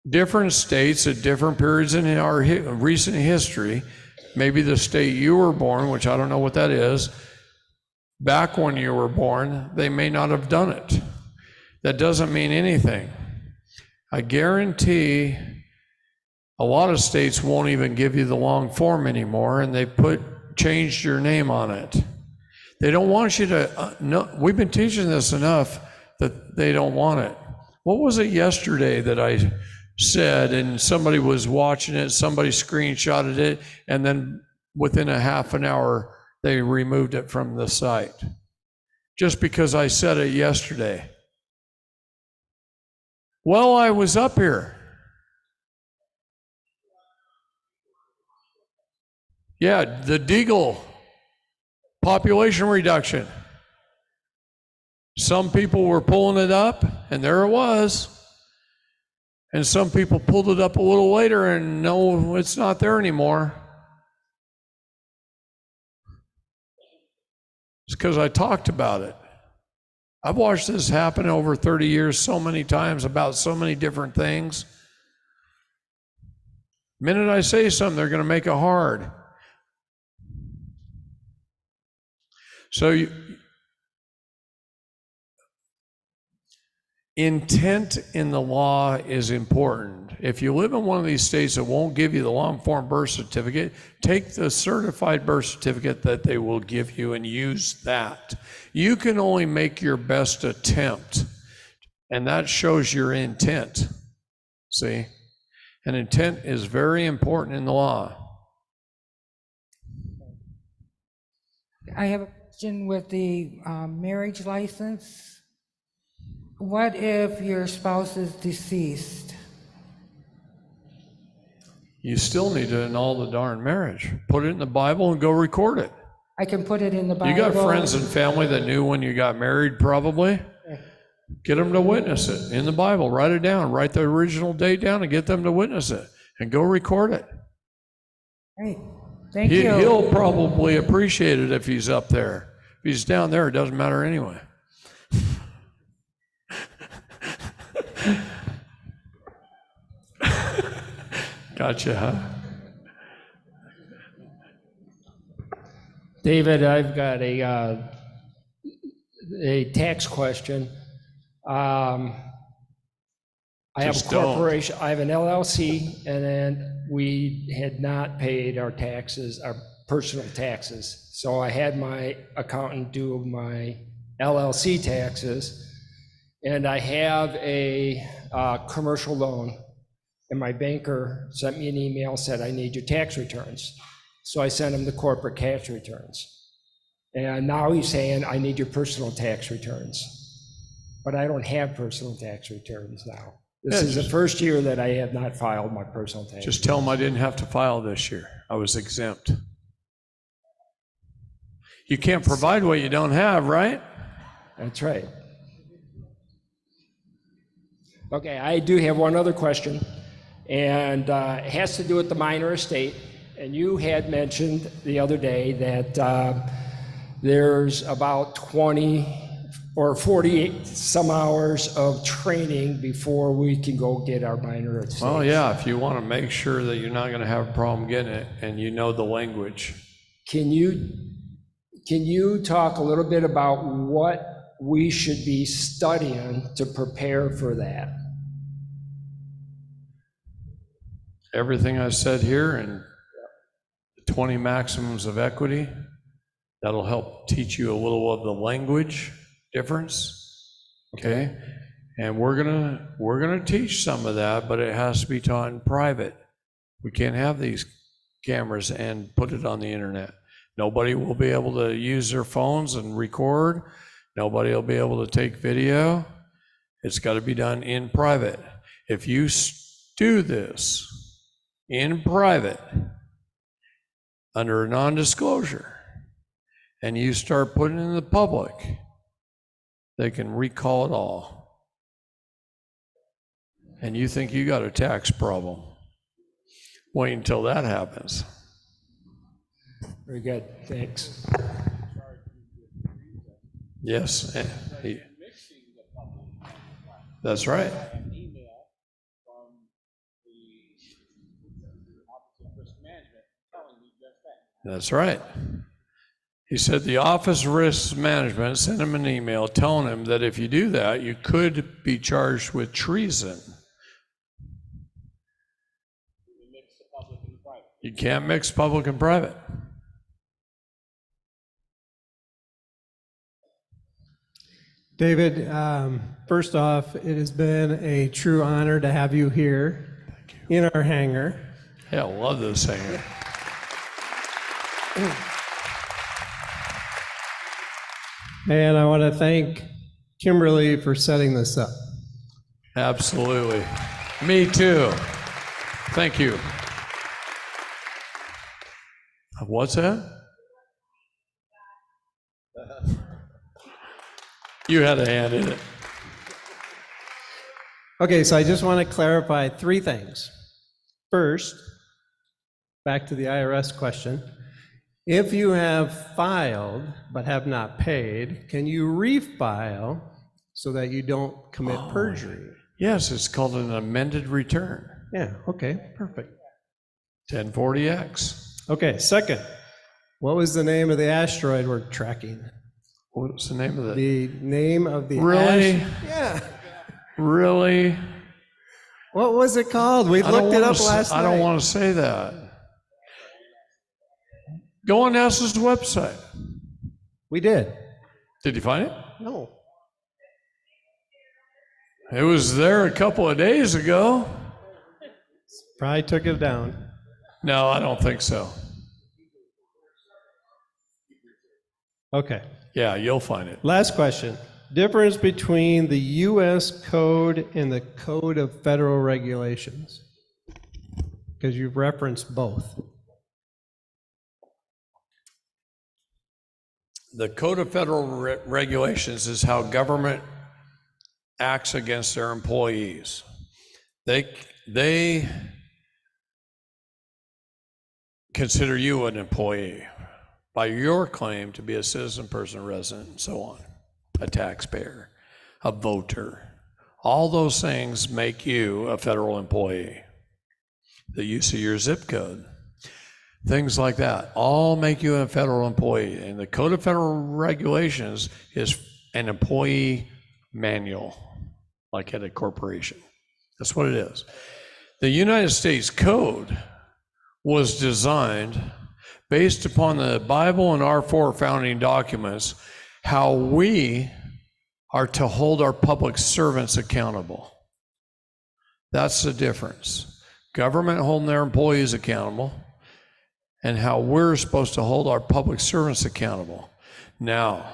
different states at different periods in our recent history, maybe the state you were born, which I don't know what that is, back when you were born, they may not have done it. That doesn't mean anything. I guarantee a lot of states won't even give you the long form anymore, and they changed your name on it. They don't want you to know. We've been teaching this enough that they don't want it. What was it yesterday that I said, and somebody was watching it, somebody screenshotted it, and then within a half an hour, they removed it from the site? Just because I said it yesterday. Well, I was up here. Yeah, the Deagle population reduction. Some people were pulling it up, and there it was. And some people pulled it up a little later, and no, it's not there anymore. It's because I talked about it. I've watched this happen over 30 years so many times about so many different things. The minute I say something, they're going to make it hard. So intent in the law is important. If you live in one of these states that won't give you the long form birth certificate, take the certified birth certificate that they will give you and use that. You can only make your best attempt, and that shows your intent. See? And intent is very important in the law. I have a question with the marriage license. What if your spouse is deceased? You still need to annul the darn marriage. Put it in the Bible and go record it. I can put it in the Bible. You got friends and family that knew when you got married, probably. Get them to witness it in the Bible. Write it down. Write the original date down and get them to witness it. And go record it. Great. Thank you. He'll probably appreciate it if he's up there. If he's down there, it doesn't matter anyway. Gotcha, huh? David, I've got a tax question. I have a corporation, I have an LLC, and then we had not paid our taxes, our personal taxes. So I had my accountant do my LLC taxes, and I have a commercial loan, and my banker sent me an email, said, I need your tax returns. So I sent him the corporate tax returns. And now he's saying, I need your personal tax returns. But I don't have personal tax returns now. This is the first year that I have not filed my personal tax. Just tell him I didn't have to file this year. I was exempt. You can't provide what you don't have, right? That's right. Okay, I do have one other question, and it has to do with the minor estate. And you had mentioned the other day that there's about 20 or 48 some hours of training before we can go get our minor estate. Well, yeah, if you want to make sure that you're not going to have a problem getting it and you know the language. Can Can you talk a little bit about what we should be studying to prepare for that? Everything I said here and the 20 maxims of equity, that'll help teach you a little of the language difference, okay? And we're gonna teach some of that, but it has to be taught in private. We can't have these cameras and put it on the internet. Nobody will be able to use their phones and record. Nobody will be able to take video. It's got to be done in private. If you do this in private under a non-disclosure and you start putting it in the public, they can recall it all. And you think you got a tax problem. Wait until that happens. Very good, thanks. Yes, that's right. That's right. He said the Office of Risk Management sent him an email telling him that if you do that, you could be charged with treason. You can't mix public and private. David, first off, it has been a true honor to have you here in our hangar. Yeah, I love this hangar. And I want to thank Kimberly for setting this up. Absolutely. Me too. Thank you. What's that? You had a hand in it. Okay, so I just want to clarify 3 things. First, back to the IRS question. If you have filed but have not paid, can you refile so that you don't commit perjury? Yes, it's called an amended return. Yeah, okay, perfect. 1040X. Okay, second, what was the name of the asteroid we're tracking? What's the name of that? The name of the Really? Yeah. Really? What was it called? We looked it up last night. I don't want to say that. Go on NASA's website. We did. Did you find it? No. It was there a couple of days ago. Probably took it down. No, I don't think so. Okay. Yeah, you'll find it. Last question. Difference between the U.S. code and the Code of Federal Regulations? Because you've referenced both. The Code of Federal Regulations is how government acts against their employees. They consider you an employee by your claim to be a citizen, person, resident, and so on, a taxpayer, a voter. All those things make you a federal employee. The use of your zip code, things like that, all make you a federal employee. And the Code of Federal Regulations is an employee manual, like at a corporation. That's what it is. The United States Code was designed based upon the Bible and our 4 founding documents, how we are to hold our public servants accountable. That's the difference. Government holding their employees accountable, and how we're supposed to hold our public servants accountable. Now,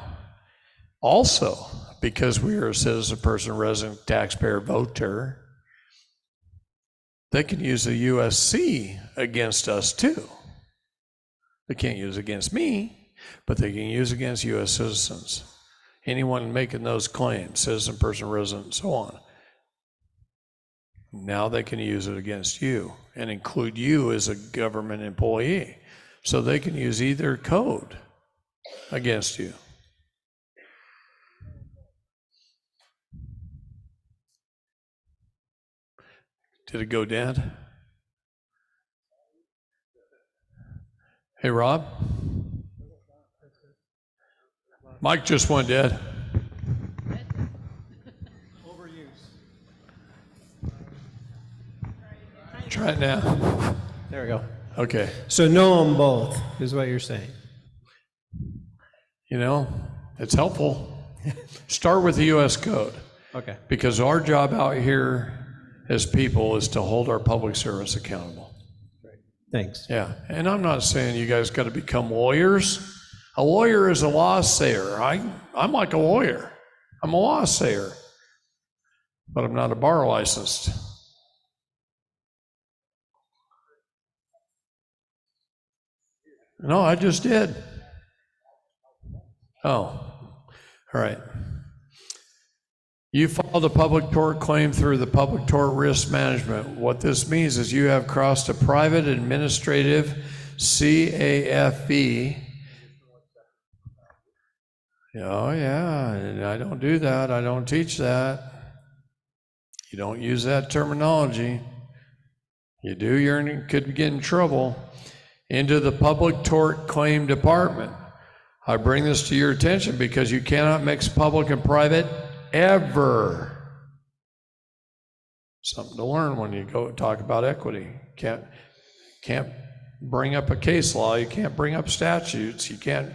also, because we are a citizen, person, resident, taxpayer, voter, they can use the USC against us too. They can't use it against me, but they can use it against U.S. citizens. Anyone making those claims, citizen, person, resident, and so on. Now they can use it against you and include you as a government employee. So they can use either code against you. Did it go dead? Hey, Rob? Mike just went dead. Try it now. There we go. Okay. So know them both, is what you're saying. You know, it's helpful. Start with the US Code. Okay. Because our job out here as people is to hold our public service accountable. Thanks. Yeah, and I'm not saying you guys got to become lawyers. A lawyer is a law sayer. I'm like a lawyer. I'm a law sayer, but I'm not a bar licensed. No, I just did. Oh, all right. You filed a public tort claim through the Public Tort Risk Management. What this means is you have crossed a private administrative CAFE. Oh yeah, and I don't do that. I don't teach that. You don't use that terminology. You do, you could get in trouble. Into the Public Tort Claim Department. I bring this to your attention because you cannot mix public and private ever. Something to learn when you go talk about equity. Can't bring up a case law. You can't bring up statutes. You can't,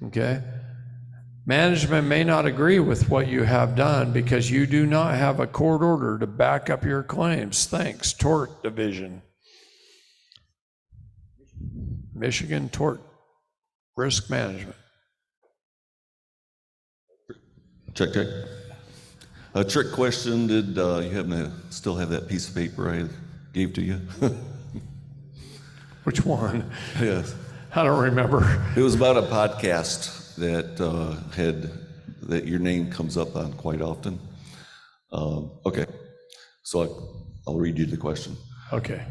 okay? Management may not agree with what you have done because you do not have a court order to back up your claims. Thanks, Tort Division. Michigan Tort Risk Management. Check, check. A trick question, did you happen to still have that piece of paper I gave to you? Which one? Yes. I don't remember. It was about a podcast that that your name comes up on quite often. Okay, so I'll read you the question. Okay.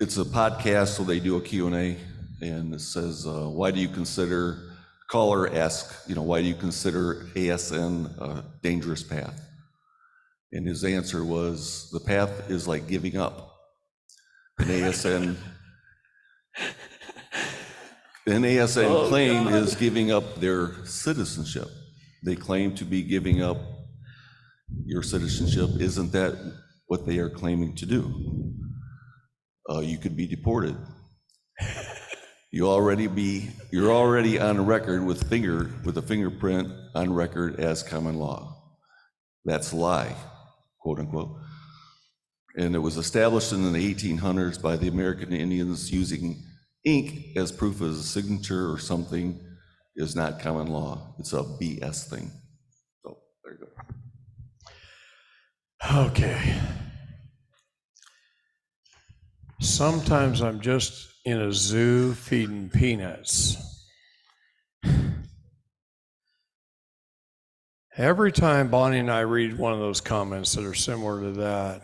It's a podcast, so they do a Q&A, and it says, why do you consider, caller asks, why do you consider ASN a dangerous path? And his answer was, the path is like giving up. An ASN claim is giving up their citizenship. They claim to be giving up your citizenship. Isn't that what they are claiming to do? You could be deported. You're already on record with a fingerprint on record as common law. That's a lie, quote unquote. And it was established in the 1800s by the American Indians using ink as proof as a signature or something is not common law. It's a BS thing. So there you go. Okay. Sometimes I'm just in a zoo feeding peanuts. Every time Bonnie and I read one of those comments that are similar to that,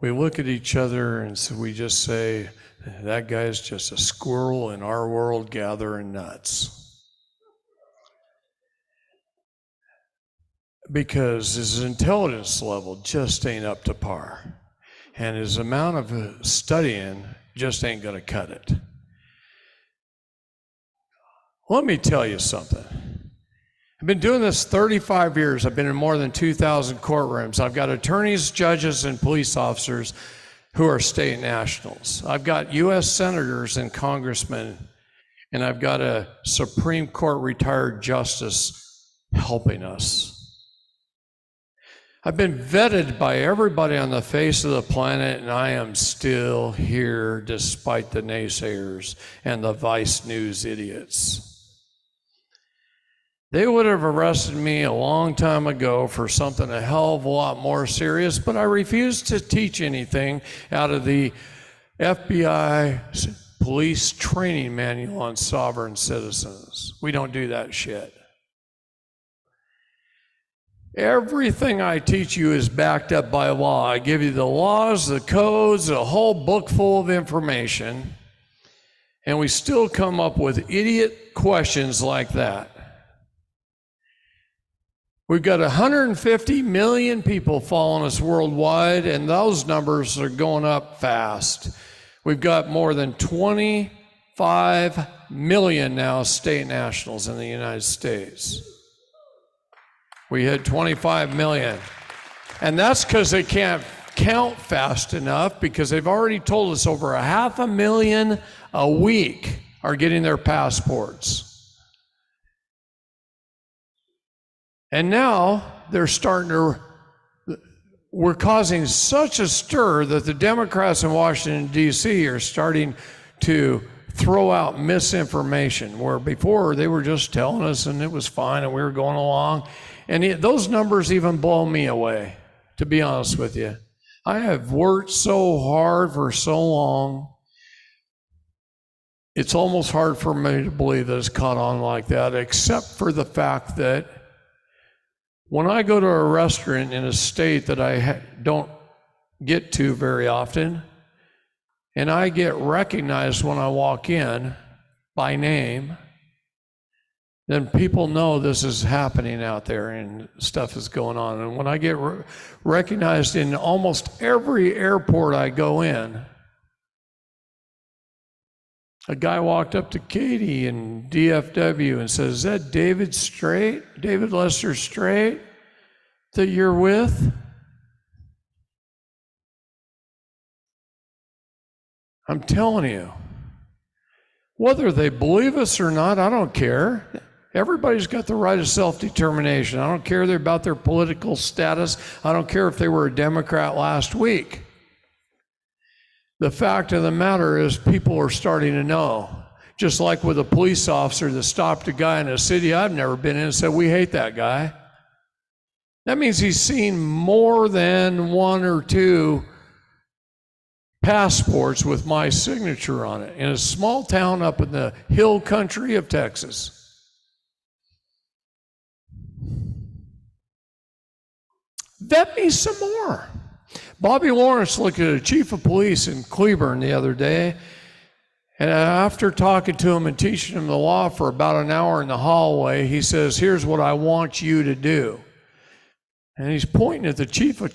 we look at each other and so we just say, that guy's just a squirrel in our world gathering nuts. Because his intelligence level just ain't up to par. And his amount of studying just ain't gonna cut it. Let me tell you something. I've been doing this 35 years. I've been in more than 2,000 courtrooms. I've got attorneys, judges, and police officers who are state nationals. I've got US senators and congressmen, and I've got a Supreme Court retired justice helping us. I've been vetted by everybody on the face of the planet, and I am still here despite the naysayers and the Vice News idiots. They would have arrested me a long time ago for something a hell of a lot more serious, but I refused to teach anything out of the FBI police training manual on sovereign citizens. We don't do that shit. Everything I teach you is backed up by law. I give you the laws, the codes, a whole book full of information, and we still come up with idiot questions like that. We've got 150 million people following us worldwide, and those numbers are going up fast. We've got more than 20 25 million now state nationals in the United States. We hit 25 million. And that's because they can't count fast enough, because they've already told us over 500,000 a week are getting their passports. And now they're starting to, we're causing such a stir that the Democrats in Washington, D.C. are starting to throw out misinformation, where before they were just telling us and it was fine and we were going along. And those numbers even blow me away, to be honest with you. I have worked so hard for so long. It's almost hard for me to believe that it's caught on like that, except for the fact that when I go to a restaurant in a state that I don't get to very often, and I get recognized when I walk in by name, then people know this is happening out there and stuff is going on. And when I get recognized in almost every airport I go in, a guy walked up to Katie in DFW and says, "Is that David Straight, David Lester Straight, that you're with?" I'm telling you, whether they believe us or not, I don't care. Everybody's got the right of self-determination. I don't care about their political status. I don't care if they were a Democrat last week. The fact of the matter is people are starting to know. Just like with a police officer that stopped a guy in a city I've never been in and said, "We hate that guy." That means he's seen more than one or two passports with my signature on it in a small town up in the hill country of Texas. Vet me some more. Bobby Lawrence looked at a chief of police in Cleburne the other day, and after talking to him and teaching him the law for about an hour in the hallway, he says, "Here's what I want you to do." And he's pointing at the chief of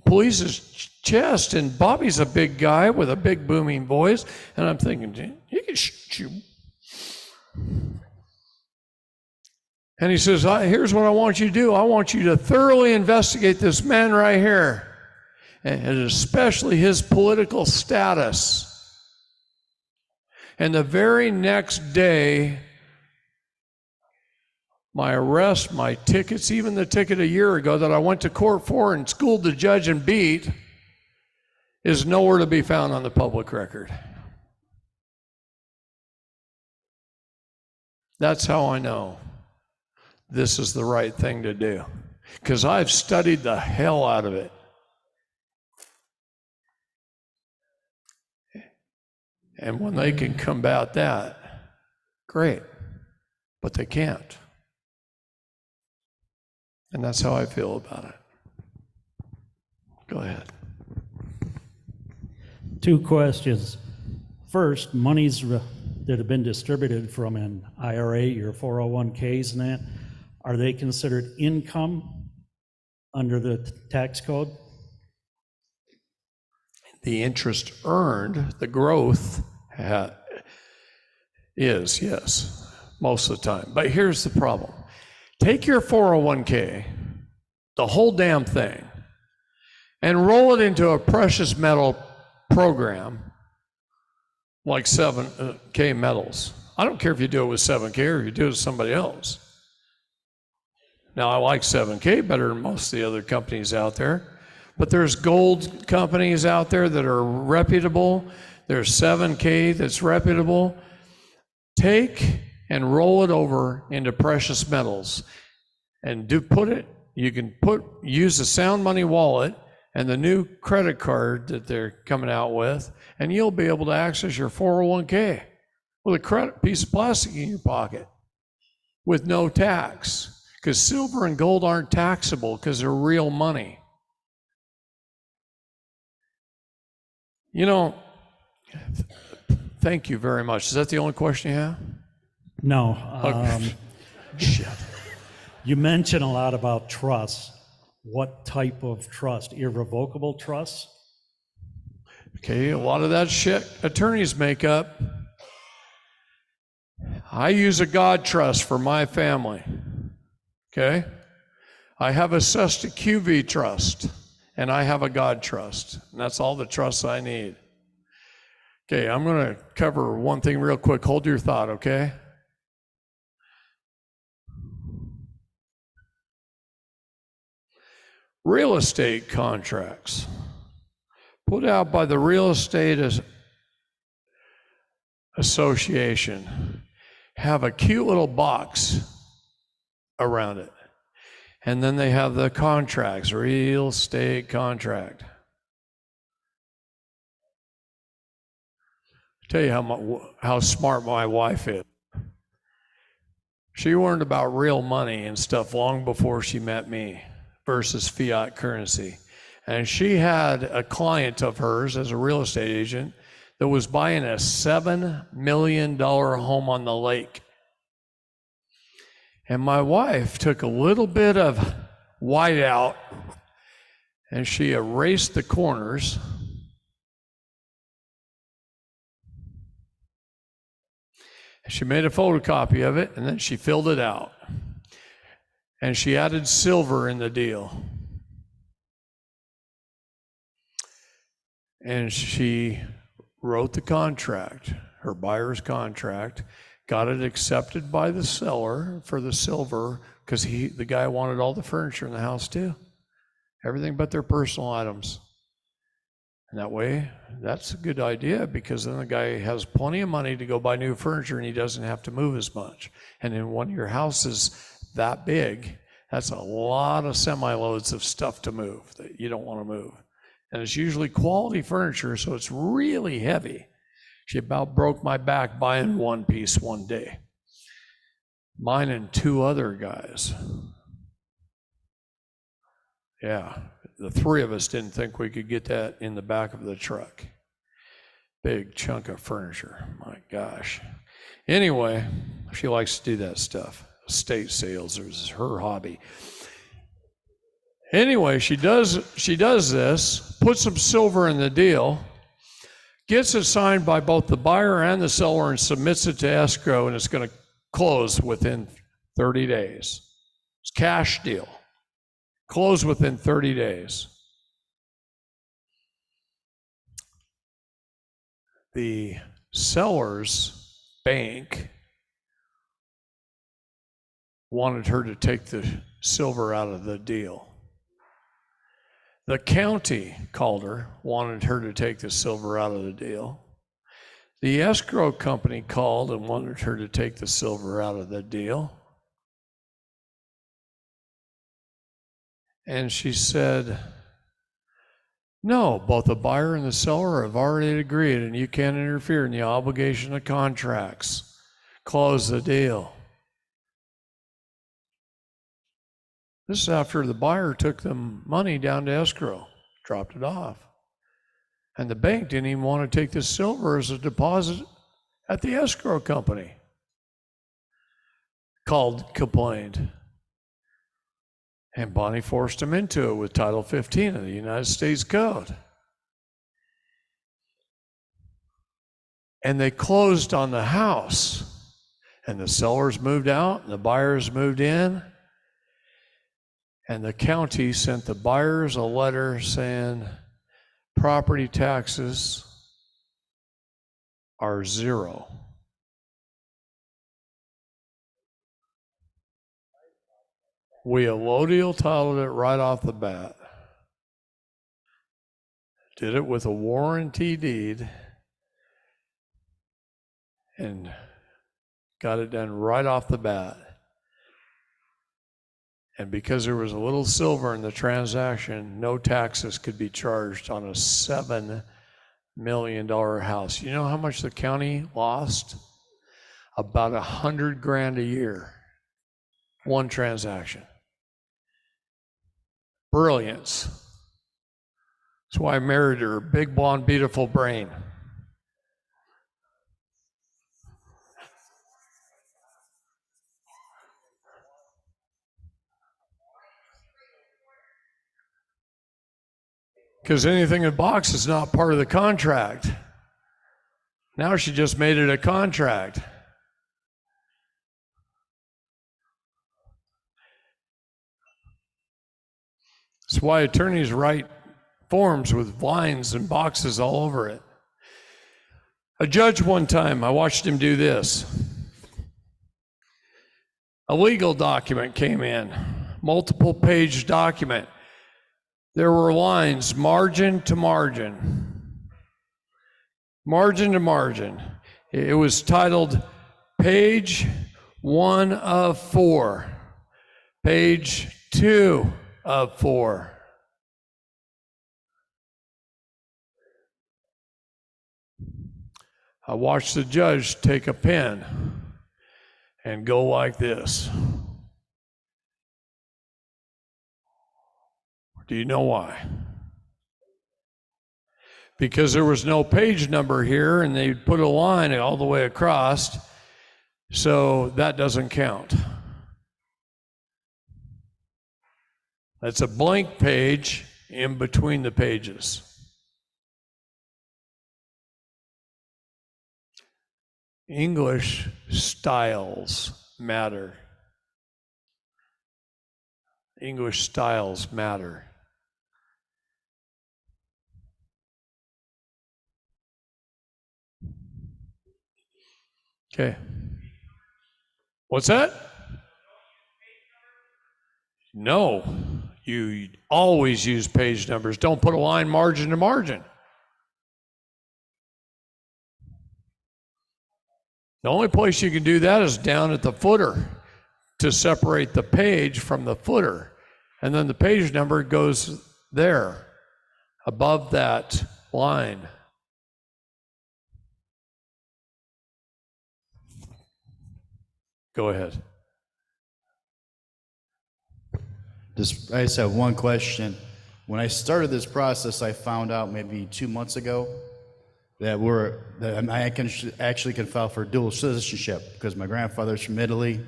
police's chest, and Bobby's a big guy with a big booming voice, and I'm thinking, he can shoot you. And he says, "Here's what I want you to do. I want you to thoroughly investigate this man right here, and especially his political status." And the very next day, my arrest, my tickets, even the ticket a year ago that I went to court for and schooled the judge and beat, is nowhere to be found on the public record. That's how I know this is the right thing to do, because I've studied the hell out of it. And when they can combat that, great, but they can't. And that's how I feel about it. Go ahead. Two questions. First, monies that have been distributed from an IRA, your 401ks and that, are they considered income under the tax code? The interest earned, the growth is, yes, most of the time. But here's the problem. Take your 401k, the whole damn thing, and roll it into a precious metal program like 7K metals. I don't care if you do it with 7K or if you do it with somebody else. Now, I like 7K better than most of the other companies out there, but there's gold companies out there that are reputable. There's 7K that's reputable. Take and roll it over into precious metals and you can use the Sound Money wallet and the new credit card that they're coming out with, and you'll be able to access your 401k with a piece of plastic in your pocket with no tax, because silver and gold aren't taxable because they're real money. You know, thank you very much. Is that the only question you have? No. Shit. You mentioned a lot about trust. What type of trust? Irrevocable trust? Okay, a lot of that shit attorneys make up. I use a God trust for my family, okay? I have a Cesta QV trust, and I have a God trust, and that's all the trusts I need. Okay, I'm going to cover one thing real quick. Hold your thought, okay? Real estate contracts put out by the Real Estate Association have a cute little box around it. And then they have the contracts, real estate contract. I'll tell you how smart my wife is. She learned about real money and stuff long before she met me versus fiat currency. And she had a client of hers as a real estate agent that was buying a $7 million home on the lake. And my wife took a little bit of whiteout and she erased the corners. She made a photocopy of it and then she filled it out. And she added silver in the deal. And she wrote the contract, her buyer's contract, got it accepted by the seller for the silver, because the guy wanted all the furniture in the house too. Everything but their personal items. And that way, that's a good idea, because then the guy has plenty of money to go buy new furniture and he doesn't have to move as much. And then when your house is that big, that's a lot of semi-loads of stuff to move that you don't want to move. And it's usually quality furniture, so it's really heavy. She about broke my back buying one piece one day. Mine and two other guys. Yeah, the three of us didn't think we could get that in the back of the truck. Big chunk of furniture, my gosh. Anyway, she likes to do that stuff. Estate sales is her hobby. Anyway, she does this, puts some silver in the deal, gets it signed by both the buyer and the seller and submits it to escrow, and it's going to close within 30 days. It's a cash deal. Close within 30 days. The seller's bank wanted her to take the silver out of the deal. The county called her, wanted her to take the silver out of the deal. The escrow company called and wanted her to take the silver out of the deal. And she said, no, both the buyer and the seller have already agreed, and you can't interfere in the obligation of contracts. Close the deal. This is after the buyer took the money down to escrow, dropped it off. And the bank didn't even want to take the silver as a deposit at the escrow company. Complained. And Bonnie forced him into it with Title 15 of the United States Code. And they closed on the house. And the sellers moved out and the buyers moved in. And the county sent the buyers a letter saying property taxes are zero. We allodial titled it right off the bat. Did it with a warranty deed and got it done right off the bat. And because there was a little silver in the transaction, no taxes could be charged on a $7 million house. You know how much the county lost? About $100,000 a year. One transaction. Brilliance. That's why I married her. Big, blonde, beautiful brain. Because anything in box is not part of the contract. Now she just made it a contract. That's why attorneys write forms with lines and boxes all over it. A judge one time, I watched him do this. A legal document came in, multiple page document. There were lines margin to margin, margin to margin. It was titled page 1 of 4, page 2 of 4. I watched the judge take a pen and go like this. Do you know why? Because there was no page number here and they put a line all the way across, so that doesn't count. That's a blank page in between the pages. English styles matter. English styles matter. Okay. What's that? No, you always use page numbers. Don't put a line margin to margin. The only place you can do that is down at the footer to separate the page from the footer. And then the page number goes there, above that line. Go ahead. I just have one question. When I started this process, I found out maybe 2 months ago that I actually can file for dual citizenship because my grandfather's from Italy.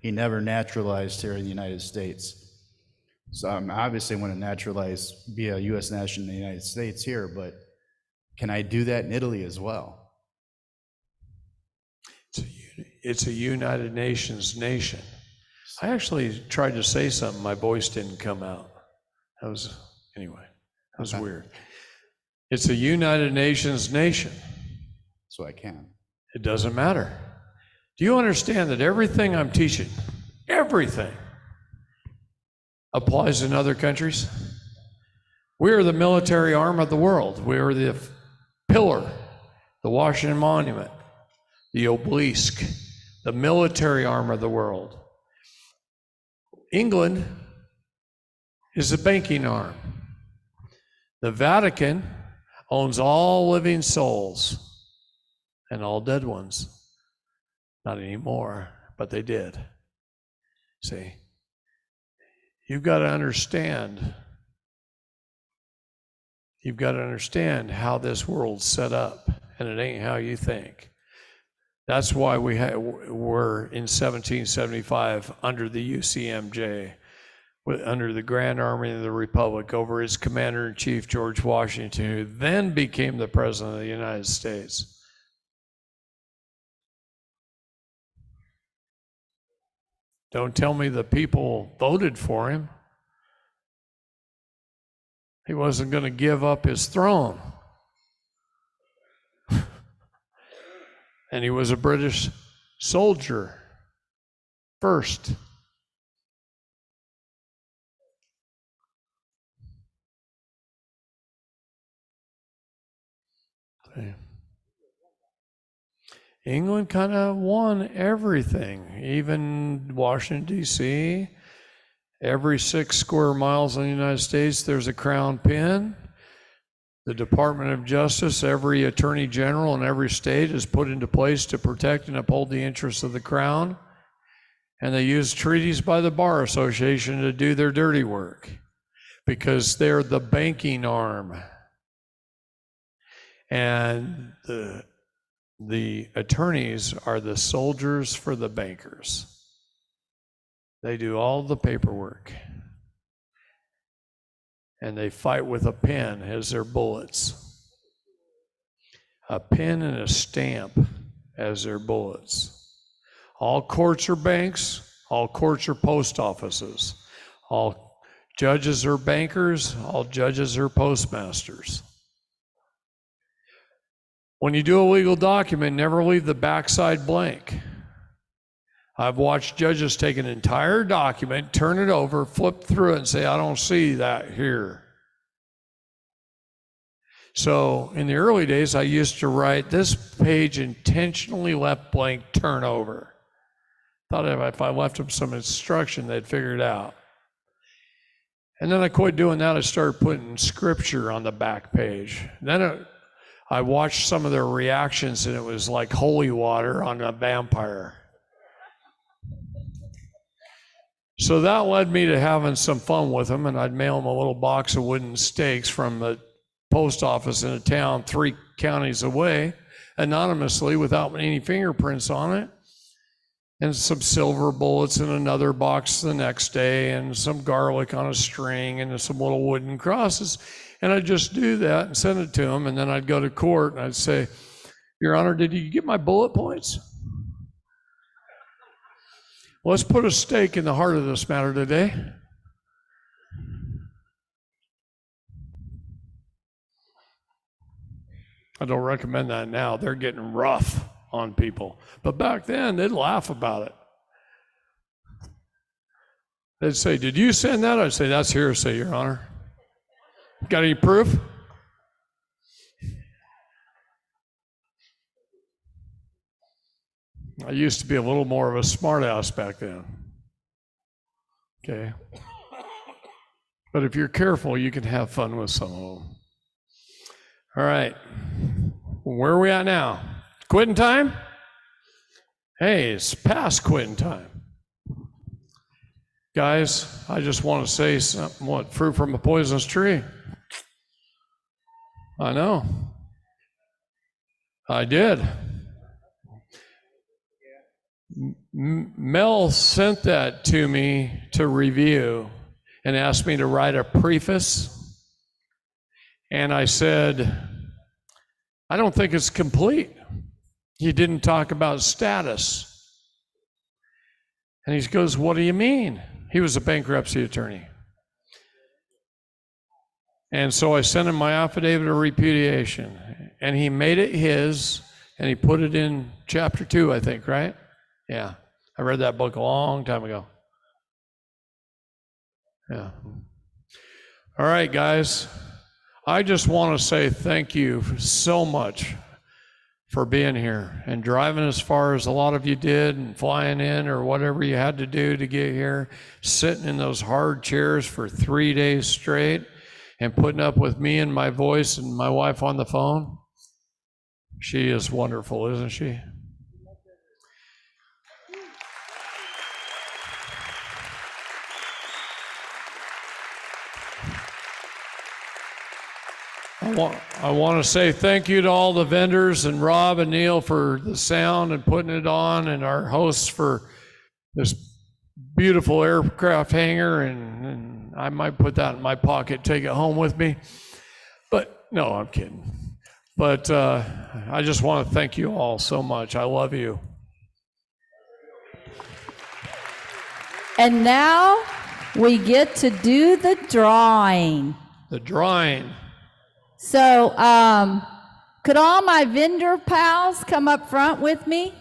He never naturalized here in the United States. So I'm obviously want to naturalize, be a U.S. national in the United States here, but can I do that in Italy as well? It's a United Nations nation. I actually tried to say something, my voice didn't come out. Anyway, that was weird. It's a United Nations nation. So I can. It doesn't matter. Do you understand that everything I'm teaching, everything, applies in other countries? We are the military arm of the world. We are the pillar, the Washington Monument, the obelisk, the military arm of the world. England is the banking arm. The Vatican owns all living souls and all dead ones. Not anymore, but they did. See, you've got to understand. You've got to understand how this world's set up, and it ain't how you think. That's why we're in 1775 under the UCMJ, under the Grand Army of the Republic, over its Commander-in-Chief, George Washington, who then became the President of the United States. Don't tell me the people voted for him. He wasn't going to give up his throne. And he was a British soldier first. Okay. England kind of won everything, even Washington, D.C. Every 6 square miles in the United States, there's a crown pin. The Department of Justice, every attorney general in every state is put into place to protect and uphold the interests of the crown. And they use treaties by the Bar Association to do their dirty work because they're the banking arm. And the attorneys are the soldiers for the bankers. They do all the paperwork. And they fight with a pen as their bullets. A pen and a stamp as their bullets. All courts are banks, all courts are post offices. All Judges are bankers, all judges are postmasters. When you do a legal document, never leave the backside blank. I've watched judges take an entire document, turn it over, flip through it, and say, I don't see that here. So in the early days, I used to write, this page intentionally left blank, turn over. Thought if I left them some instruction, they'd figure it out. And then I quit doing that. I started putting scripture on the back page. Then I watched some of their reactions, and it was like holy water on a vampire. So that led me to having some fun with them, and I'd mail them a little box of wooden stakes from the post office in a town 3 counties away, anonymously, without any fingerprints on it, and some silver bullets in another box the next day, and some garlic on a string, and some little wooden crosses. And I'd just do that and send it to them, and then I'd go to court, and I'd say, Your Honor, did you get my bullet points? Let's put a stake in the heart of this matter today. I don't recommend that now. They're getting rough on people. But back then, they'd laugh about it. They'd say, did you send that? I'd say, that's hearsay, Your Honor. Got any proof? I used to be a little more of a smart ass back then. Okay. But if you're careful, you can have fun with some of them. All right. Where are we at now? Quitting time? Hey, it's past quitting time. Guys, I just want to say something. What? Fruit from a poisonous tree? I know. I did. Mel sent that to me to review and asked me to write a preface. And I said, I don't think it's complete. You didn't talk about status. And he goes, what do you mean? He was a bankruptcy attorney. And so I sent him my affidavit of repudiation. And he made it his, and he put it in chapter 2, I think, right? Yeah. I read that book a long time ago. Yeah. All right, guys. I just want to say thank you so much for being here and driving as far as a lot of you did and flying in or whatever you had to do to get here, sitting in those hard chairs for 3 days straight and putting up with me and my voice and my wife on the phone. She is wonderful, isn't she? I want to say thank you to all the vendors and Rob and Neil for the sound and putting it on, and our hosts for this beautiful aircraft hangar, and I might put that in my pocket, take it home with me. But no, I'm kidding. But I just want to thank you all so much. I love you. And now we get to do the drawing. The drawing. So, could all my vendor pals come up front with me?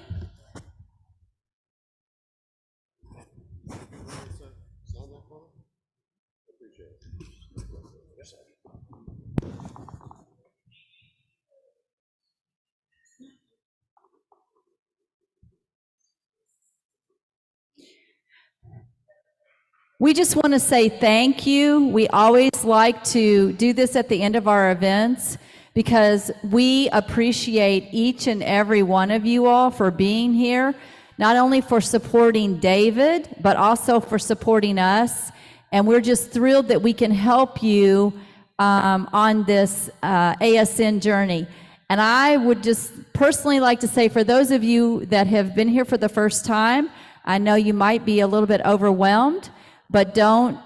We just want to say thank you. We always like to do this at the end of our events because we appreciate each and every one of you all for being here, not only for supporting David, but also for supporting us. And we're just thrilled that we can help you on this ASN journey. And I would just personally like to say, for those of you that have been here for the first time, I know you might be a little bit overwhelmed, but don't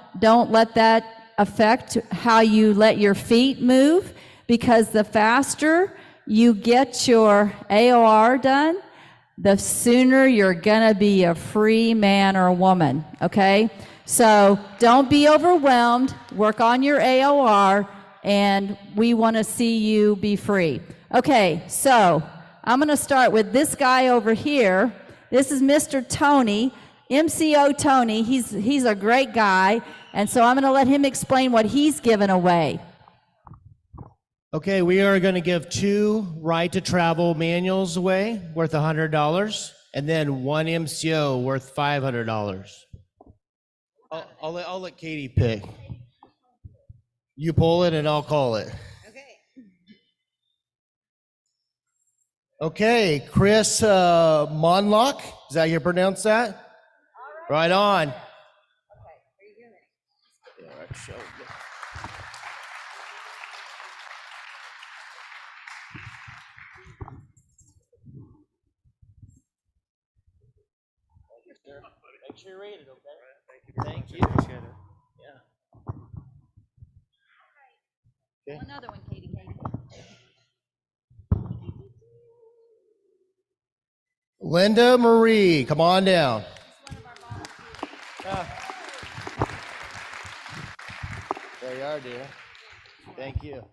let that affect how you let your feet move, because the faster you get your AOR done, the sooner you're gonna be a free man or woman, okay? So don't be overwhelmed. Work on your AOR, and we want to see you be free. Okay, so I'm going to start with this guy over here. This is Mr. Tony, MCO Tony. He's a great guy, and so I'm going to let him explain what he's given away. Okay, we are going to give 2 right to travel manuals away worth $100, and then 1 MCO worth $500. I'll let Katie pick. You pull it and I'll call it. Okay, Chris Monlock, is that how you pronounce that? Right on. Make sure you read it, okay? Thank you. Appreciate it. Yeah. One other one, Katie. Linda Marie, come on down. There you are, dear. Thank you.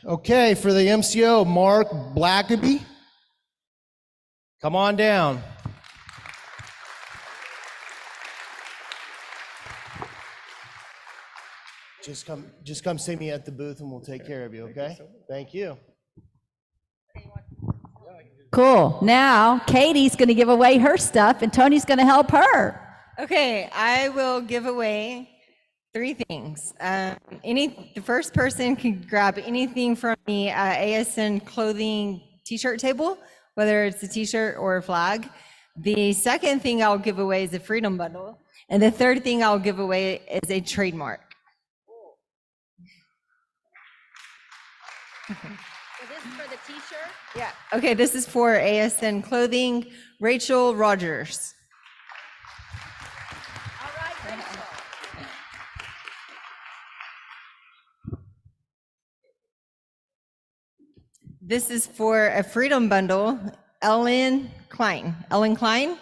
Okay, for the MCO, Mark Blackaby, come on down. Just come see me at the booth and we'll take care of you, okay? Thank you. Cool. Now, Katie's going to give away her stuff, and Tony's going to help her. Okay, I will give away 3 things. The first person can grab anything from the ASN clothing t-shirt table, whether it's a t-shirt or a flag. The second thing I'll give away is a Freedom Bundle. And the third thing I'll give away is a trademark. So this is for the t-shirt? Yeah. Okay, this is for ASN Clothing, Rachel Rogers. All right, Rachel. This is for a Freedom Bundle, Ellen Klein. Ellen Klein?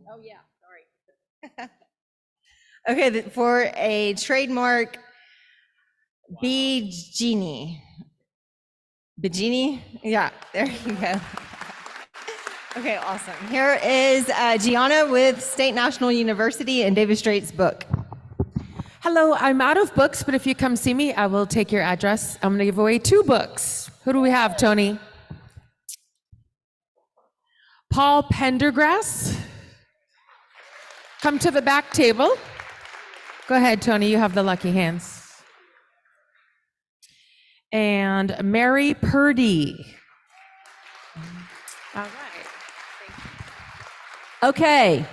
Oh, yeah, sorry. Okay, for a trademark, Bigini. Bigini? Yeah, there you go. Okay, awesome. Here is Gianna with State National University and David Straight's book. Hello, I'm out of books, but if you come see me, I will take your address. I'm going to give away 2 books. Who do we have, Tony? Paul Pendergrass. Come to the back table. Go ahead, Tony, you have the lucky hands. And Mary Purdy. All right. Okay,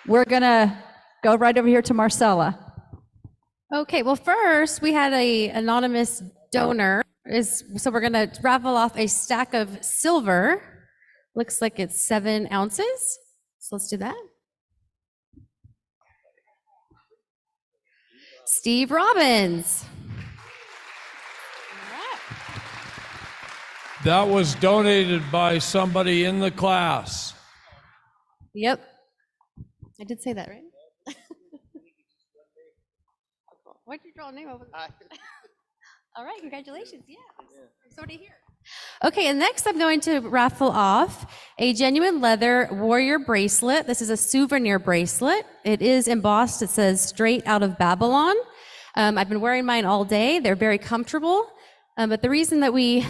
we're going to go right over here to Marcella. Okay, well, first we had a anonymous donor, so we're gonna raffle off a stack of silver. Looks like it's 7 ounces. So let's do that. Steve Robbins. That was donated by somebody in the class. Yep. I did say that, right? Why'd you draw a name over there? All right, congratulations. Yeah, I'm sorry to hear. Okay, and next I'm going to raffle off a genuine leather warrior bracelet. This is a souvenir bracelet. It is embossed. It says "Straight Out of Babylon." I've been wearing mine all day. They're very comfortable. But the reason that we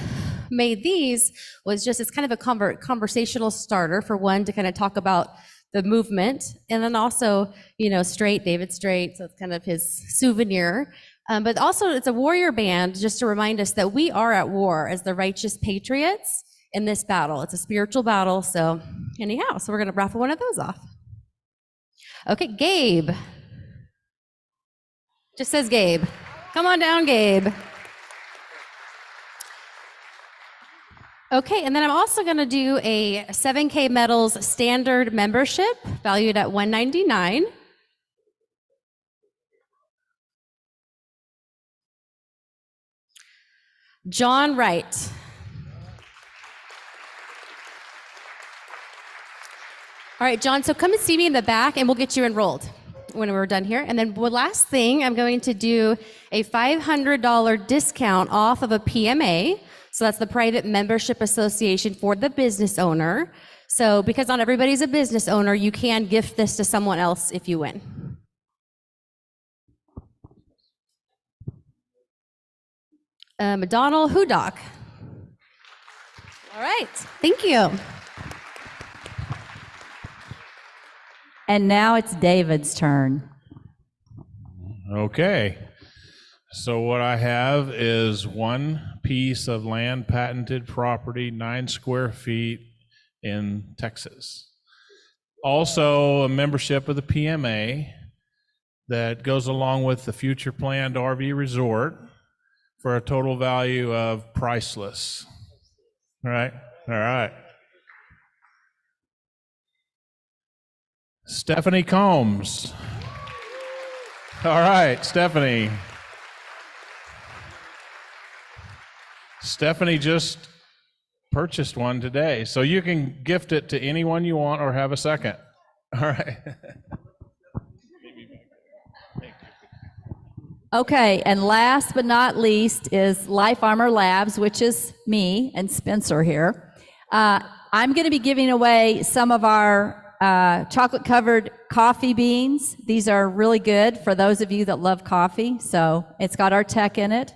made these was just it's kind of a conversational starter for one to kind of talk about the movement, and then also, you know, David Straight, so it's kind of his souvenir. But also it's a warrior band just to remind us that we are at war as the righteous patriots in this battle. It's a spiritual battle, so anyhow, so we're gonna raffle one of those off. Okay, Gabe. Just says Gabe. Come on down, Gabe. Okay, and then I'm also going to do a 7K Metals standard membership valued at $199. John Wright. All right, John, so come and see me in the back and we'll get you enrolled when we're done here. And then the last thing, I'm going to do a $500 discount off of a PMA. So that's the Private Membership Association for the business owner. So because not everybody's a business owner, you can gift this to someone else if you win. Donald Hudock. All right, thank you. And now it's David's turn. Okay. So what I have is one piece of land patented property, 9 square feet in Texas. Also a membership of the PMA that goes along with the future planned RV resort for a total value of priceless. All right. All right. Stephanie Combs. All right, Stephanie. Stephanie just purchased one today, so you can gift it to anyone you want or have a second. All right. Okay, and last but not least is Life Armor Labs, which is me and Spencer here. I'm going to be giving away some of our chocolate-covered coffee beans. These are really good for those of you that love coffee. So it's got our tech in it.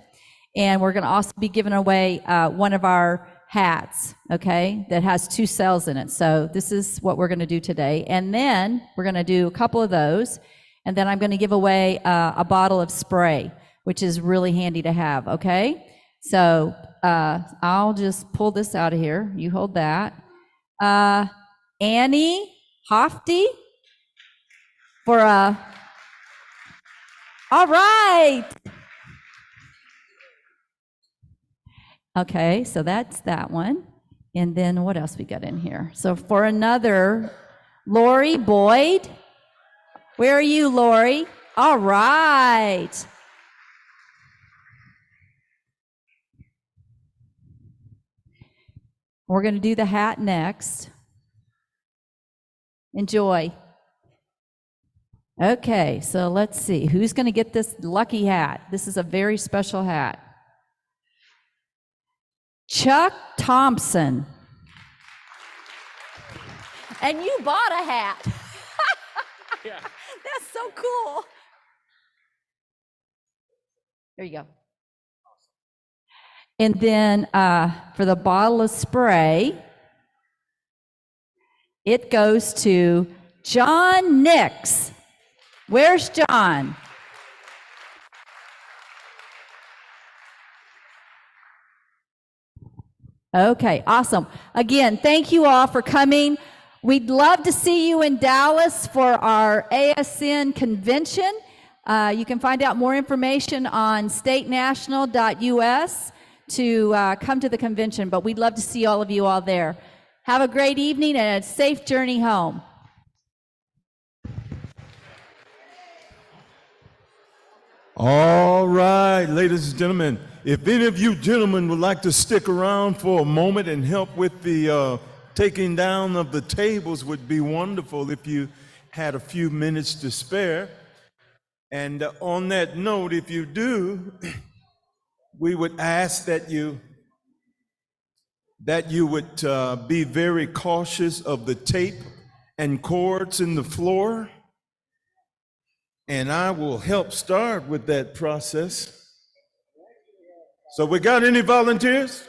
And we're going to also be giving away one of our hats, okay, that has 2 cells in it. So this is what we're going to do today. And then we're going to do a couple of those. And then I'm going to give away a bottle of spray, which is really handy to have, okay? So I'll just pull this out of here. You hold that. Annie Hofty for all right. Okay, so that's that one. And then what else we got in here? So for another, Lori Boyd. Where are you, Lori? All right. We're going to do the hat next. Enjoy. Okay, so let's see. Who's going to get this lucky hat? This is a very special hat. Chuck Thompson. And you bought a hat. Yeah. That's so cool. There you go. And then for the bottle of spray, it goes to John Nix. Where's John? Okay, awesome. Again, thank you all for coming. We'd love to see you in Dallas for our ASN convention. You can find out more information on statenational.us to come to the convention, but we'd love to see all of you all there. Have a great evening and a safe journey home. All right, ladies and gentlemen, if any of you gentlemen would like to stick around for a moment and help with the taking down of the tables, would be wonderful if you had a few minutes to spare. And on that note, if you do, we would ask that you would be very cautious of the tape and cords in the floor. And I will help start with that process. So we got any volunteers?